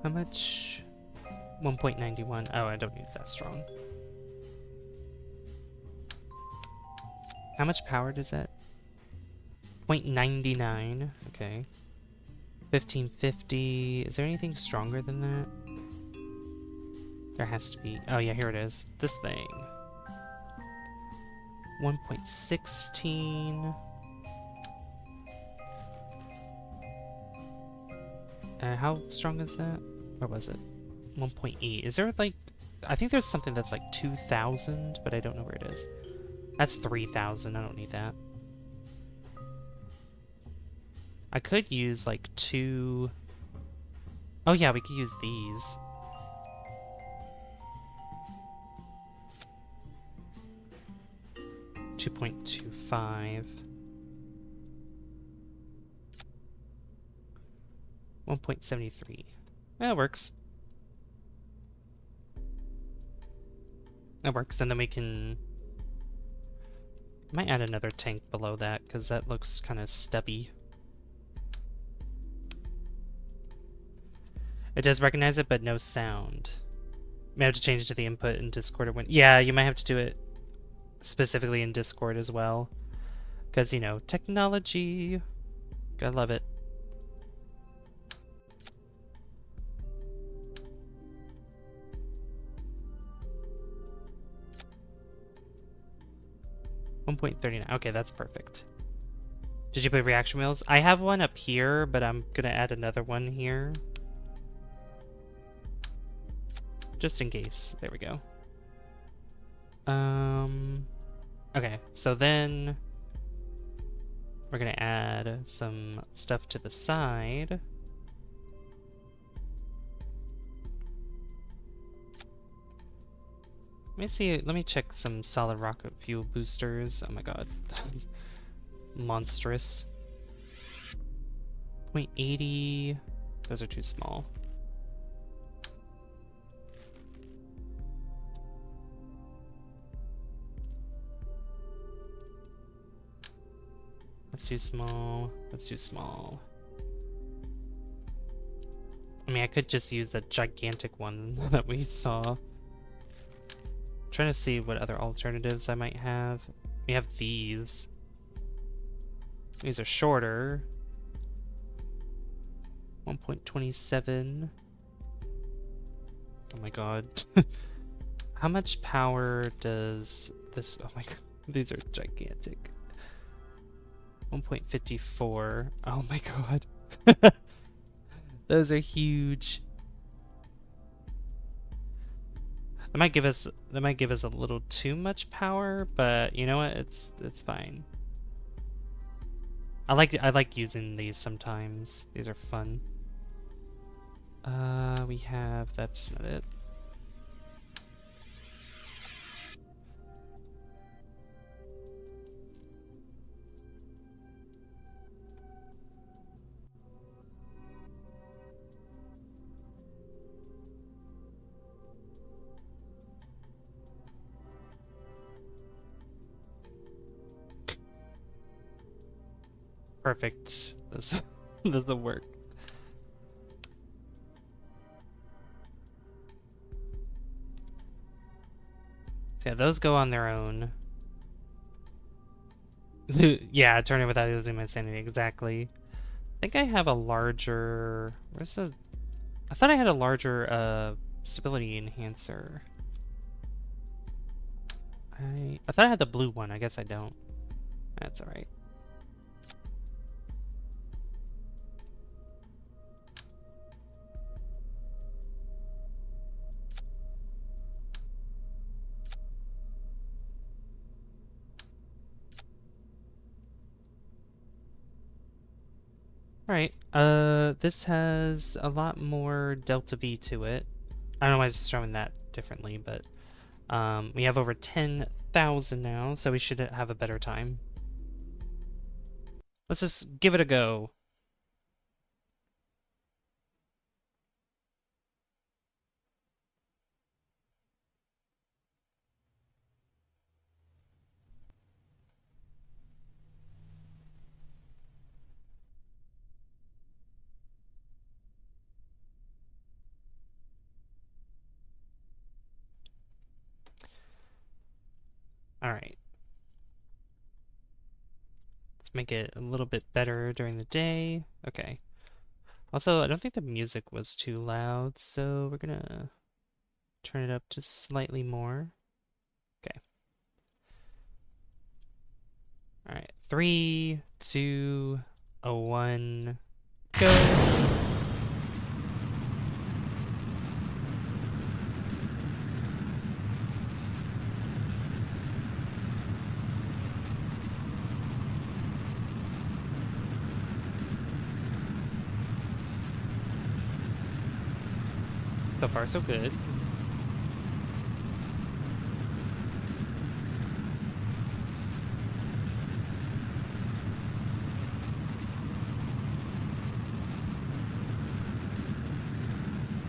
How much? 1.91. Oh, I don't need that strong. How much power does that? 0.99. Okay. 1550. Is there anything stronger than that? There has to be. Oh yeah, here it is. This thing. 1.16. How strong is that? Or was it? 1.8. Is there like... I think there's something that's like 2,000, but I don't know where it is. That's 3,000. I don't need that. I could use like 2... Oh yeah, we could use these. .25. 1.73. That works. That works, and then we can... Might add another tank below that, because that looks kind of stubby. It does recognize it, but no sound. May have to change it to the input in Discord or when... Yeah, you might have to do it specifically in Discord as well. Because, you know, technology. Gotta love it. .39. Okay, that's perfect. Did you put reaction wheels? I have one up here, but I'm gonna add another one here. Just in case. There we go. Okay, so then we're gonna add some stuff to the side. Let me check some solid rocket fuel boosters. Oh my god. Monstrous. 0.80. Those are too small. That's too small. That's too small. I mean, I could just use a gigantic one that we saw. I'm trying to see what other alternatives I might have. We have these. These are shorter. 1.27. Oh my god. How much power does this... Oh my god. These are gigantic. 1.54. Oh my god. Those are huge. That might give us a little too much power, but you know what? It's fine. I like using these sometimes. These are fun. We have, that's not it. Perfect. This will work. So yeah, those go on their own. Yeah, turn it without losing my sanity, exactly. I think I have a larger... Where's the... I thought I had a larger stability enhancer. I thought I had the blue one. I guess I don't. That's alright. Alright, this has a lot more delta V to it. I don't know why I was showing that differently, but we have over 10,000 now, so we should have a better time. Let's just give it a go. Alright. Let's make it a little bit better during the day. Okay. Also, I don't think the music was too loud, so we're gonna turn it up just slightly more. Okay. Alright. 3, 2, 1, go! So far, so good.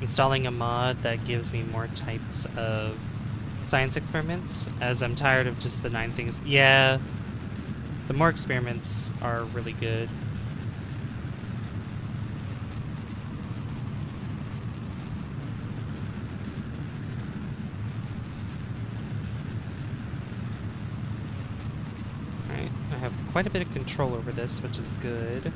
Installing a mod that gives me more types of science experiments, as I'm tired of just the 9 things. Yeah, the more experiments are really good. Alright, I have quite a bit of control over this, which is good.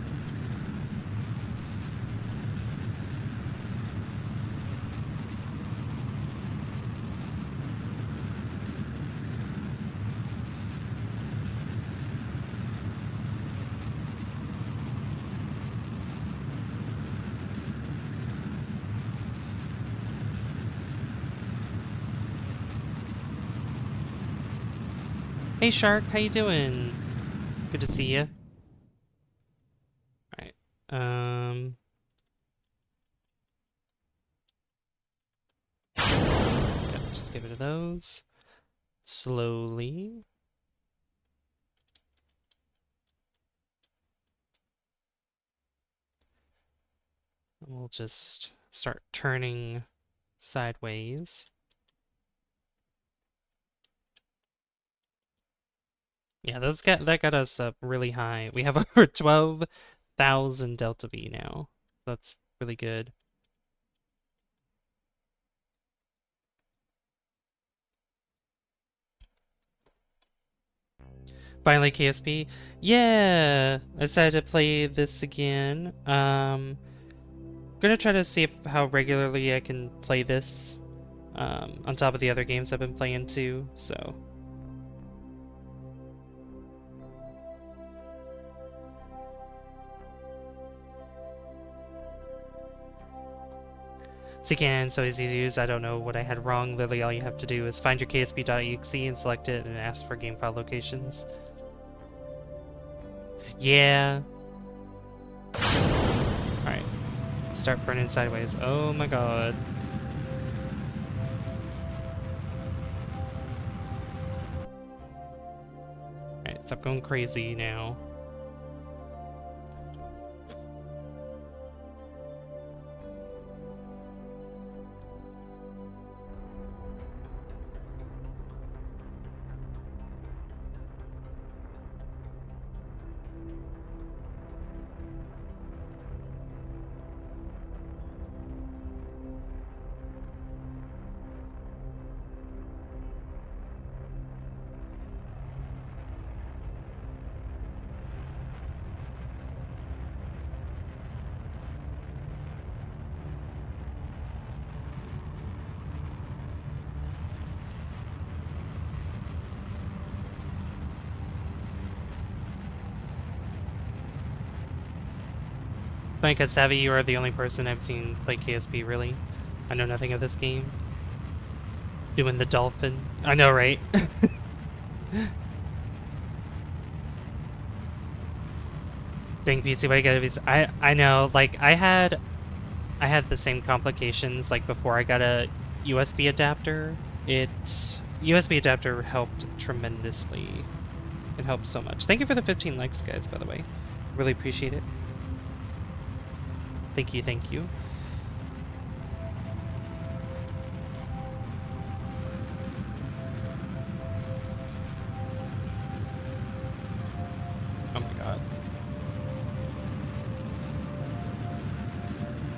Hey Shark, how you doing? Good to see you. Alright, yep, just give it to those. Slowly. We'll just start turning sideways. Yeah, that got us up really high. We have over 12,000 delta V now. That's really good. Finally, KSP. Yeah, I decided to play this again. Gonna try to see how regularly I can play this. On top of the other games I've been playing too. So. CKN is so easy to use, I don't know what I had wrong. Literally all you have to do is find your ksp.exe and select it and ask for game file locations. Yeah. Alright. Start burning sideways. Oh my god. Alright, stop going crazy now. Because Savvy, you are the only person I've seen play KSP, really. I know nothing of this game. Doing the dolphin. I know, right? Dang PC, why you gotta be... I know, like, I had the same complications, like, before I got a USB adapter. USB adapter helped tremendously. It helped so much. Thank you for the 15 likes, guys, by the way. Really appreciate it. Thank you, thank you. Oh my god.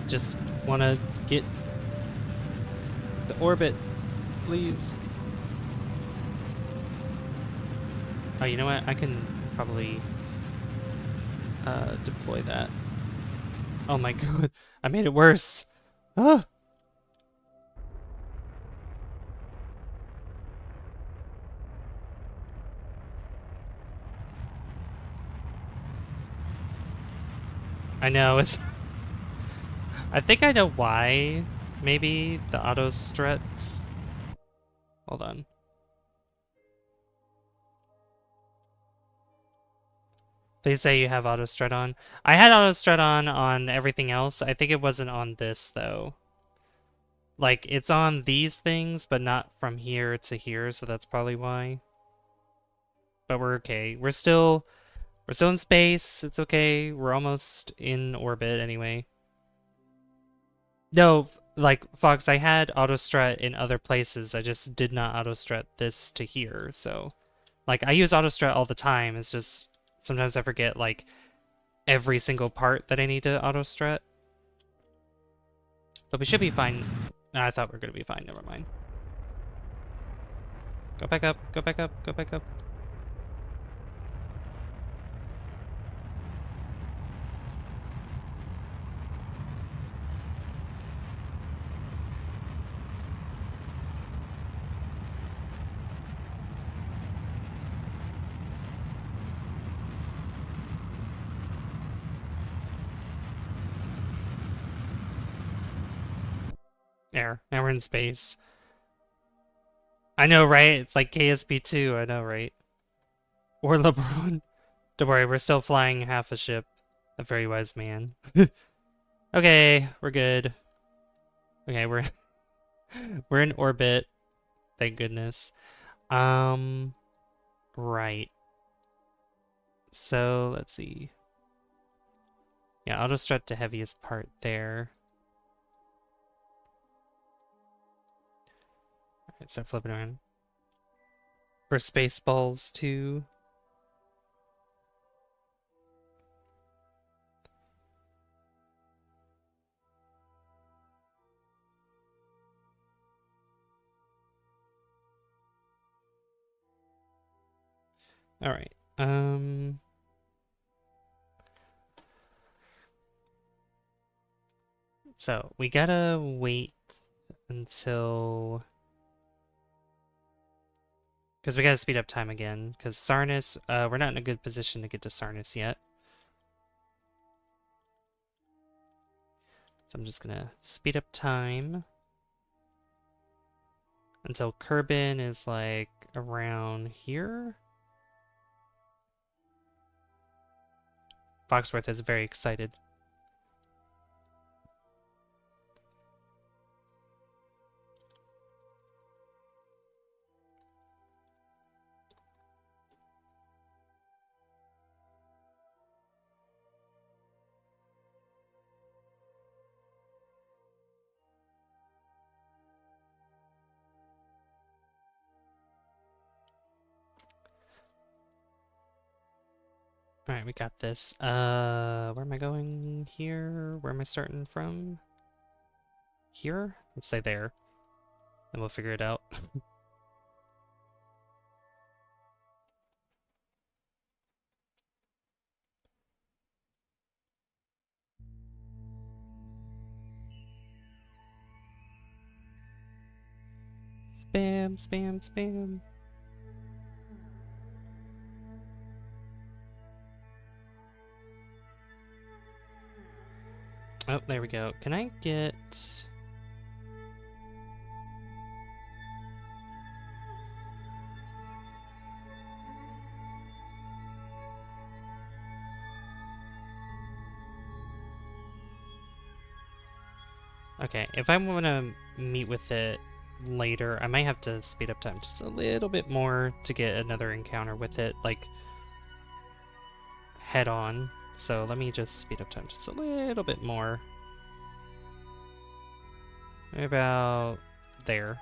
Just wanna get the orbit, please. Oh, you know what? I can probably deploy that. Oh my god, I made it worse. Ah! I know, it's... I think I know why. Maybe the auto struts. Hold on. Please say you have auto strut on. I had auto strut on everything else. I think it wasn't on this though. Like, it's on these things, but not from here to here, so that's probably why. But we're okay. We're still in space. It's okay. We're almost in orbit anyway. No, like, Fox, I had auto strut in other places. I just did not auto strut this to here, so... Like, I use auto strut all the time. It's just... Sometimes I forget, like, every single part that I need to auto strut. But we should be fine. Nah, I thought we were gonna be fine. Never mind. Go back up. Go back up. Go back up. There. Now we're in space. I know, right? It's like KSP2. I know, right? Or LeBron. Don't worry, we're still flying half a ship. A very wise man. Okay, we're good. Okay, we're in orbit. Thank goodness. Right. So, let's see. Yeah, auto strut to heaviest part there. Alright, start flipping around. For Spaceballs too. Alright, Um... So, we gotta wait until... Because we gotta speed up time again, because Sarnus, we're not in a good position to get to Sarnus yet. So I'm just gonna speed up time until Kerbin is like around here. Foxworth is very excited. Alright, we got this. Where am I going here? Where am I starting from? Here? Let's say there. And we'll figure it out. Spam, spam, spam. Oh, there we go. Can I get... Okay, if I want to meet with it later, I might have to speed up time just a little bit more to get another encounter with it, like, head on. So let me just speed up time just a little bit more. Maybe about there.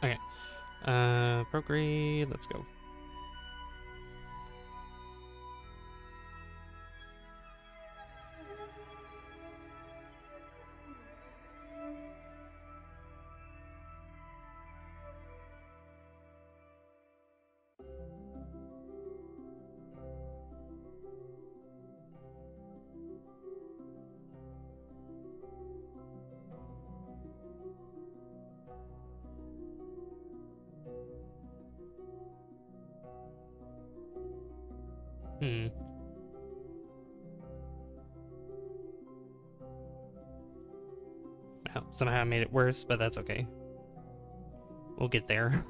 Okay. Prograde, let's go. Oh, somehow I made it worse, but that's okay. We'll get there.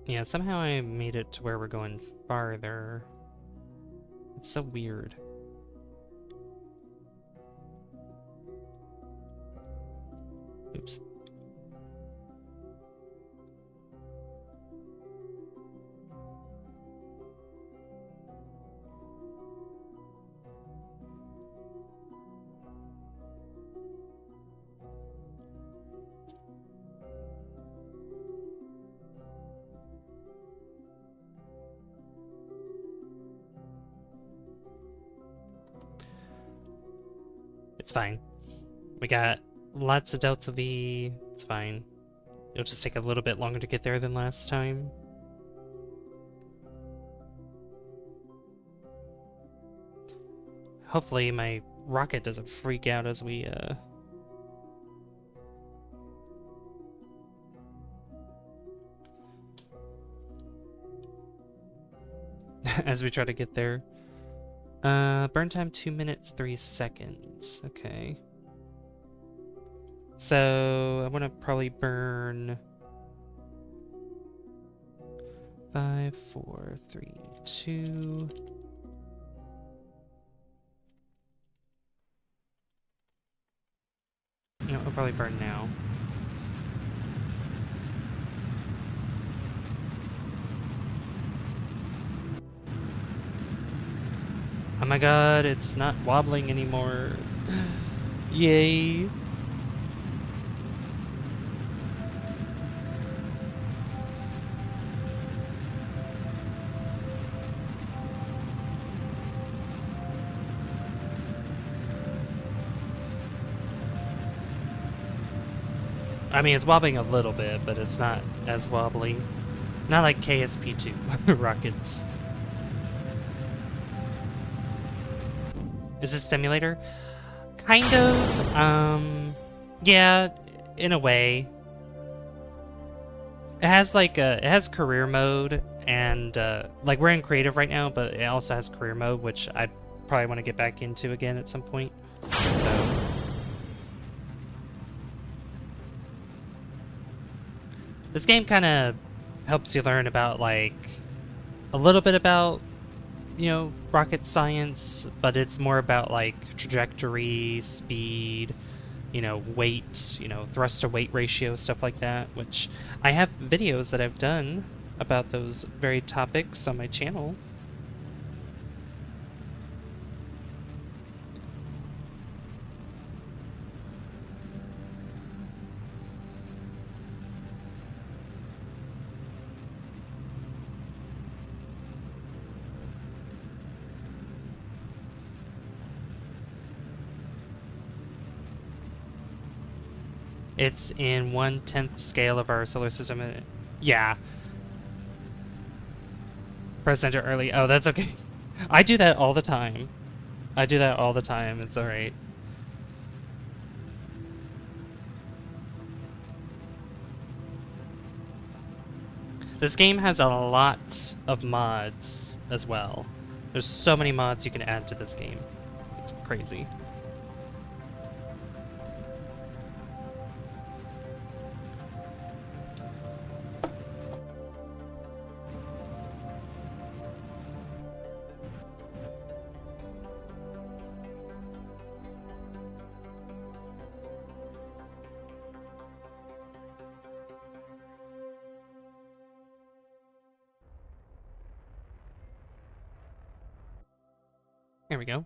Yeah, somehow I made it to where we're going farther. It's so weird. Oops. It's fine. We got lots of Delta V. It's fine. It'll just take a little bit longer to get there than last time. Hopefully my rocket doesn't freak out as we, as we try to get there. Burn time 2 minutes, 3 seconds. Okay. So, I want to probably burn 5, 4, 3, 2. probably burn now. Oh my god, it's not wobbling anymore. Yay. I mean, it's wobbling a little bit, but it's not as wobbly. Not like KSP2 rockets. Is this simulator? Kind of. Yeah, in a way. It has like it has career mode, and like we're in creative right now, but it also has career mode, which I probably want to get back into again at some point. So. This game kind of helps you learn about, like, a little bit about, you know, rocket science, but it's more about, like, trajectory, speed, you know, weight, you know, thrust to weight ratio, stuff like that, which I have videos that I've done about those very topics on my channel. It's in 1/10th scale of our solar system. Yeah. Press enter early. Oh, that's okay. I do that all the time. I do that all the time. It's alright. This game has a lot of mods as well. There's so many mods you can add to this game. It's crazy. Here we go.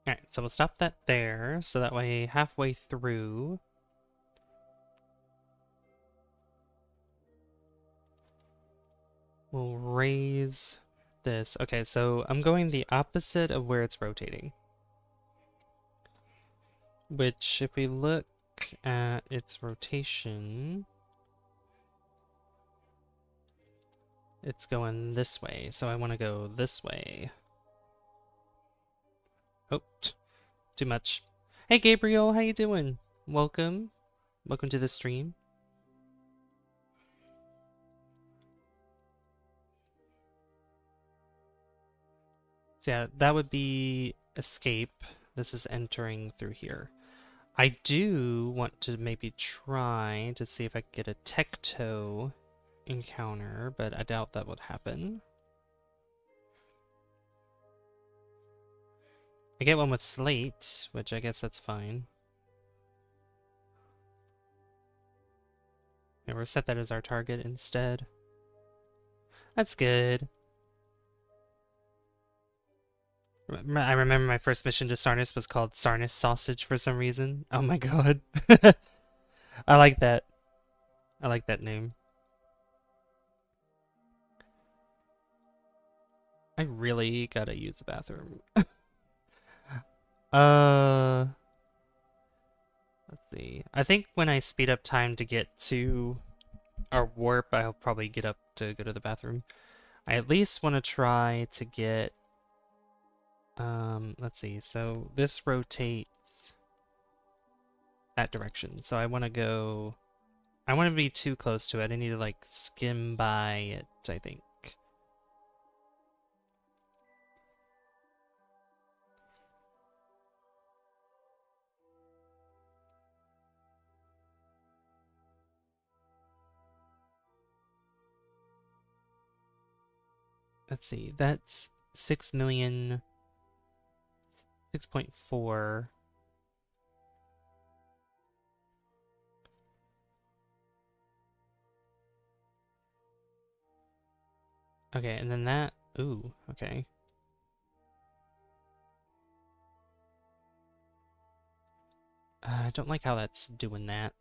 Alright, so we'll stop that there, so that way halfway through... we'll raise this. Okay, so I'm going the opposite of where it's rotating. Which, if we look at its rotation... it's going this way, so I want to go this way. Oh, too much. Hey Gabriel, how you doing? Welcome. Welcome to the stream. So yeah, that would be escape. This is entering through here. I do want to maybe try to see if I can get a Tecto encounter, but I doubt that would happen. I get one with Slate, which I guess that's fine. Yeah, we'll set that as our target instead. That's good. I remember my first mission to Sarnus was called Sarnus Sausage for some reason. Oh my god. I like that. I like that name. I really gotta use the bathroom. Let's see. I think when I speed up time to get to our warp, I'll probably get up to go to the bathroom. I at least want to try to get... let's see. So this rotates that direction. So I want to go... I want to be too close to it. I need to, like, skim by it, I think. Let's see, that's 6 million 6.4. Okay, and then that... Ooh, okay. I don't like how that's doing that.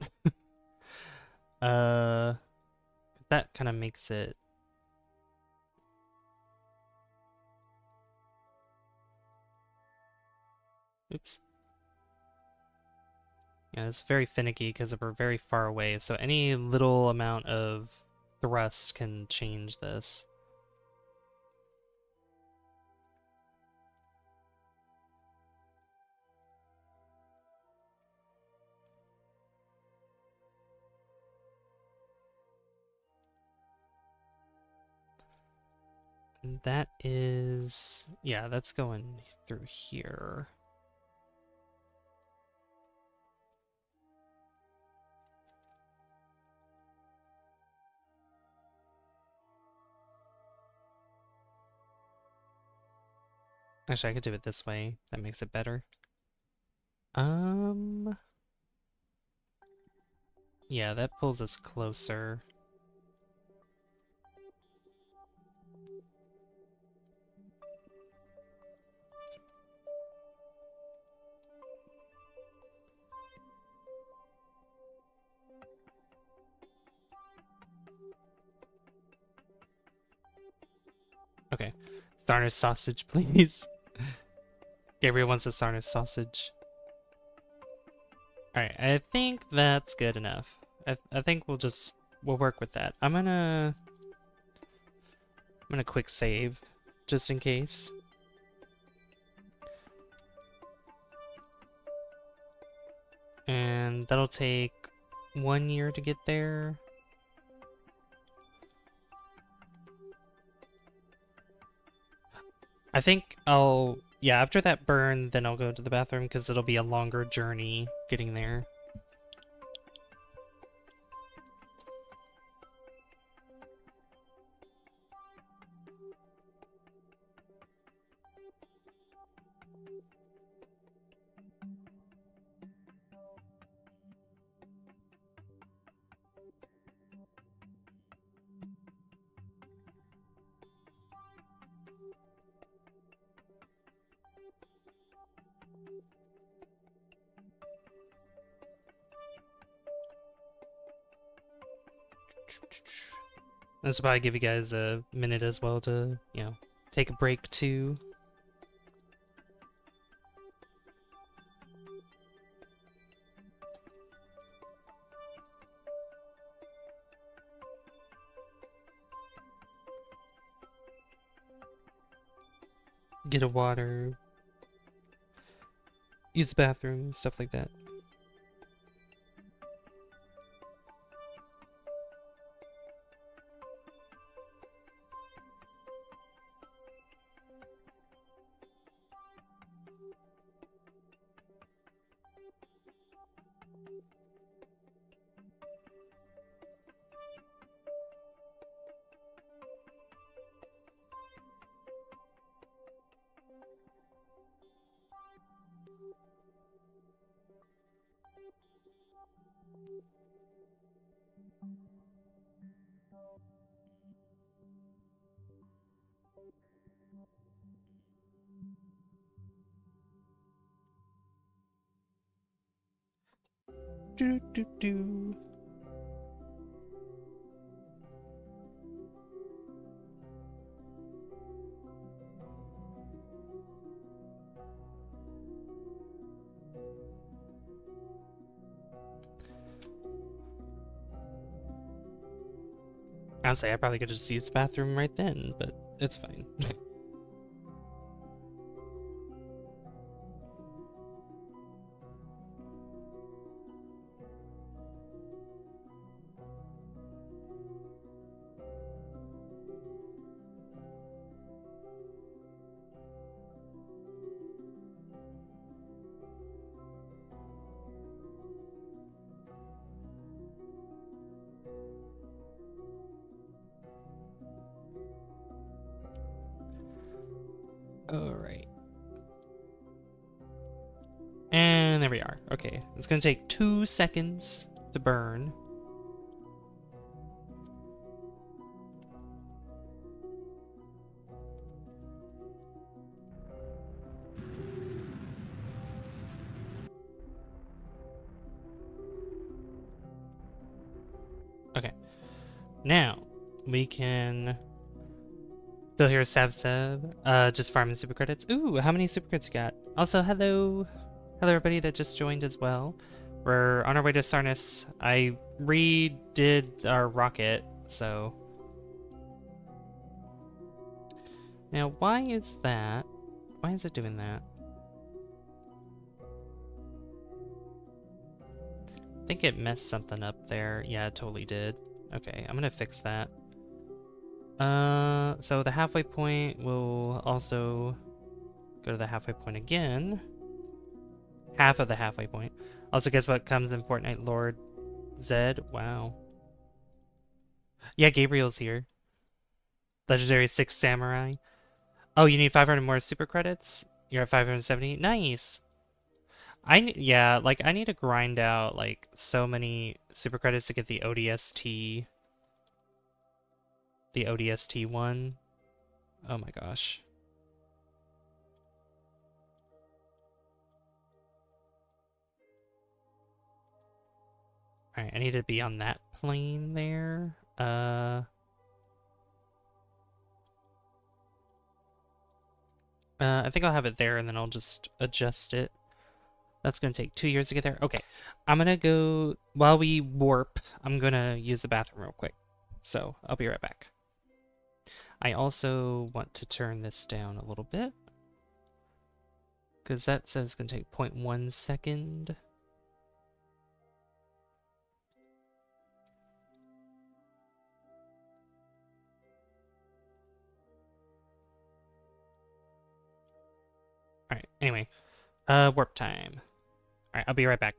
That kind of makes it... Oops. Yeah, it's very finicky because we're very far away, so any little amount of thrust can change this. That is... Yeah, that's going through here. Actually, I could do it this way. That makes it better. Yeah, that pulls us closer. Okay. Sarnus sausage, please. Gabriel wants a Sarnus sausage. Alright, I think that's good enough. I think we'll work with that. I'm gonna quick save, just in case. And that'll take 1 year to get there. I think yeah, after that burn, then I'll go to the bathroom, because it'll be a longer journey getting there. This will probably give you guys a minute as well to, you know, take a break too. Get a water, use the bathroom, stuff like that. Do do do. Honestly, I probably could just use the bathroom right then, but it's fine. Alright. And there we are. Okay, it's gonna take 2 seconds to burn. Okay, now we can still hear Sab, just farming super credits. Ooh, how many super credits you got? Also, hello everybody that just joined as well. We're on our way to Sarnus. I redid our rocket, so now why is that? Why is it doing that? I think it messed something up there. Yeah, it totally did. Okay, I'm gonna fix that. So the halfway point will also go to the halfway point again. Half of the halfway point. Also, guess what comes in Fortnite? Lord Zed. Wow. Yeah, Gabriel's here. Legendary 6 Samurai. Oh, you need 500 more super credits? You're at 570? Nice! Yeah, like, I need to grind out, like, so many super credits to get the ODST. The ODST one. Oh my gosh. Alright, I need to be on that plane there. I think I'll have it there and then I'll just adjust it. That's gonna take 2 years to get there. Okay, I'm gonna go, while we warp, I'm gonna use the bathroom real quick. So, I'll be right back. I also want to turn this down a little bit, because that says it's gonna take 0.1 second. Alright, anyway. Warp time. Alright, I'll be right back.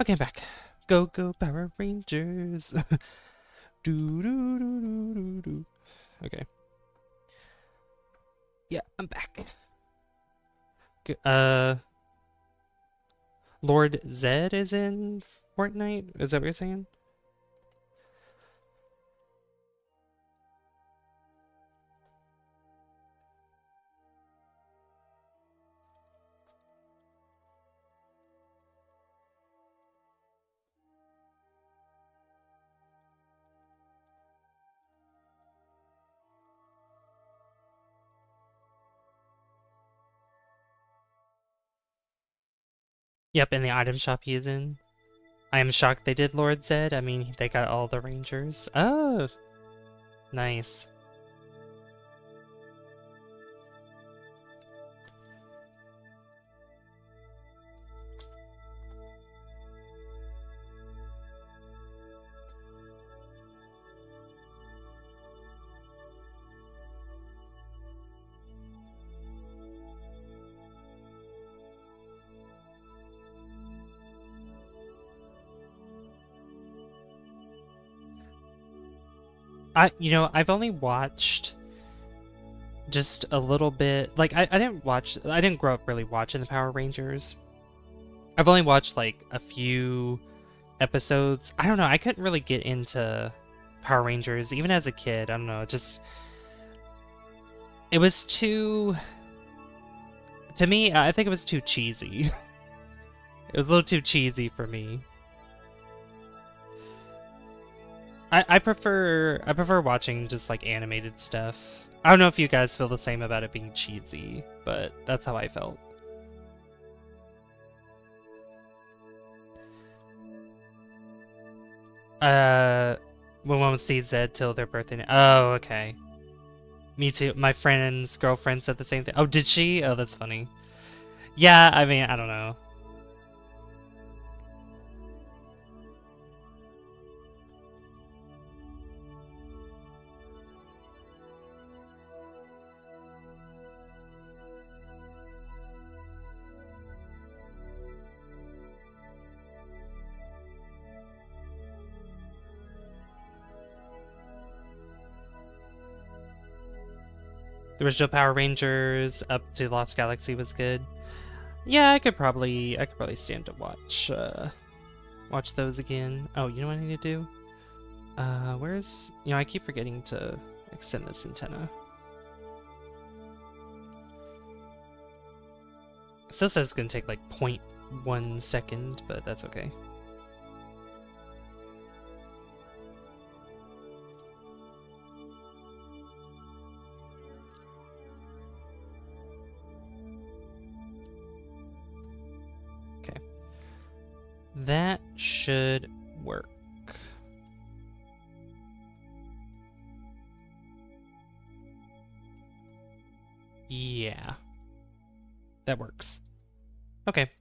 Okay, I'm back. Go, go, Power Rangers! Do, do, do, do, do, do. Okay. Yeah, I'm back. Lord Zed is in Fortnite? Is that what you're saying? Yep, in the item shop he is in. I am shocked they did Lord Zed. I mean, they got all the Rangers. Oh! Nice. I've only watched just a little bit. Like, I didn't grow up really watching the Power Rangers. I've only watched, like, a few episodes. I don't know, I couldn't really get into Power Rangers, even as a kid. I don't know, it was too... To me, I think it was too cheesy. It was a little too cheesy for me. I prefer watching just like animated stuff. I don't know if you guys feel the same about it being cheesy, but that's how I felt. When one sees Z till their birthday. Oh, okay. Me too. My friend's girlfriend said the same thing. Oh, did she? Oh, that's funny. Yeah, I mean, I don't know. The original Power Rangers up to Lost Galaxy was good. Yeah, I could probably stand to watch those again. Oh, you know what I need to do? Where's... I keep forgetting to extend this antenna. It still says it's gonna take like 0.1 second, but that's okay. That should work. Yeah. That works. Okay.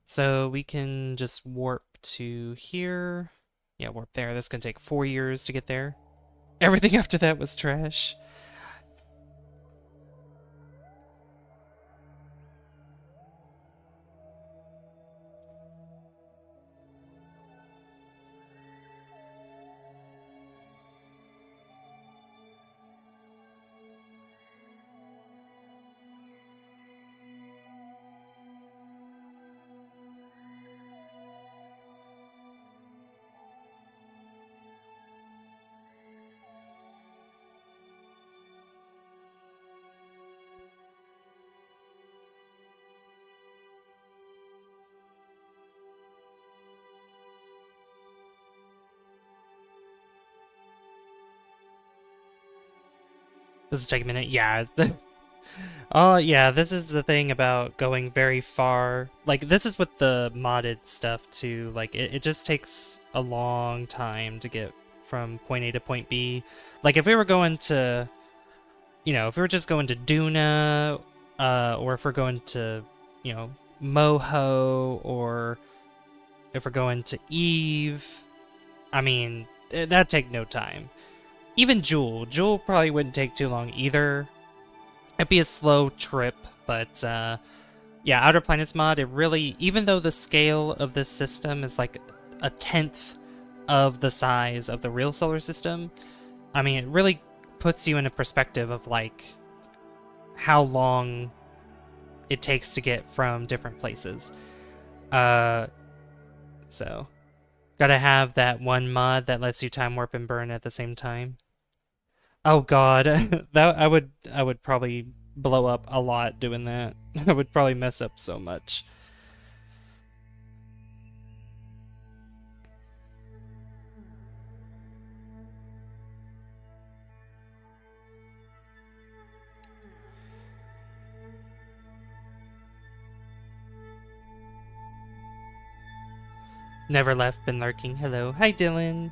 So we can just warp to here. Yeah, warp there. That's gonna take 4 years to get there. Everything after that was trash. This will take a minute. Yeah. Oh, yeah, this is the thing about going very far. Like, this is with the modded stuff, too. Like, it just takes a long time to get from point A to point B. Like, if we were going to... if we were just going to Duna, or if we're going to, Moho, or if we're going to Eve, I mean, that'd take no time. Even Jewel probably wouldn't take too long either. It'd be a slow trip, but yeah, Outer Planets Mod, it really, even though the scale of this system is like a 1/10 of the size of the real solar system, I mean, it really puts you in a perspective of like how long it takes to get from different places. So gotta have that one mod that lets you time warp and burn at the same time. Oh god, that I would probably blow up a lot doing that. I would probably mess up so much. Never left, been lurking. Hello. Hi, Dylan.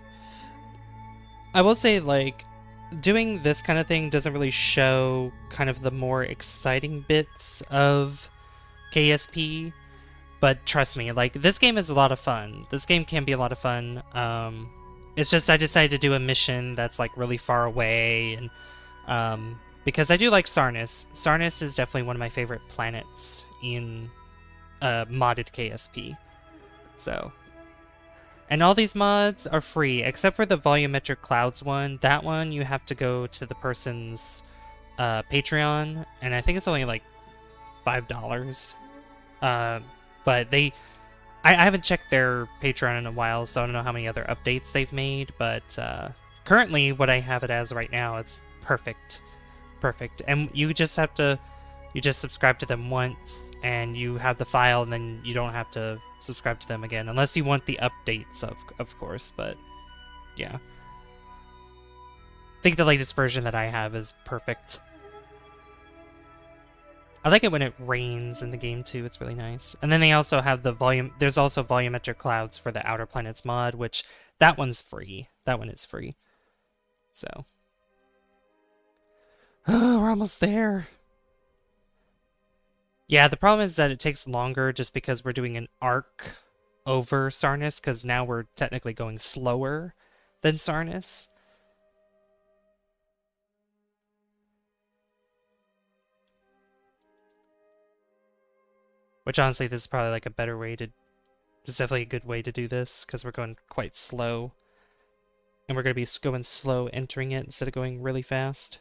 I will say, like, doing this kind of thing doesn't really show kind of the more exciting bits of KSP, but trust me, like, this game is a lot of fun. This game can be a lot of fun. It's just I decided to do a mission that's, like, really far away, and because I do like Sarnus. Sarnus is definitely one of my favorite planets in modded KSP. So, And all these mods are free, except for the volumetric clouds one. That one you have to go to the person's Patreon, and I think it's only like $5. But I haven't checked their Patreon in a while, so I don't know how many other updates they've made. But currently, what I have it as right now, it's perfect, perfect. And you just subscribe to them once, and you have the file, and then you don't have to subscribe to them again, unless you want the updates, of course. But yeah, I think the latest version that I have is perfect. I like it when it rains in the game too. It's really nice. And then they also have the volume. There's also volumetric clouds for the Outer Planets mod, which that one's free. That one is free. So, oh, we're almost there. Yeah, the problem is that it takes longer just because we're doing an arc over Sarnus, because now we're technically going slower than Sarnus. Which honestly, this is probably like a better way to... It's definitely a good way to do this, because we're going quite slow. And we're going to be going slow entering it instead of going really fast.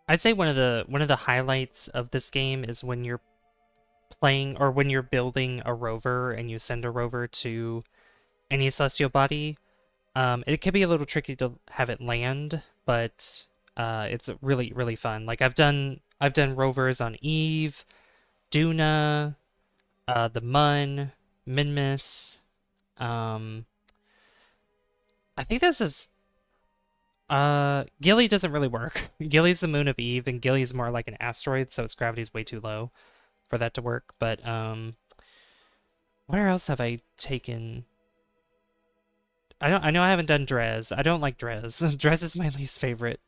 I'd say one of the highlights of this game is when you're playing, or when you're building a rover and you send a rover to any celestial body. It can be a little tricky to have it land, but it's really, really fun. Like I've done rovers on Eve, Duna, the Mun, Minmus. I think this is Gilly doesn't really work. Gilly's the moon of Eve, and Gilly's more like an asteroid, so its gravity's way too low for that to work. But where else have I taken? I know I haven't done Drez. I don't like Drez. Drez is my least favorite.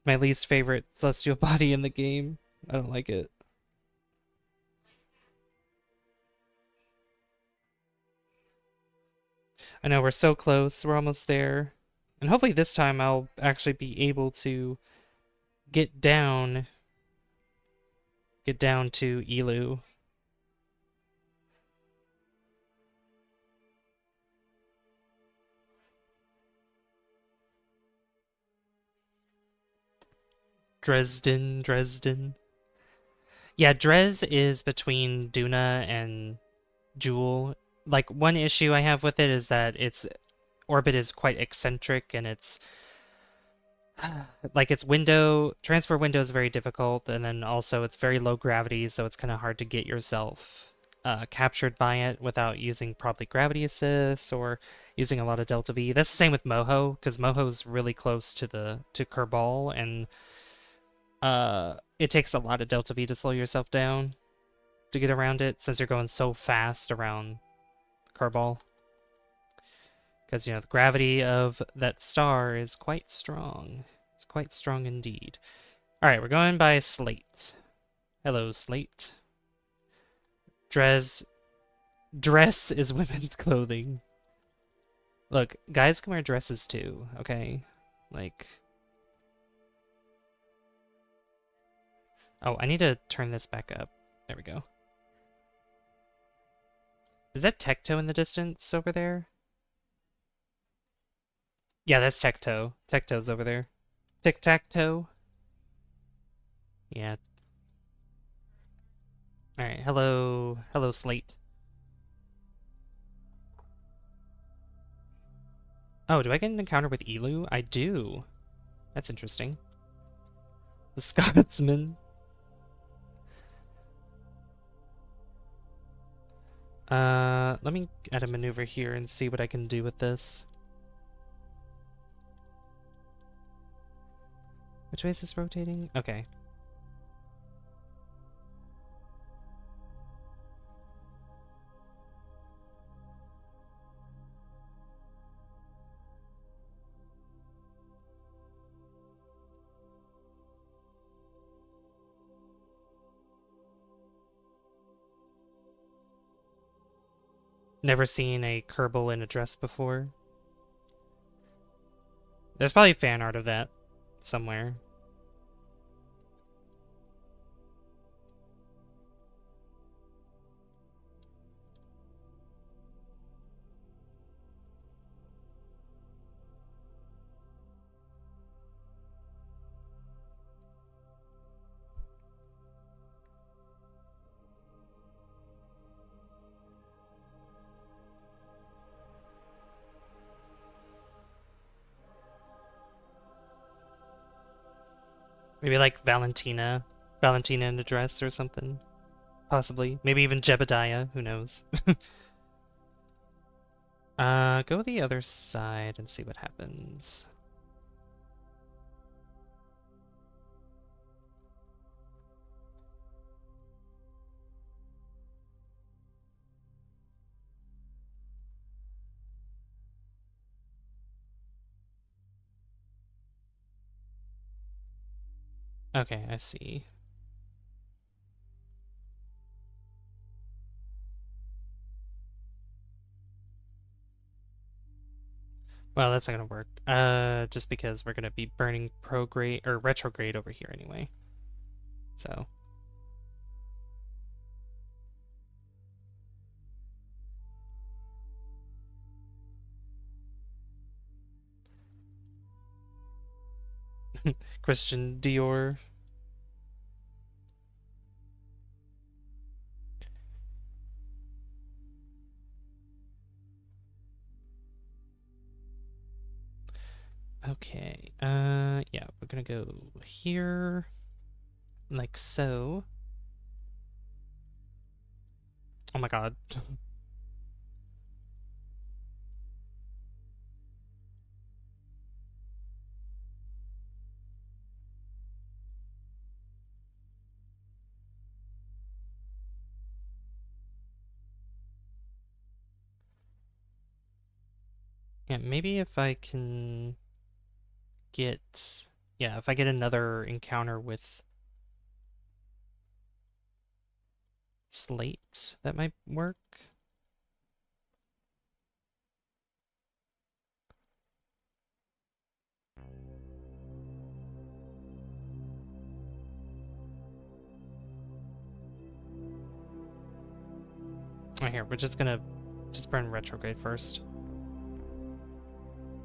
My least favorite celestial body in the game. I don't like it. I know we're so close. We're almost there. And hopefully this time I'll actually be able to get down to Eeloo. Dresden. Yeah, Drez is between Duna and Jewel. Like, one issue I have with it is that its orbit is quite eccentric, and its like its transfer window is very difficult, and then also it's very low gravity, so it's kind of hard to get yourself captured by it without using probably gravity assists or using a lot of delta V. That's the same with Moho, because Moho's really close to Kerbal, and it takes a lot of delta V to slow yourself down to get around it, since you're going so fast around Kerbal. Because, the gravity of that star is quite strong. It's quite strong indeed. Alright, we're going by Slate. Hello, Slate. Dress is women's clothing. Look, guys can wear dresses too, okay? Like... Oh, I need to turn this back up. There we go. Is that Tecto in the distance over there? Yeah, that's Tecto. Tecto's over there. Tic-tac-toe. Yeah. Alright, hello, Slate. Oh, do I get an encounter with Eeloo? I do. That's interesting. The Scotsman. Let me add a maneuver here and see what I can do with this. Which way is this rotating? Okay. Never seen a Kerbal in a dress before. There's probably fan art of that somewhere. Maybe like Valentina. Valentina in a dress or something. Possibly. Maybe even Jebediah. Who knows? Go the other side and see what happens. Okay, I see. Well, that's not gonna work. Just because we're gonna be burning prograde or retrograde over here anyway. So. Christian Dior. Okay, yeah, we're gonna go here, like so. Oh my god. Yeah, maybe if I can get... Yeah, if I get another encounter with Slate, that might work. Oh, here, we're just gonna burn retrograde first.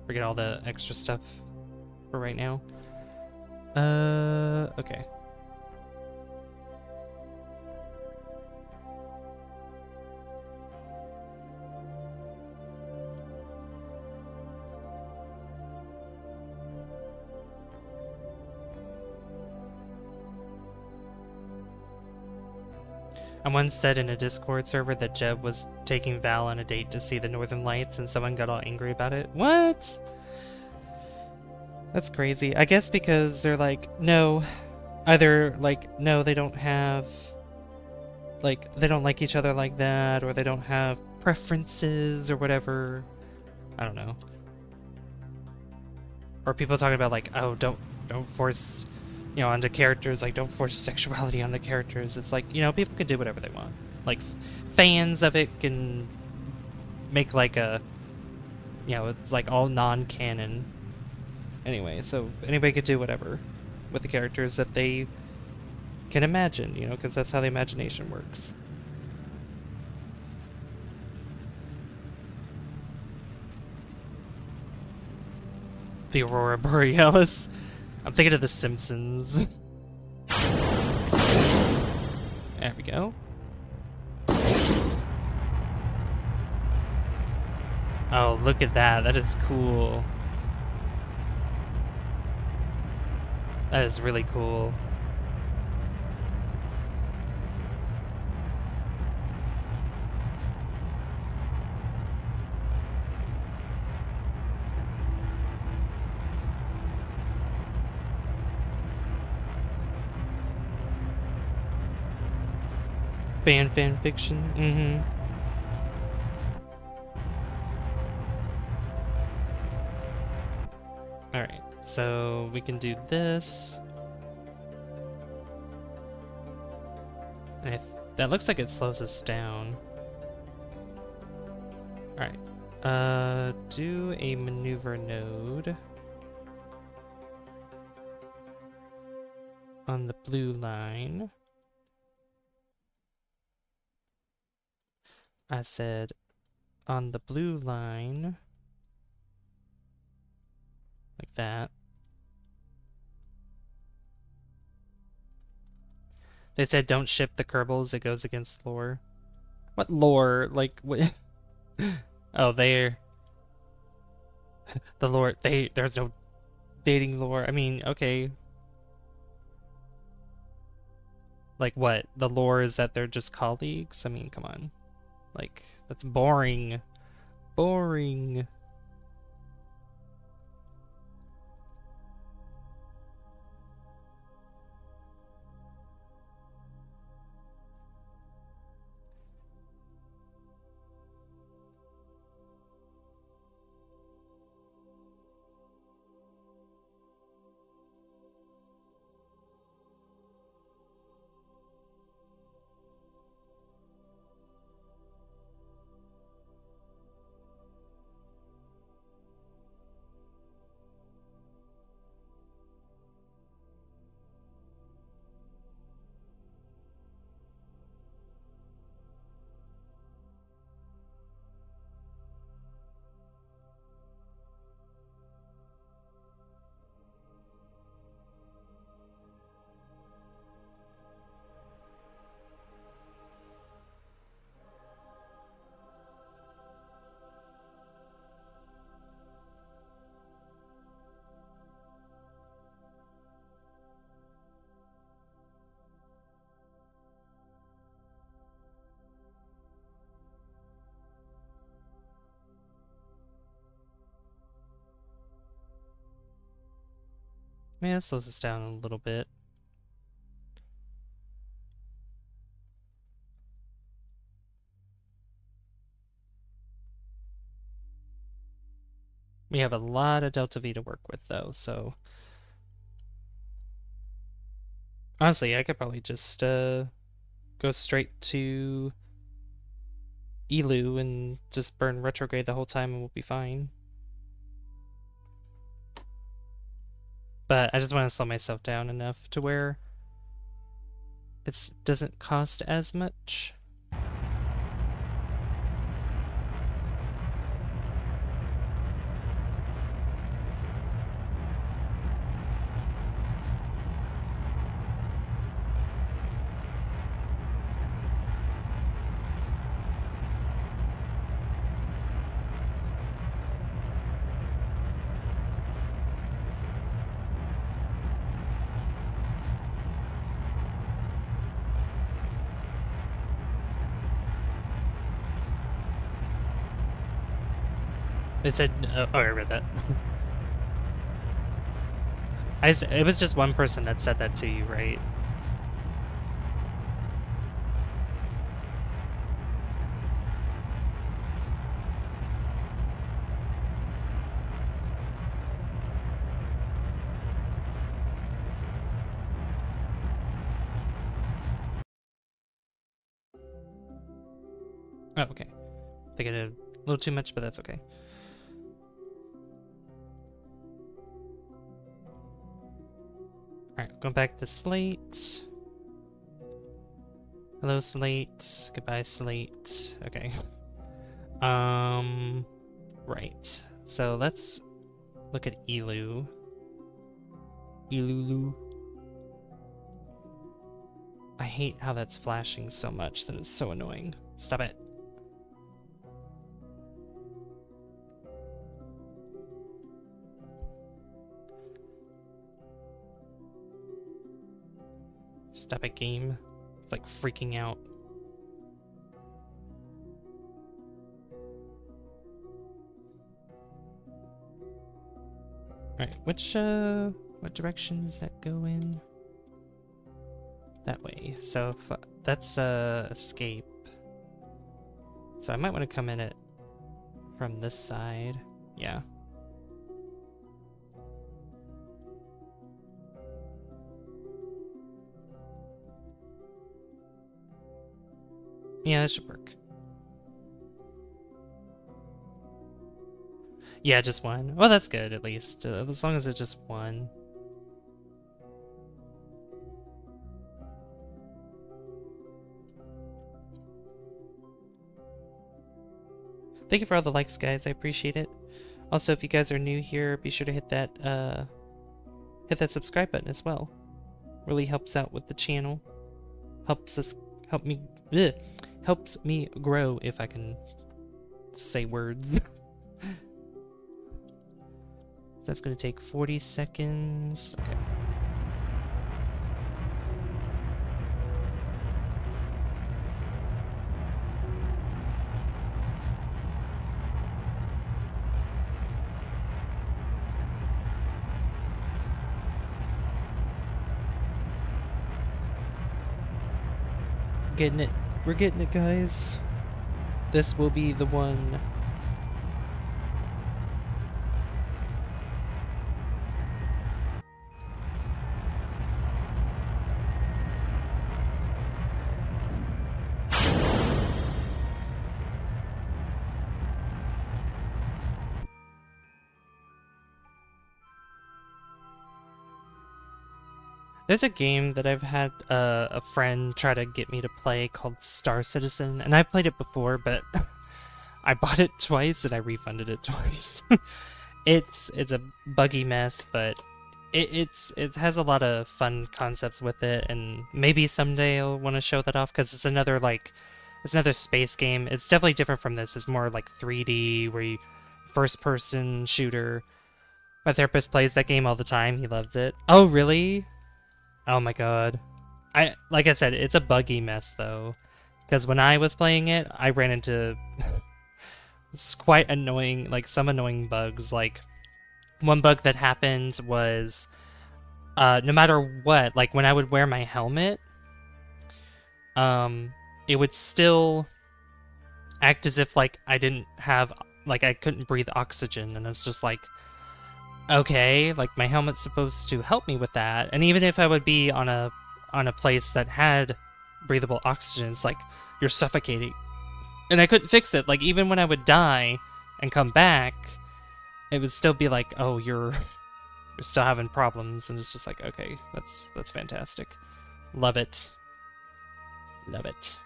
Forget all the extra stuff for right now. Okay. I once said in a Discord server that Jeb was taking Val on a date to see the Northern Lights and someone got all angry about it. What? That's crazy. I guess because they're like, no. Either, like, no, they don't have... Like, they don't like each other like that, or they don't have preferences, or whatever. I don't know. Or people talking about, like, oh, don't force... You know, onto characters, like, don't force sexuality on the characters. It's like, you know, people can do whatever they want. Like, fans of it can make, like, a... You know, it's, like, all non-canon. Anyway, so anybody could do whatever with the characters that they can imagine, you know, because that's how the imagination works. The Aurora Borealis. I'm thinking of The Simpsons. There we go. Oh, look at that. That is cool. That is really cool. Fan fiction? Mm-hmm. Alright, so we can do this. And that looks like it slows us down. Alright. Do a maneuver node on the blue line. I said on the blue line, like that. They said don't ship the Kerbals, it goes against lore. What lore? Like, what? Oh, they're... The lore, there's no dating lore. I mean, okay. Like what? The lore is that they're just colleagues? I mean, come on. Like, that's boring. Boring. Yeah, it slows us down a little bit. We have a lot of Delta V to work with, though, so... Honestly, I could probably just, go straight to Eeloo and just burn retrograde the whole time and we'll be fine. But I just want to slow myself down enough to where it doesn't cost as much. It said, oh, I read that. It was just one person that said that to you, right? Oh, okay. I think I did a little too much, but that's okay. Alright, going back to Slate. Hello, Slate. Goodbye, Slate. Okay. Right. So let's look at Eeloo. Eeloo. I hate how that's flashing so much. That is so annoying. Stop it. Stop it, game. It's like freaking out. Alright, what direction does that go in? That way. So if, that's escape. So I might want to come in it from this side. Yeah. Yeah, that should work. Yeah, just one. Well, that's good, at least. As long as it's just one. Thank you for all the likes, guys. I appreciate it. Also, if you guys are new here, be sure to hit that subscribe button as well. Really helps out with the channel. Helps me grow, if I can say words. So that's gonna take 40 seconds. Okay. We're getting it, guys. This will be the one. There's a game that I've had a friend try to get me to play called Star Citizen, and I've played it before, but I bought it twice and I refunded it twice. It's a buggy mess, but it has a lot of fun concepts with it, and maybe someday I'll want to show that off because it's another space game. It's definitely different from this. It's more like 3D, where you first-person shooter. My therapist plays that game all the time. He loves it. Oh, really? Oh my god. Like I said, it's a buggy mess though, because when I was playing it, I ran into quite annoying, some annoying bugs. Like, one bug that happened was, no matter what, like when I would wear my helmet, it would still act as if I didn't have, I couldn't breathe oxygen, and it's just like, okay, my helmet's supposed to help me with that, and even if I would be on a place that had breathable oxygen, it's like, you're suffocating. And I couldn't fix it. Even when I would die and come back, it would still be like, oh, you're still having problems, and it's just like, okay, that's fantastic. Love it. Love it.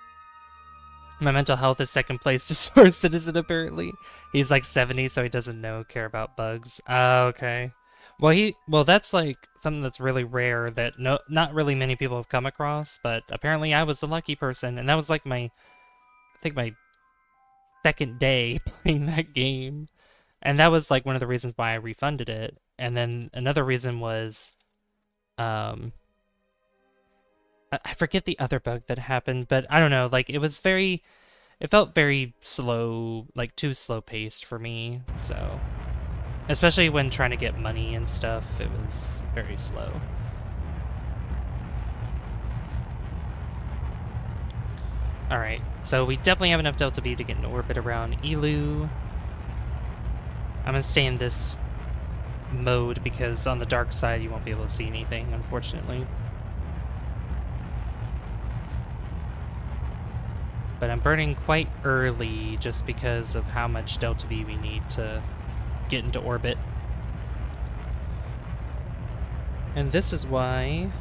My mental health is second place to Star Citizen, apparently. He's 70, so he doesn't care about bugs. Oh, okay. Well, that's something that's really rare that not really many people have come across, but apparently I was the lucky person, and that was I think my second day playing that game. And that was one of the reasons why I refunded it. And then another reason was, I forget the other bug that happened, but I don't know, it felt very slow, too slow paced for me, so. Especially when trying to get money and stuff, it was very slow. Alright, so we definitely have enough Delta V to get in orbit around Eeloo. I'm gonna stay in this mode because on the dark side you won't be able to see anything, unfortunately. But I'm burning quite early just because of how much Delta V we need to get into orbit. And this is why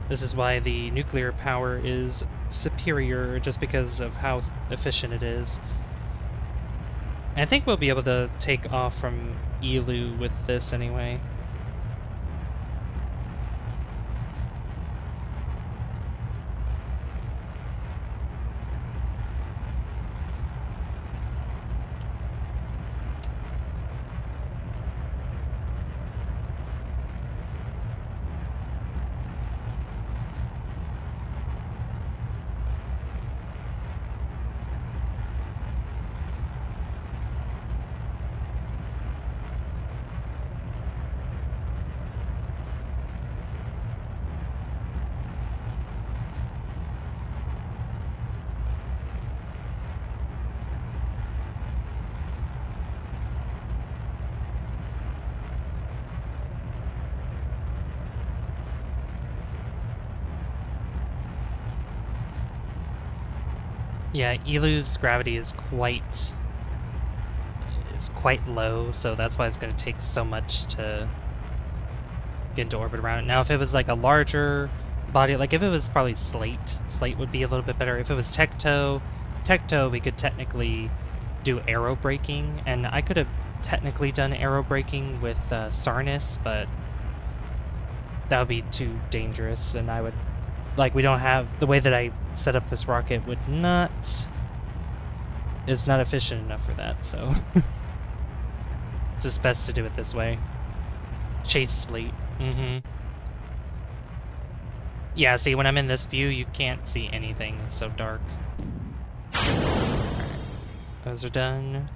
the nuclear power is superior, just because of how efficient it is. And I think we'll be able to take off from Eeloo with this anyway. Yeah, Eeloo's gravity is quite low, so that's why it's going to take so much to get into orbit around it. Now, if it was like a larger body, like if it was probably Slate would be a little bit better. If it was Tecto, we could technically do aero braking, and I could have technically done aero braking with Sarnus, but that would be too dangerous, and I would, like, we don't have, the way that I set up this rocket would not, it's not efficient enough for that, so it's just best to do it this way. Chase Slate. Yeah, see, when I'm in this view, you can't see anything. It's so dark. Alright. Those are done.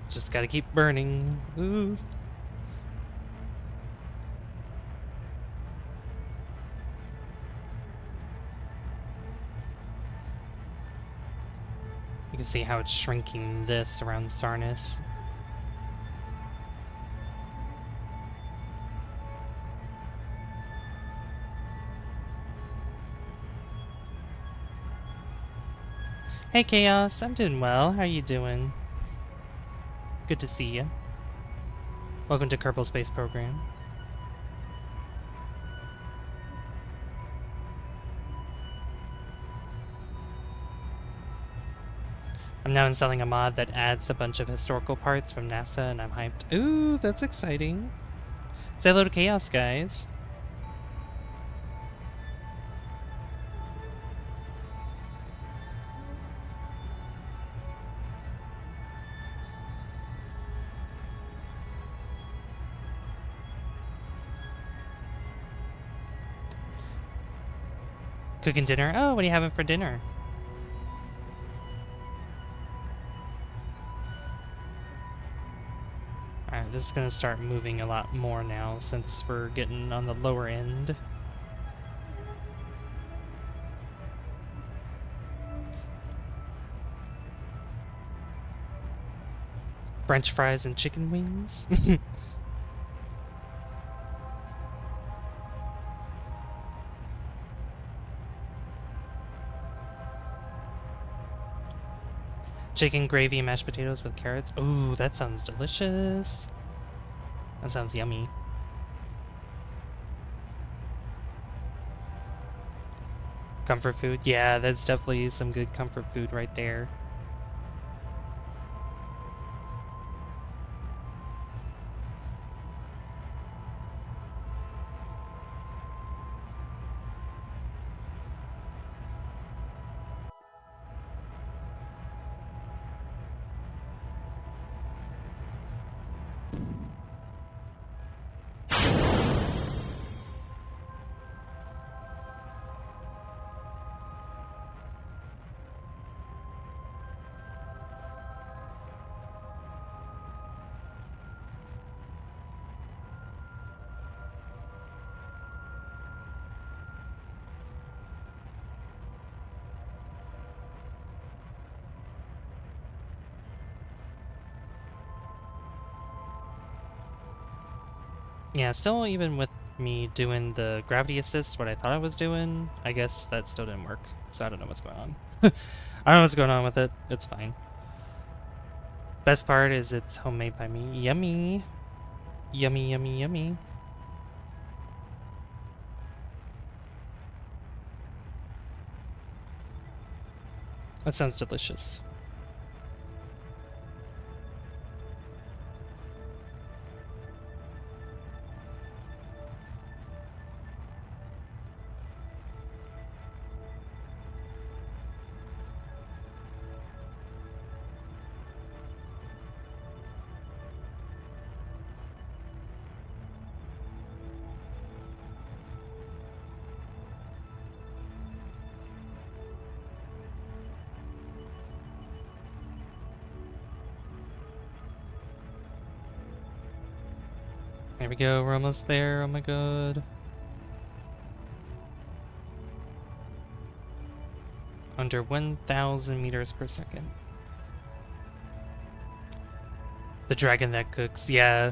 Just gotta keep burning. Ooh. You can see how it's shrinking this around Sarnus. Hey Chaos, I'm doing well. How are you doing? Good to see you. Welcome to Kerbal Space Program. I'm now installing a mod that adds a bunch of historical parts from NASA, and I'm hyped. Ooh, that's exciting. Say hello to Chaos, guys. Cooking dinner? Oh, what are you having for dinner? Alright, this is gonna start moving a lot more now since we're getting on the lower end. French fries and chicken wings? Chicken gravy and mashed potatoes with carrots. Ooh, that sounds delicious. That sounds yummy. Comfort food. Yeah, that's definitely some good comfort food right there. Yeah, still even with me doing the gravity assist, what I thought I was doing, I guess that still didn't work. So I don't know what's going on. I don't know what's going on with it. It's fine. Best part is it's homemade by me. Yummy. Yummy, yummy, yummy. That sounds delicious. There we go, we're almost there, oh my god. Under 1,000 meters per second. The dragon that cooks, yeah.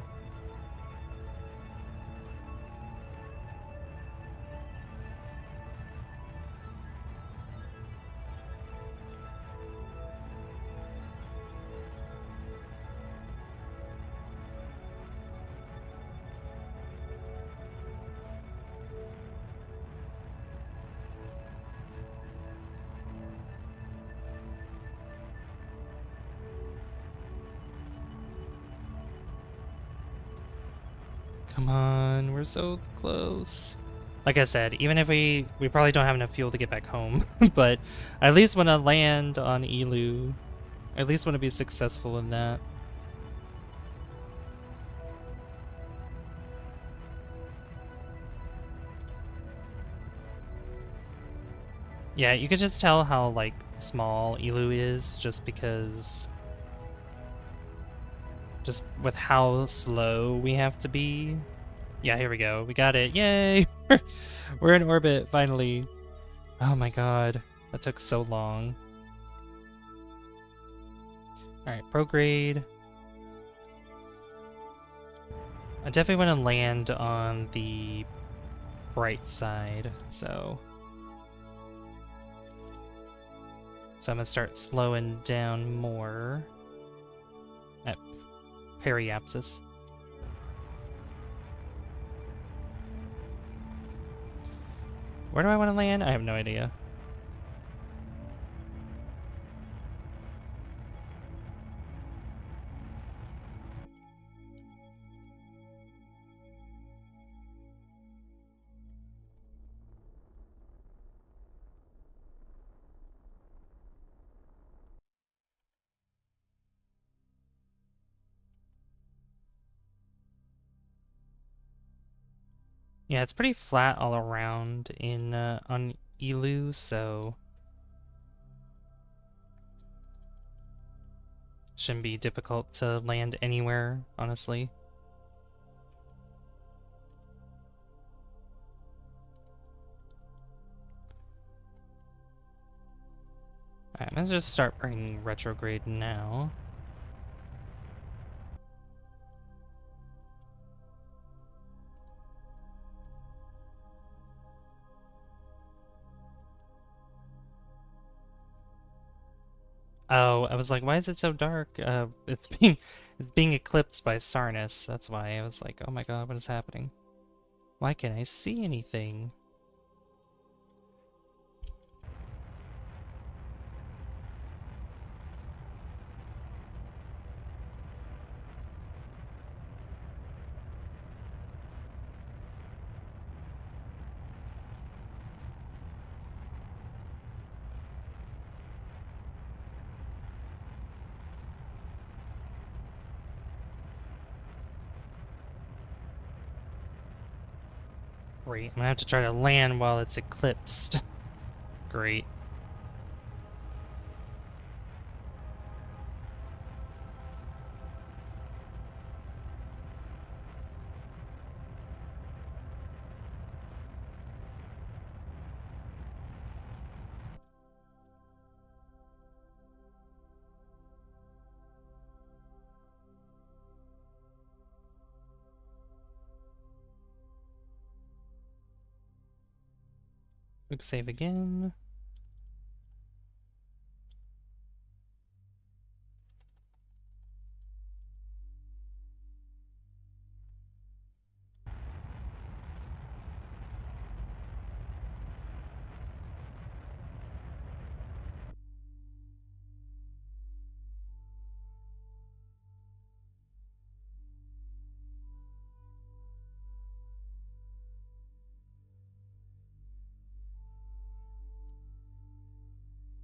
Come on, we're so close. Like I said, even if we probably don't have enough fuel to get back home, but I at least want to land on Eeloo. I at least want to be successful in that. Yeah, you could just tell how, like, small Eeloo is just because... Just with how slow we have to be. Yeah, here we go. We got it. Yay! We're in orbit, finally. Oh my god. That took so long. Alright, prograde. I definitely want to land on the bright side, so... So I'm gonna start slowing down more. At periapsis. Where do I want to land? I have no idea. Yeah, it's pretty flat all around in on Eeloo, so shouldn't be difficult to land anywhere, honestly. Alright, let's just start bringing retrograde now. Oh, I was like, why is it so dark? It's being eclipsed by Sarnus. That's why I was like, oh my god, what is happening? Why can't I see anything? Great. I'm gonna have to try to land while it's eclipsed. Great. Quick save again.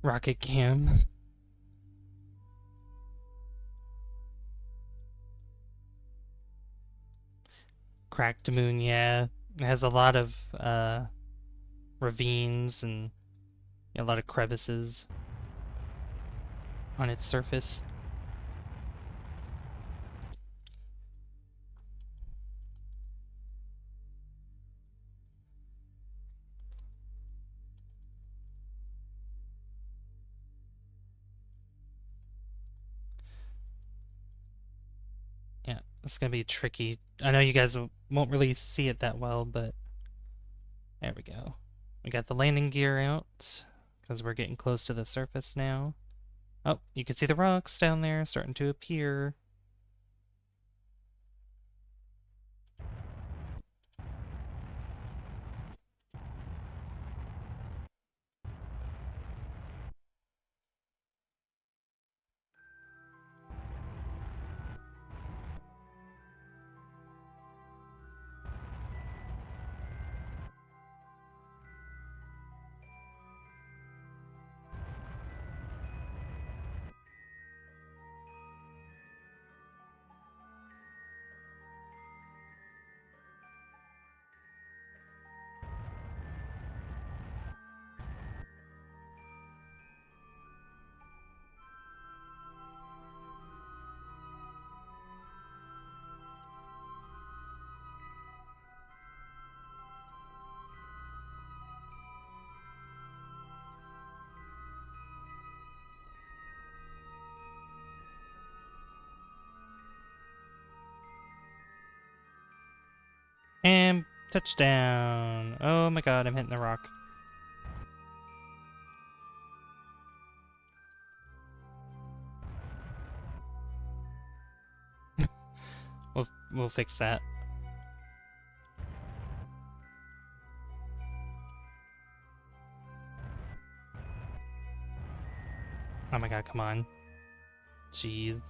Rocket cam. Cracked moon, yeah. It has a lot of ravines and a lot of crevices on its surface. Yeah, it's gonna be tricky. I know you guys won't really see it that well, but there we go. We got the landing gear out, because we're getting close to the surface now. Oh, you can see the rocks down there starting to appear. And touchdown! Oh my god, I'm hitting the rock. We'll fix that. Oh my god, come on. Jeez.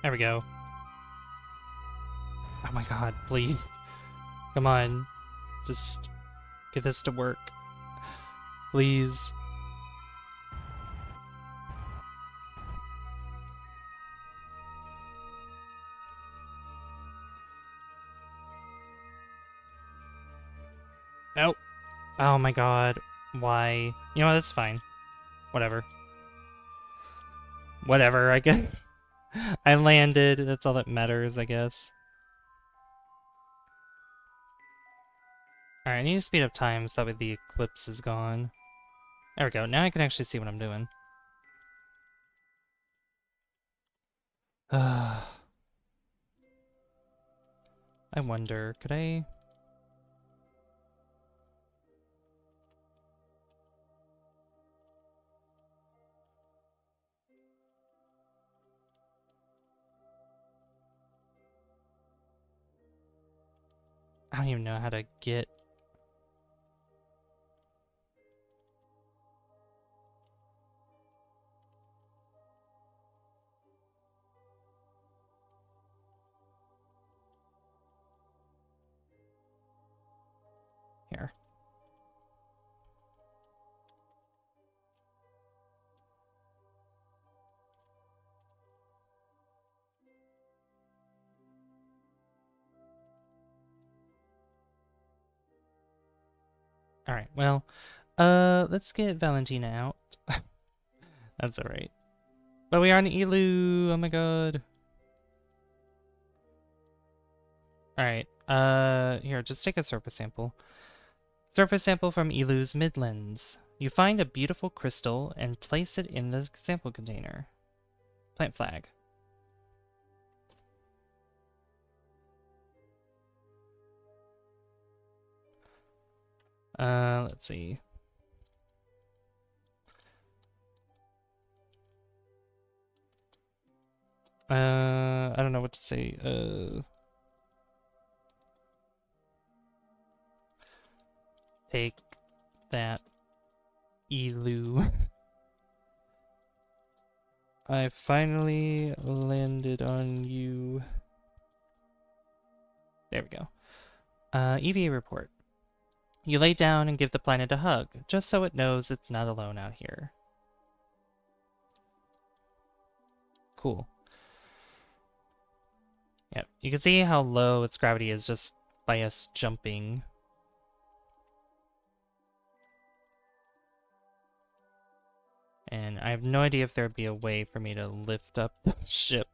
There we go. Oh my god, please. Come on. Just get this to work. Please. Nope. Oh my god. Why? You know what, that's fine. Whatever. Whatever, I guess. I landed. That's all that matters, I guess. Alright, I need to speed up time so that way the eclipse is gone. There we go. Now I can actually see what I'm doing. I wonder, could I... I don't even know how to get... Here. Alright, well, let's get Valentina out. That's alright. But we are on Eeloo! Oh my god. Alright, here, just take a surface sample. Surface sample from Eeloo's Midlands. You find a beautiful crystal and place it in the sample container. Plant flag. Let's see. I don't know what to say. Take that, Eeloo. I finally landed on you. There we go. EVA report. You lay down and give the planet a hug, just so it knows it's not alone out here. Cool. Yep, you can see how low its gravity is just by us jumping. And I have no idea if there'd be a way for me to lift up the ship.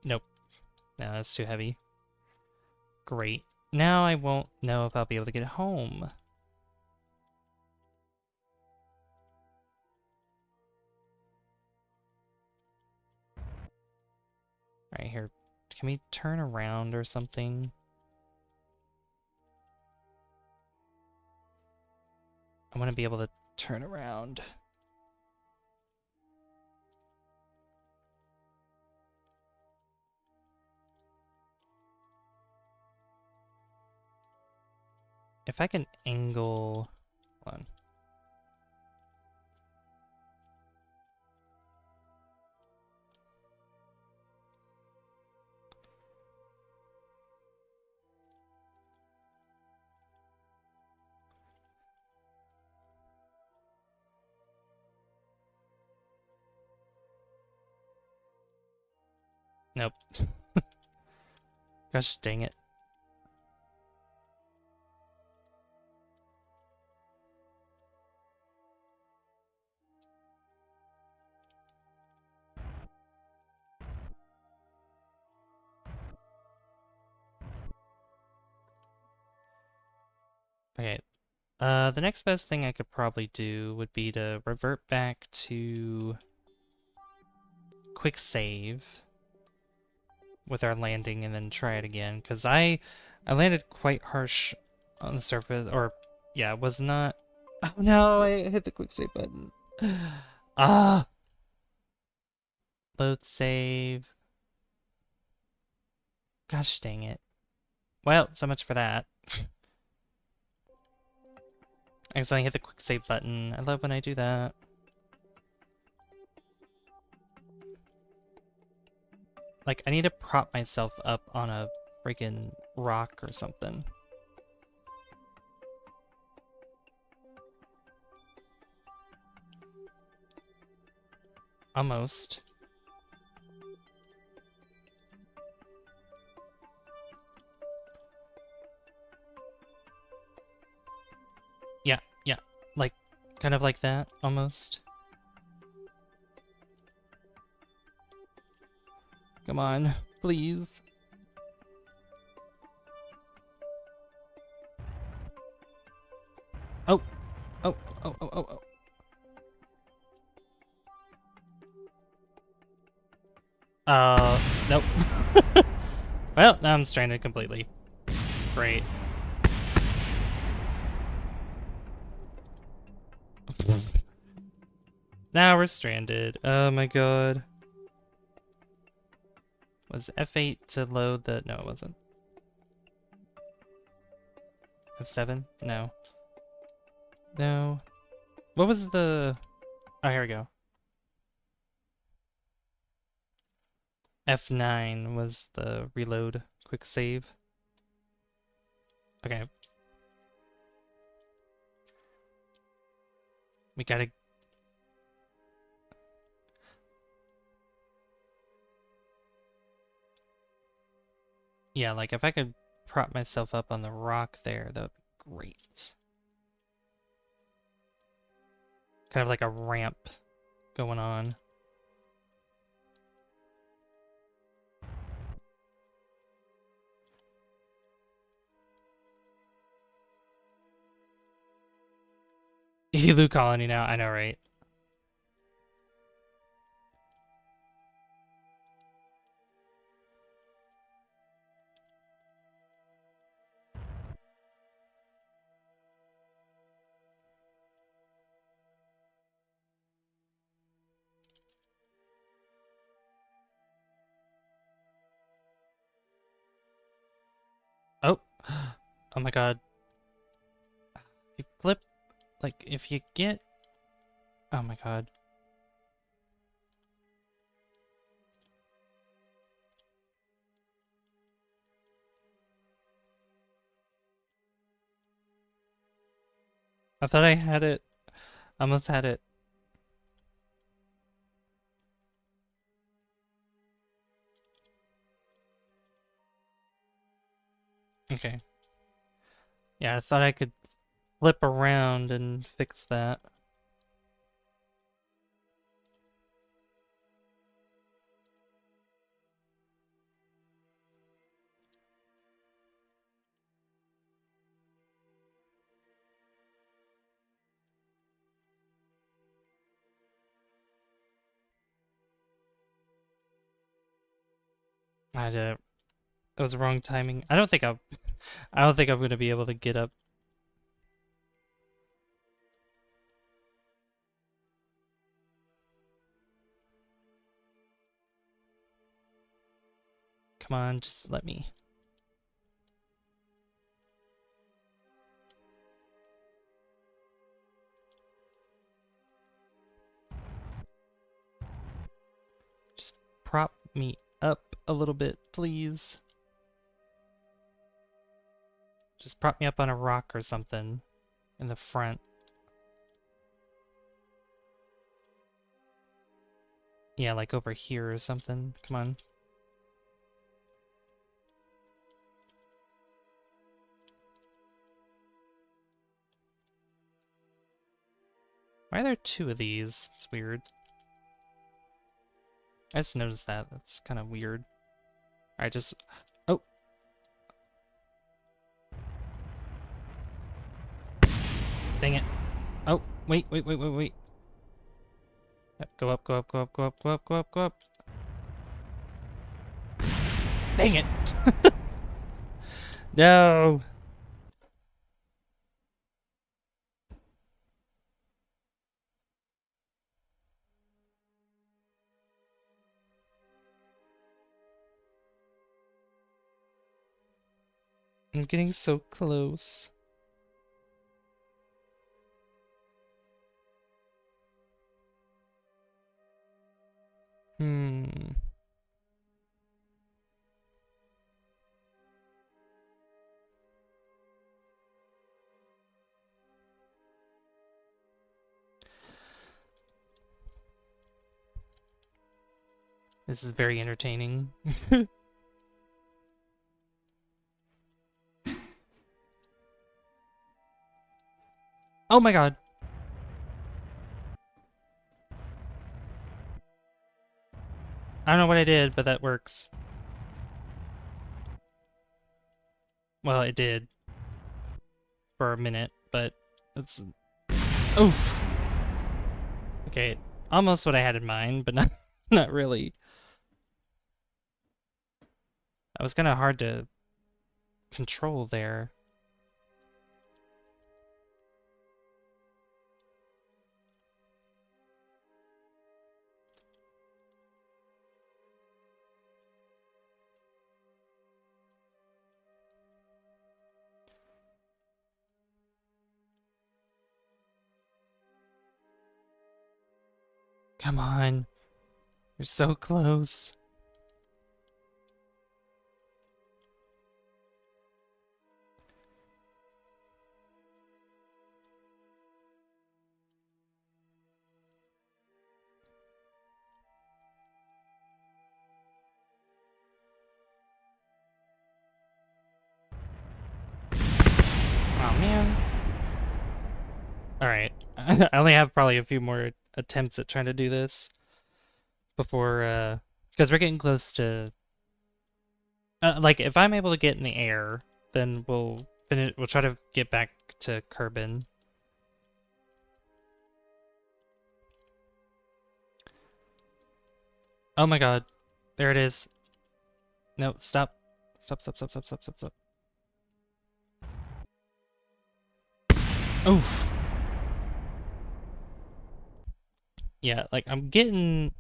Nope. No, that's too heavy. Great. Now I won't know if I'll be able to get home. Right here. Can we turn around or something? I want to be able to turn around. If I can angle... Hold on. Nope. Gosh dang it. Okay. The next best thing I could probably do would be to revert back to quick save with our landing and then try it again, because I landed quite harsh on the surface, or yeah, it was not... Oh no, I hit the quick save button. Ah! Load save. Gosh dang it. Well, so much for that. I accidentally hit the quick save button. I love when I do that. Like, I need to prop myself up on a freaking rock or something. Almost. Yeah, yeah. Like, kind of like that, almost. Come on, please. Oh! Oh, oh, oh, oh, oh. Nope. Well, now I'm stranded completely. Great. Now we're stranded. Oh my god. Was F8 to load the... No, it wasn't. F7? No. No. What was the... Oh, here we go. F9 was the reload quick save. Okay. We gotta... Yeah, like if I could prop myself up on the rock there, that would be great. Kind of like a ramp going on. Eeloo colony now, I know, right? Oh! Oh my god. You flip... Like, if you get... Oh my god. I thought I had it. I almost had it. Okay. Yeah, I thought I could flip around and fix that. I did it. It was wrong timing. I don't think I'm gonna be able to get up. Come on, just let me. Just prop me up a little bit, please. Just prop me up on a rock or something in the front. Yeah, like over here or something. Come on. Why are there two of these? It's weird. I just noticed that. That's kind of weird. Alright, just... Oh! Dang it. Oh, wait. Go up, go up, go up, go up, go up, go up, go up. Dang it! No! I'm getting so close. This is very entertaining. Oh my god! I don't know what I did, but that works. Well, it did. For a minute, but it's... Oh! Okay, almost what I had in mind, but not really. That was kind of hard to control there. Come on. You're so close. Oh man. Alright. I only have probably a few more attempts at trying to do this before, because we're getting close to... like, if I'm able to get in the air, then we'll try to get back to Kerbin. Oh my god. There it is. No, stop. Stop. Oh! Yeah, like, I'm getting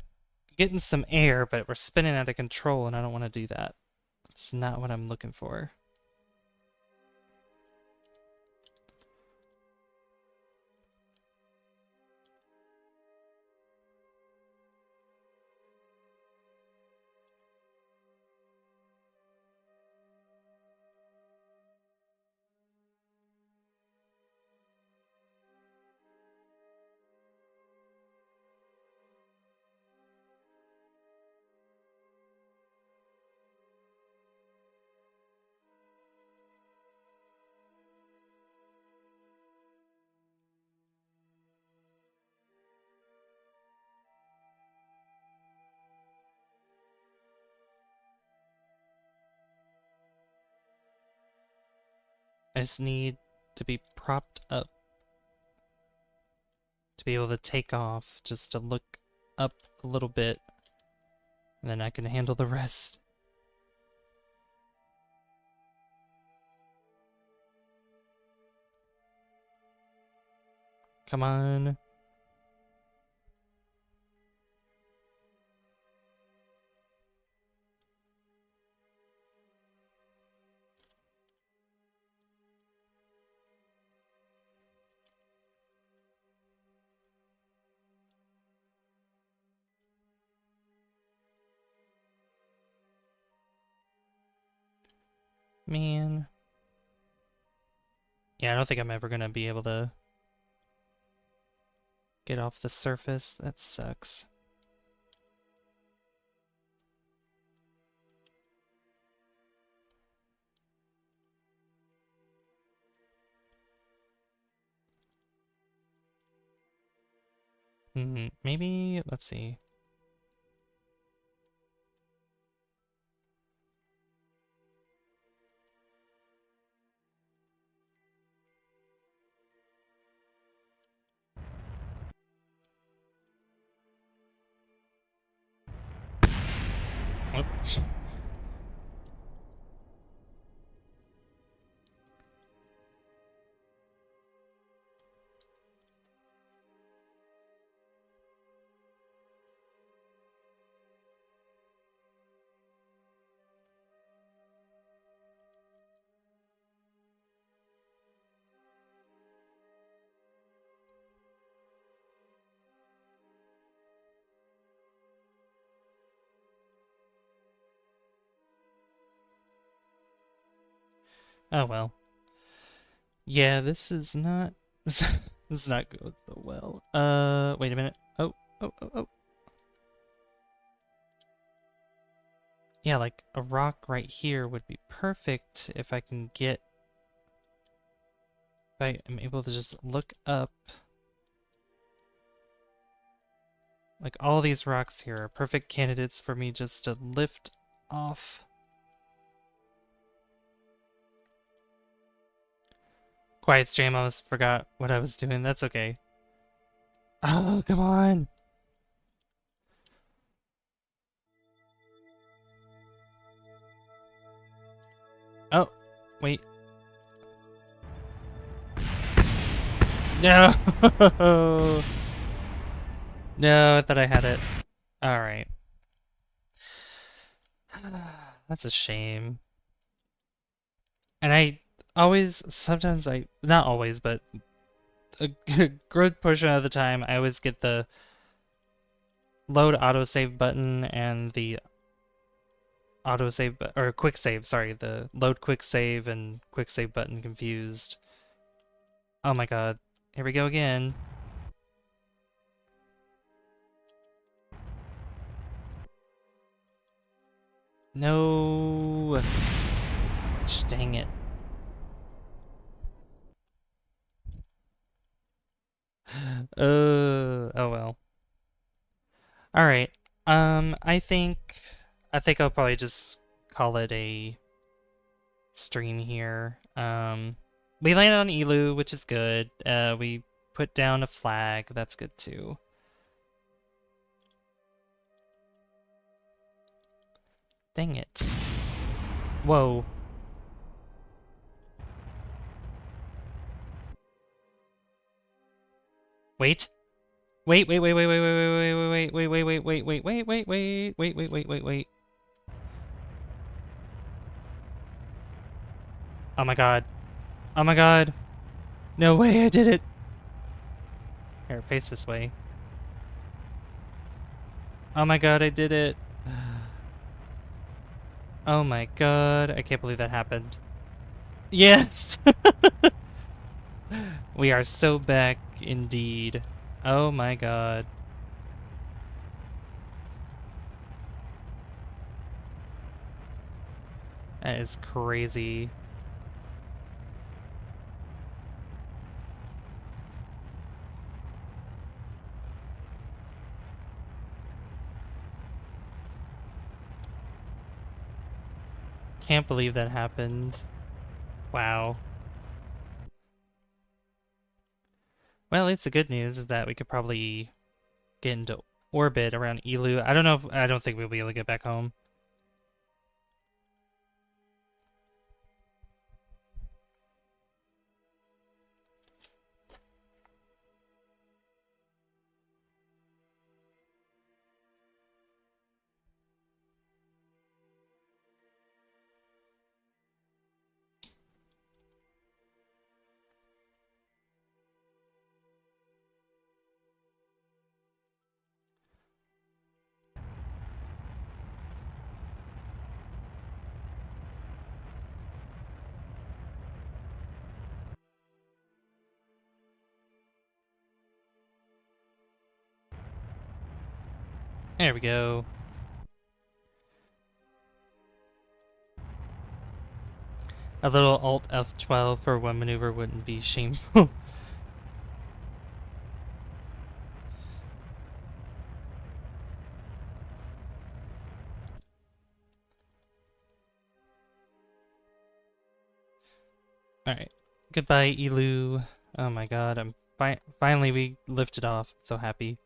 some air, but we're spinning out of control, and I don't want to do that. That's not what I'm looking for. I just need to be propped up to be able to take off, just to look up a little bit, and then I can handle the rest. Come on. Man. Yeah, I don't think I'm ever gonna be able to get off the surface. That sucks. Maybe, let's see. Oops. Oh well. Yeah, this is not this is not going so well. Wait a minute. Oh. Yeah, like a rock right here would be perfect if I can get if I am able to just look up. Like all these rocks here are perfect candidates for me just to lift off. Quiet stream, I almost forgot what I was doing. That's okay. Oh, come on. Oh, wait. No! No, I thought I had it. Alright. That's a shame. And I always, sometimes I, not always, but a good portion of the time, I always get the load autosave button and the autosave, or quick save, sorry, the load quick save and quick save button confused. Oh my god. Here we go again. No. Dang it. Oh well. All right. I think I'll probably just call it a stream here. We landed on Eeloo, which is good. We put down a flag. That's good too. Dang it. Whoa. Wait. Wait. Oh my god. Oh my god. No way I did it. Here, face this way. Oh my god, I did it. Oh my god, I can't believe that happened. Yes! We are so back indeed. Oh my god. That is crazy. Can't believe that happened. Wow. Well, at least the good news is that we could probably get into orbit around Eeloo. I don't know if, I don't think we'll be able to get back home. There we go. A little Alt F12 for one maneuver wouldn't be shameful. Alright. Goodbye, Eeloo. Oh my god, I'm finally we lifted off. So happy.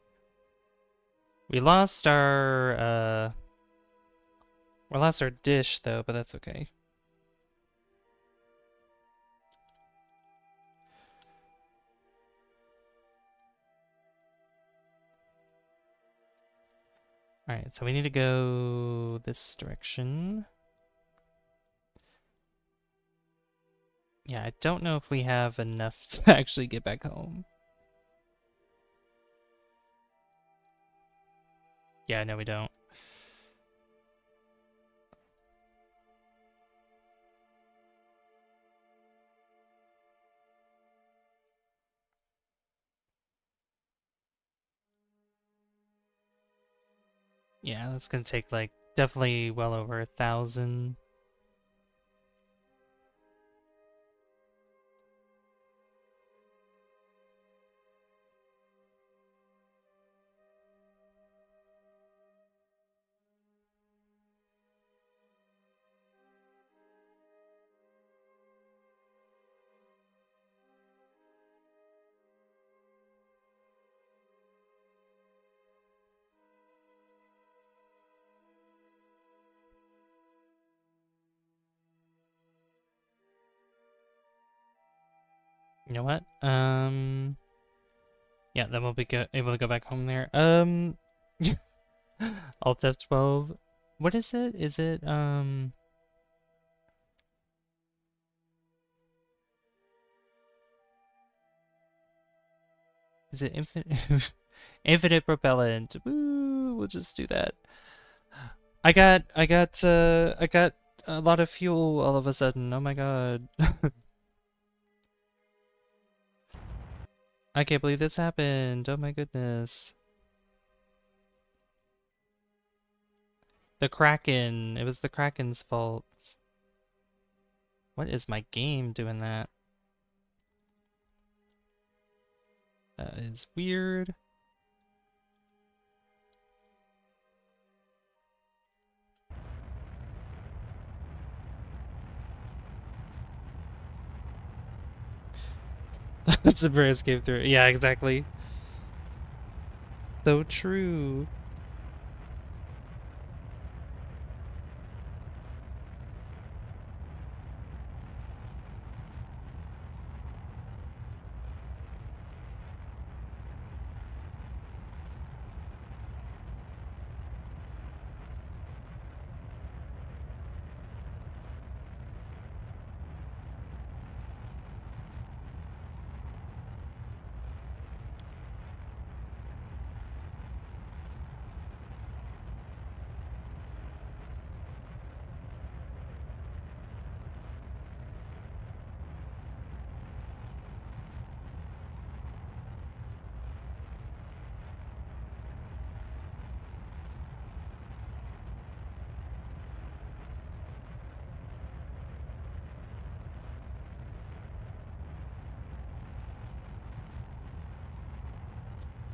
We lost our dish though, but that's okay. Alright, so we need to go this direction. Yeah, I don't know if we have enough to actually get back home. Yeah, no we don't. Yeah, that's gonna take like definitely well over 1,000. You know what? Yeah, then we'll be able to go back home there. Alt F12. What is it? Is it, is it infinite? Infinite propellant. Woo! We'll just do that. I got a lot of fuel all of a sudden. Oh my god. I can't believe this happened. Oh my goodness. The Kraken. It was the Kraken's fault. What is my game doing that? That is weird. The birds came through. Yeah, exactly. So true.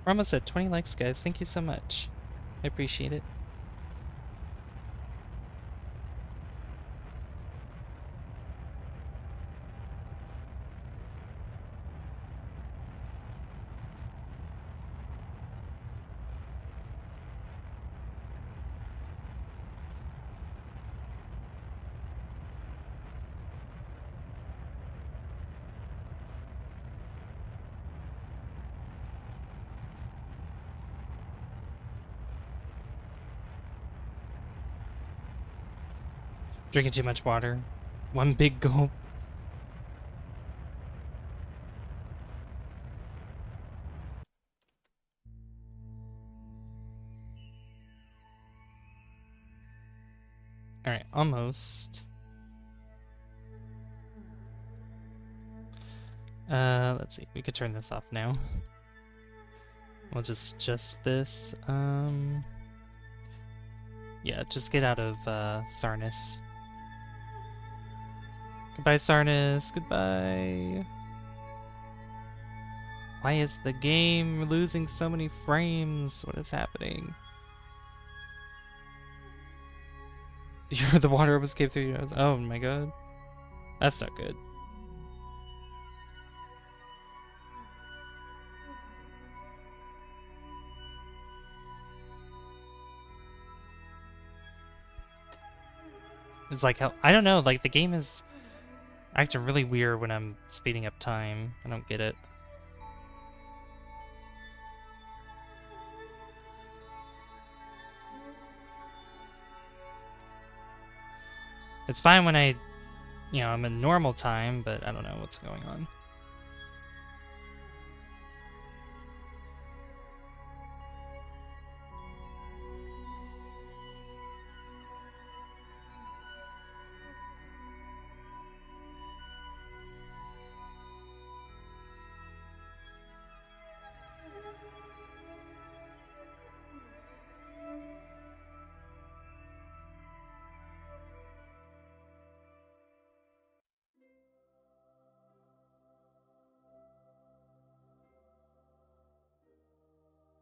We're almost at 20 likes, guys. Thank you so much. I appreciate it. Drinking too much water. One big gulp. Alright, almost. Let's see. We could turn this off now. We'll just adjust this. Yeah, just get out of Sarnus. Goodbye, Sarnus. Goodbye. Why is the game losing so many frames? What is happening? The water almost came through your nose. Oh my god. That's not good. It's like how I don't know, like the game is acting really weird when I'm speeding up time. I don't get it. It's fine when I'm in normal time, but I don't know what's going on.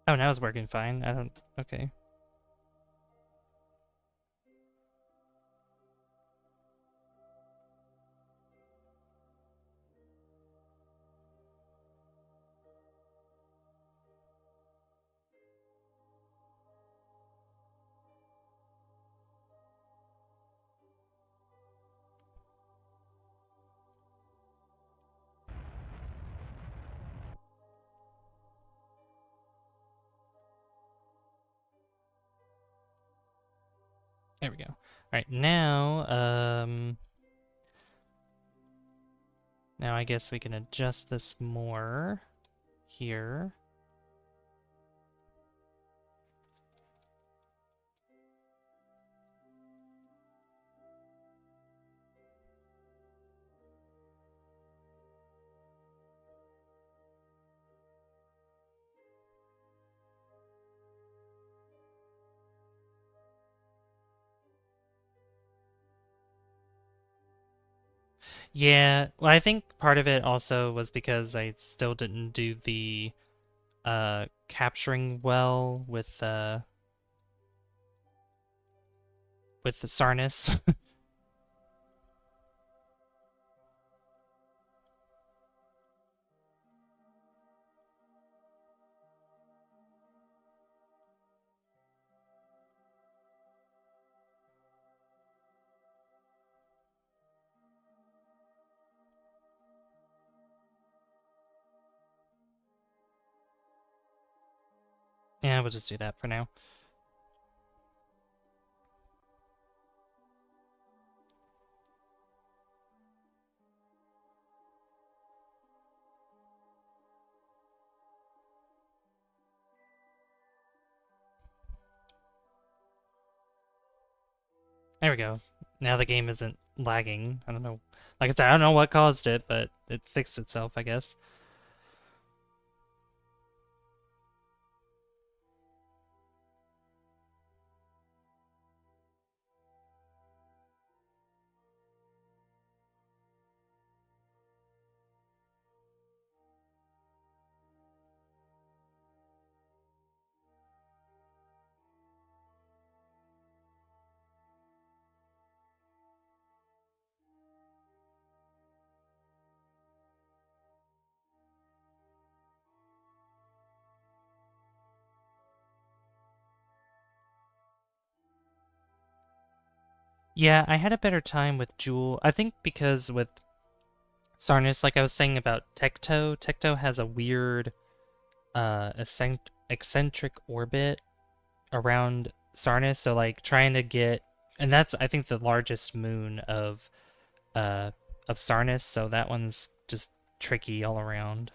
Oh, now it's working fine. I don't... Okay. There we go. Alright, now I guess we can adjust this more here. Yeah, well, I think part of it also was because I still didn't do the capturing well with the Sarnus. Yeah, we'll just do that for now. There we go. Now the game isn't lagging. I don't know. Like I said, I don't know what caused it, but it fixed itself, I guess. Yeah, I had a better time with Jewel. I think because with Sarnus, like I was saying about Tecto has a weird eccentric orbit around Sarnus, so like trying to get, and that's I think the largest moon of Sarnus, so that one's just tricky all around.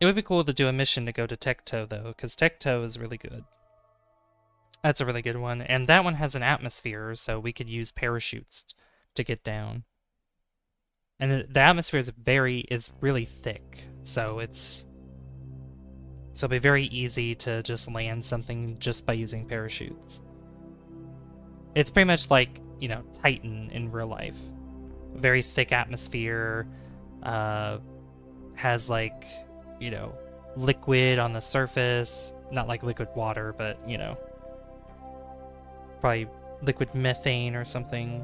It would be cool to do a mission to go to Tecto though, because Tecto is really good. That's a really good one, and that one has an atmosphere, so we could use parachutes to get down. And the atmosphere is really thick, so it'll be very easy to just land something just by using parachutes. It's pretty much like, you know, Titan in real life. Very thick atmosphere, has like, you know, liquid on the surface. Not like liquid water, but, you know, probably liquid methane or something.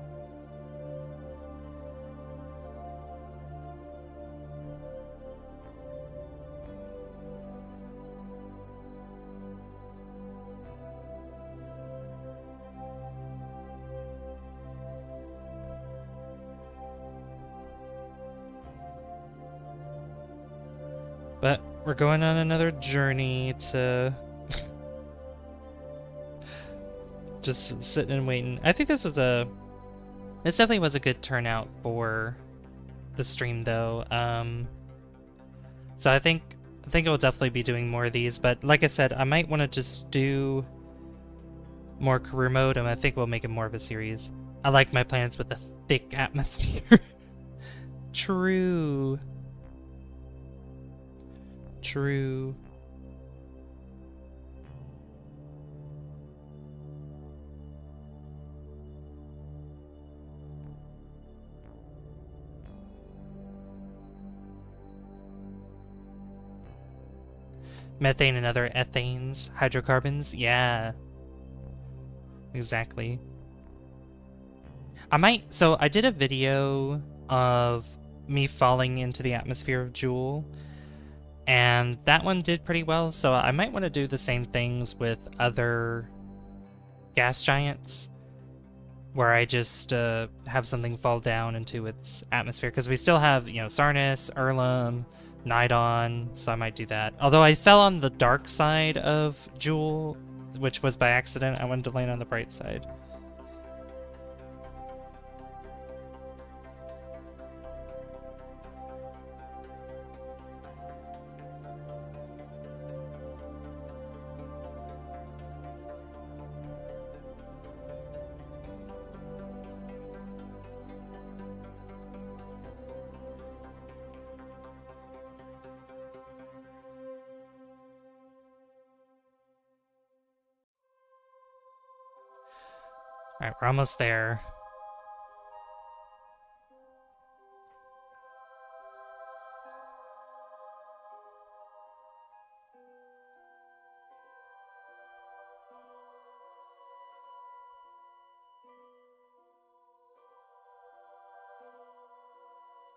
But we're going on another journey to just sitting and waiting. I think this definitely was a good turnout for the stream though. So I think I'll definitely be doing more of these, but like I said, I might want to just do more career mode, and I think we'll make it more of a series. I like my planets with a thick atmosphere. True. True. Methane and other ethanes, hydrocarbons, yeah. Exactly. So I did a video of me falling into the atmosphere of Jool, and that one did pretty well, so I might want to do the same things with other gas giants, where I just have something fall down into its atmosphere, because we still have, you know, Sarnus, Erlum, Nidon, so I might do that. Although I fell on the dark side of Jool, which was by accident. I wanted to land on the bright side. Alright, we're almost there.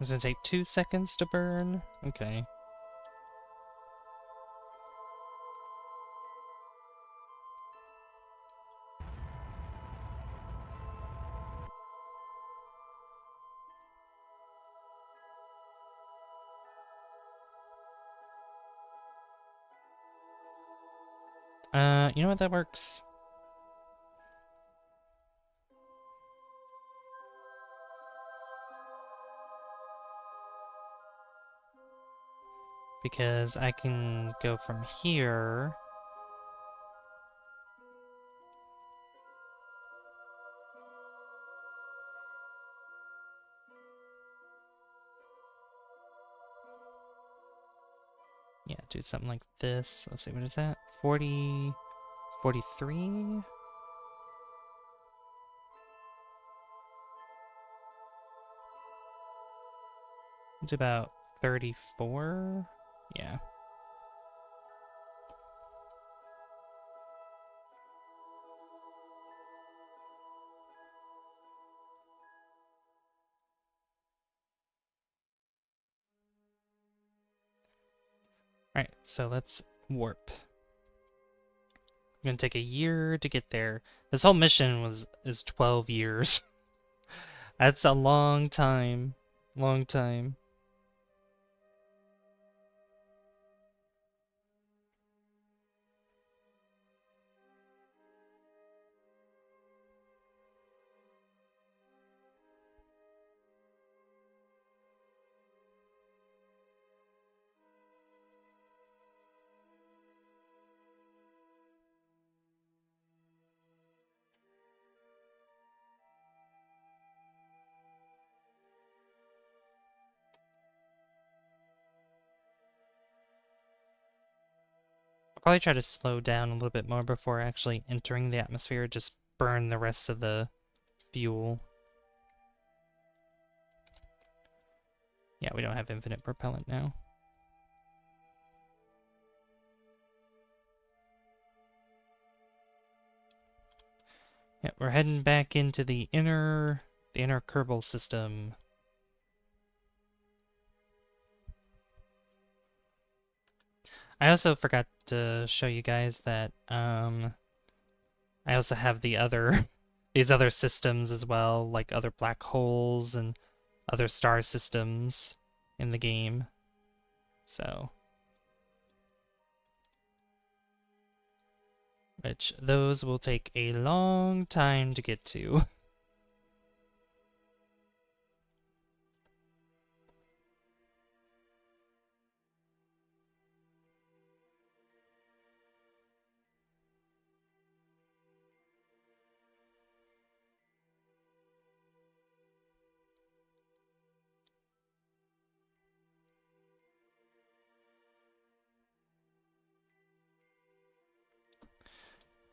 It's gonna take 2 seconds to burn. Okay. You know what, that works. Because I can go from here. Yeah, do something like this. Let's see, what is that? 40... 43? It's about 34? Yeah. Alright, so let's warp. Gonna take a year to get there. This whole mission is 12 years. That's a long time. Long time. Probably try to slow down a little bit more before actually entering the atmosphere, just burn the rest of the fuel. Yeah, we don't have infinite propellant now. Yeah, we're heading back into the inner Kerbal System. I also forgot to show you guys that I also have the other these other systems as well, like other black holes and other star systems in the game. So, which those will take a long time to get to.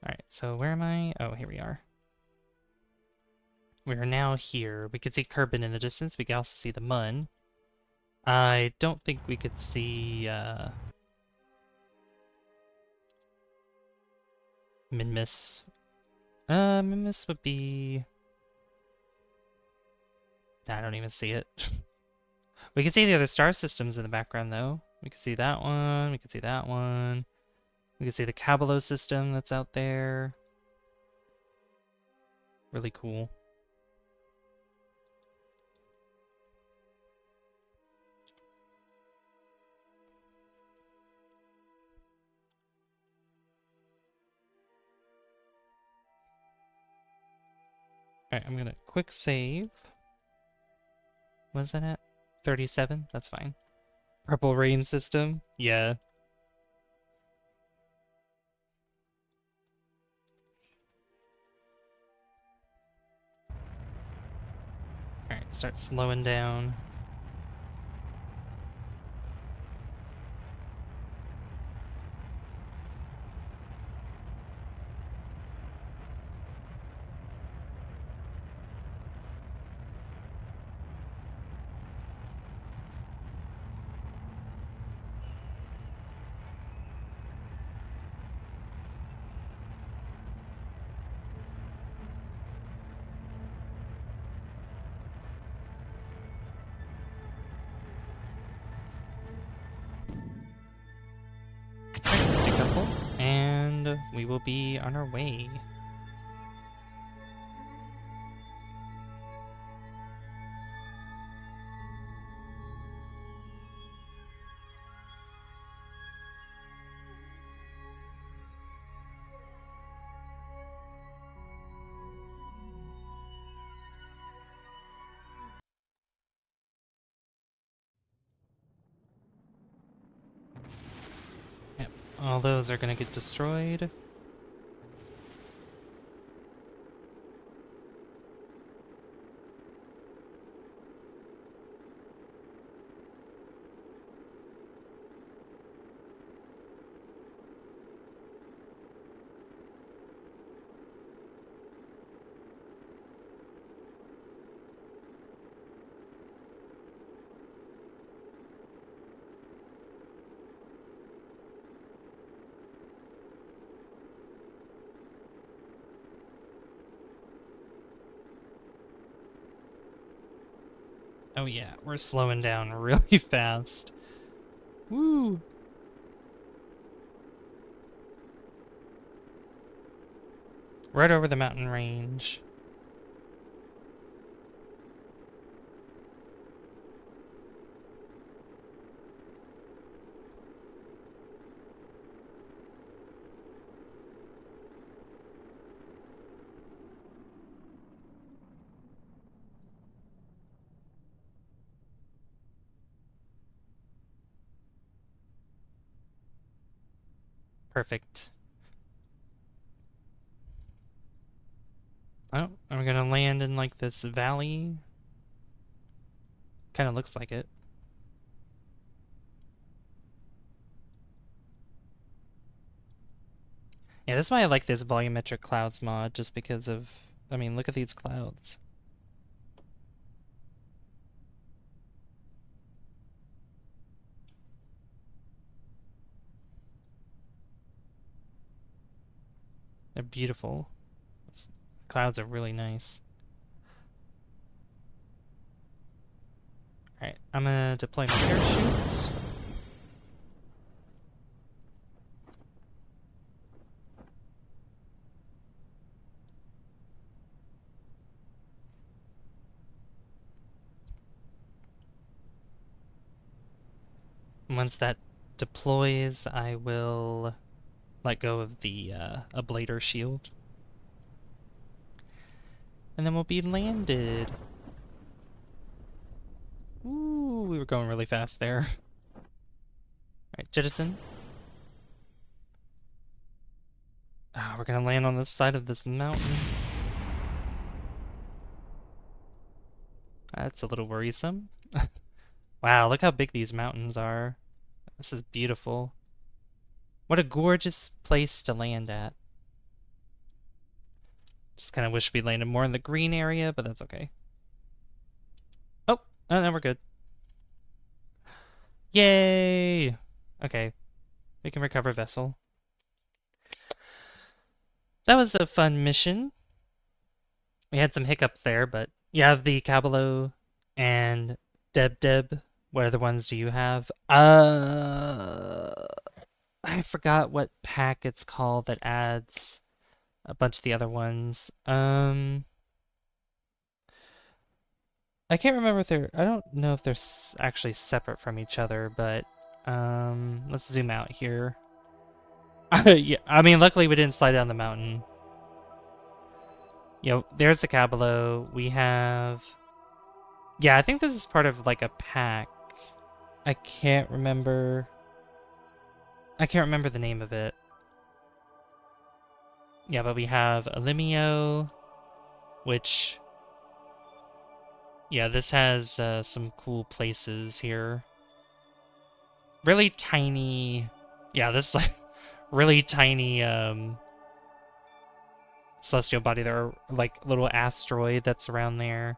Alright, so where am I? Oh, here we are. We are now here. We can see Kerbin in the distance. We can also see the Mun. I don't think we could see, Minmus. Minmus would be... Nah, I don't even see it. We can see the other star systems in the background, though. We can see that one. We can see that one. We can see the Kerbal system that's out there. Really cool. Alright, I'm gonna quick save. What's that at? 37? That's fine. Purple rain system? Yeah. Alright, start slowing down. Decouple, and we will be on our way. Yep, all those are gonna get destroyed. Oh yeah, we're slowing down really fast. Woo! Right over the mountain range. Perfect. Oh, are we gonna land in like this valley? Kinda looks like it. Yeah, that's why I like this volumetric clouds mod, just because of, I mean, look at these clouds. They're beautiful. Clouds are really nice. Alright, I'm gonna deploy my parachutes. Once that deploys, I will let go of the ablator shield. And then we'll be landed. Ooh, we were going really fast there. Alright, jettison. Ah, we're gonna land on the side of this mountain. That's a little worrisome. Wow, look how big these mountains are. This is beautiful. What a gorgeous place to land at. Just kind of wish we landed more in the green area, but that's okay. Oh, no, we're good. Yay! Okay, we can recover vessel. That was a fun mission. We had some hiccups there, but yeah, the Cabalo and Deb. What other ones do you have? I forgot what pack it's called that adds a bunch of the other ones. I can't remember if they're, I don't know if they're actually separate from each other, but let's zoom out here. Yeah, I mean, luckily we didn't slide down the mountain. You know, there's the Cabalo. We have, yeah, I think this is part of like a pack. I can't remember the name of it. Yeah, but we have Elimio, which, yeah, this has some cool places here. Really tiny, yeah, this like really tiny celestial body there, are like little asteroid that's around there.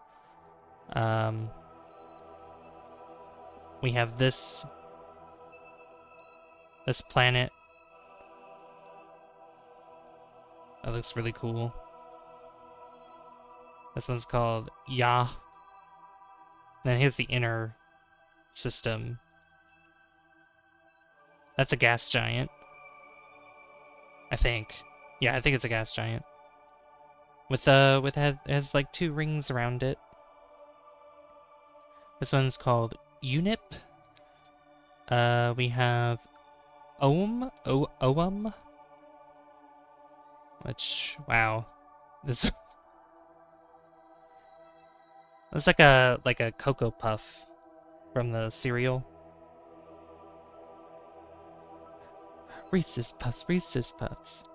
We have this planet. That looks really cool. This one's called Ya. Then here's the inner system. That's a gas giant, I think. Yeah, I think it's a gas giant. With it has like 2 rings around it. This one's called Unip. We have Oum, which, wow, this looks like a Cocoa Puff from the cereal. Reese's Puffs.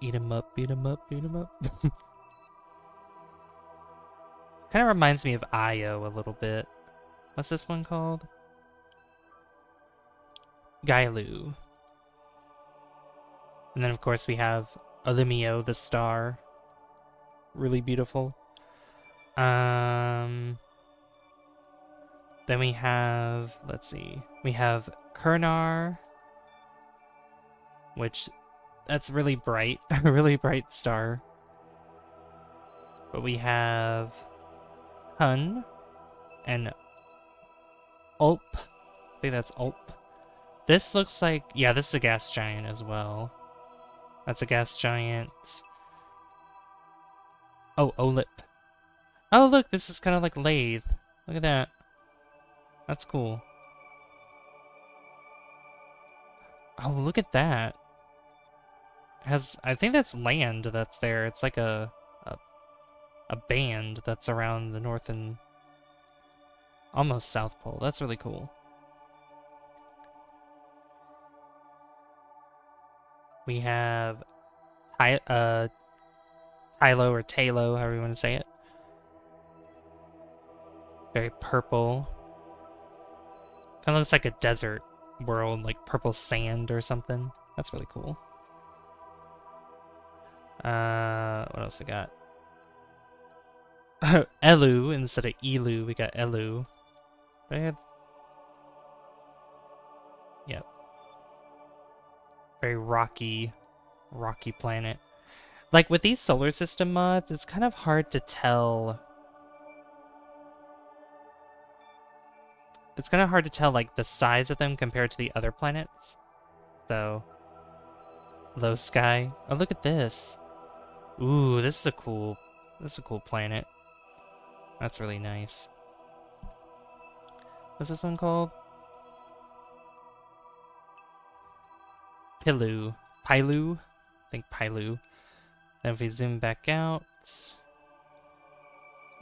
Eat 'em up, eat 'em up, eat 'em up. Kind of reminds me of Io a little bit. What's this one called? Gailu. And then of course we have Elimio the star. Really beautiful. Then we have, let's see, we have Kurnar, which, that's really bright, a really bright star. But we have Hun and Ulp. I think that's Ulp. This looks like, yeah, this is a gas giant as well. That's a gas giant. Oh, Olip. Oh, look, this is kind of like Lathe. Look at that. That's cool. Oh, look at that. I think that's land that's there. It's like a band that's around the north and almost South Pole. That's really cool. We have Tylo or Talo, however you want to say it. Very purple. Kind of looks like a desert world, like purple sand or something. That's really cool. What else I got? Eeloo instead of Eeloo, we got Eeloo. Yep. Very rocky planet. Like, with these solar system mods, it's kind of hard to tell. It's kind of hard to tell, like, the size of them compared to the other planets. So, low sky. Oh, look at this. Ooh, this is a cool planet. That's really nice. What's this one called? Piloo. Piloo? I think Piloo. Then if we zoom back out...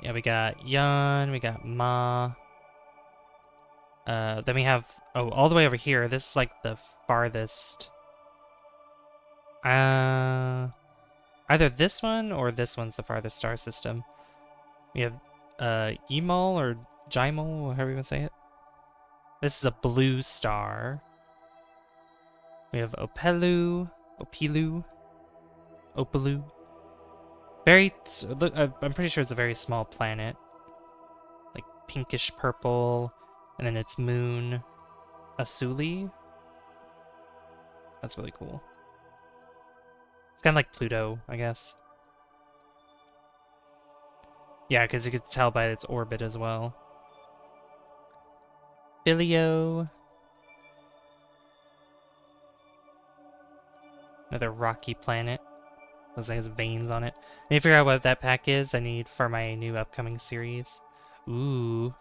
Yeah, we got Yan, we got Ma. Then we have... Oh, all the way over here. This is like the farthest... Either this one or this one's the farthest star system. We have Emal or Jaimal, however you want to say it. This is a blue star. We have Opelu. Very, look, I'm pretty sure it's a very small planet. Like pinkish purple, and then its moon, Asuli. That's really cool. It's kind of like Pluto, I guess. Yeah, because you could tell by its orbit as well. Bilio. Another rocky planet. Looks like it has veins on it. I need to figure out what that pack is I need for my new upcoming series. Ooh.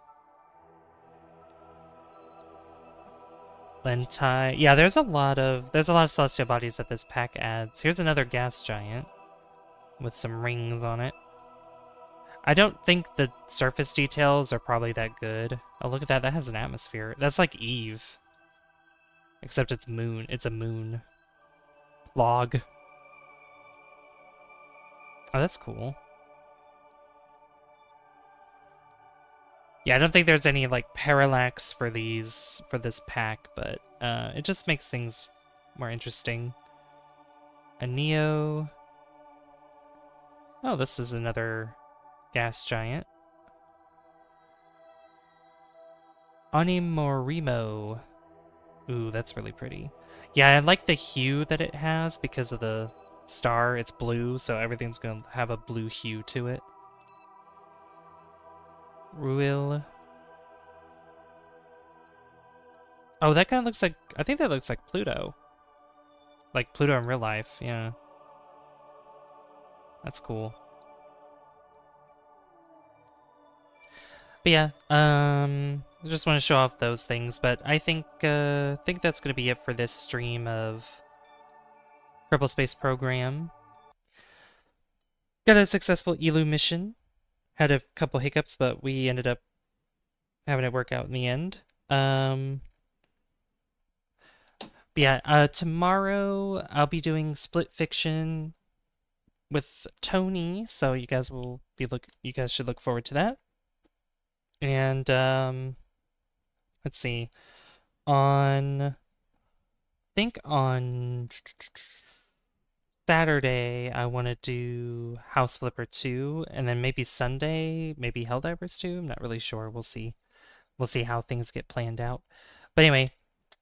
Lentai. Yeah, there's a lot of celestial bodies that this pack adds. Here's another gas giant with some rings on it. I don't think the surface details are probably that good. Oh, look at that. That has an atmosphere. That's like Eve. Except it's moon. It's a moon. Log. Oh, that's cool. Yeah, I don't think there's any, like, parallax for this pack, but it just makes things more interesting. A Neo. Oh, this is another gas giant. Onimorimo. Ooh, that's really pretty. Yeah, I like the hue that it has because of the star. It's blue, so everything's going to have a blue hue to it. Ruil. Oh, that kind of looks like... I think that looks like Pluto. Like Pluto in real life, yeah. That's cool. But yeah, I just want to show off those things, but I think that's going to be it for this stream of Kerbal Space Program. Got a successful Eeloo mission. Had a couple hiccups, but we ended up having it work out in the end. Yeah, tomorrow I'll be doing Split Fiction with Tony, so you guys should look forward to that. And let's see. I think on Saturday I want to do House Flipper 2, and then maybe Sunday, maybe Helldivers 2. I'm not really sure. We'll see. We'll see how things get planned out. But anyway,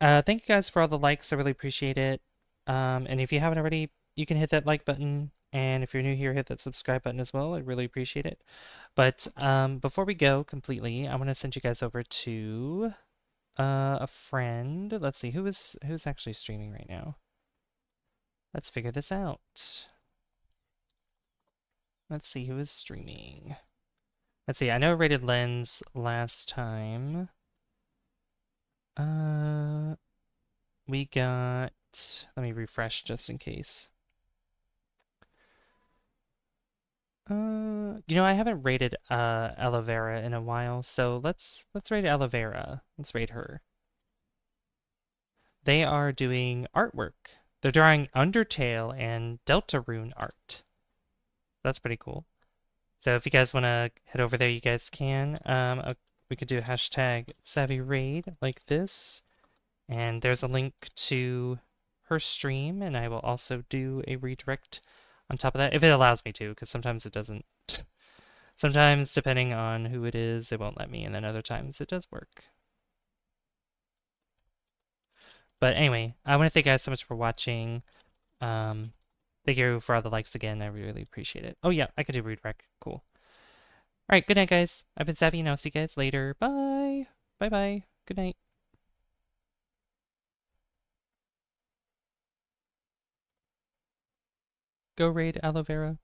thank you guys for all the likes. I really appreciate it. And if you haven't already, you can hit that like button. And if you're new here, hit that subscribe button as well. I really appreciate it. But before we go completely, I want to send you guys over to a friend. Let's see, who's actually streaming right now? Let's figure this out. Let's see who is streaming. Let's see, I know I rated Lens last time. We got... Let me refresh just in case. You know, I haven't rated Aloe Vera in a while, so let's rate Aloe Vera. Let's rate her. They are doing artwork. They're drawing Undertale and Deltarune art. That's pretty cool. So if you guys want to head over there, you guys can. We could do a hashtag Savvy Raid like this. And there's a link to her stream, and I will also do a redirect on top of that, if it allows me to, because sometimes it doesn't. Sometimes, depending on who it is, it won't let me, and then other times it does work. But anyway, I want to thank you guys so much for watching. Thank you for all the likes again. I really appreciate it. Oh yeah, I could do read rec. Cool. Alright, good night, guys. I've been Savvy, and I'll see you guys later. Bye! Bye-bye. Good night. Go raid aloe vera.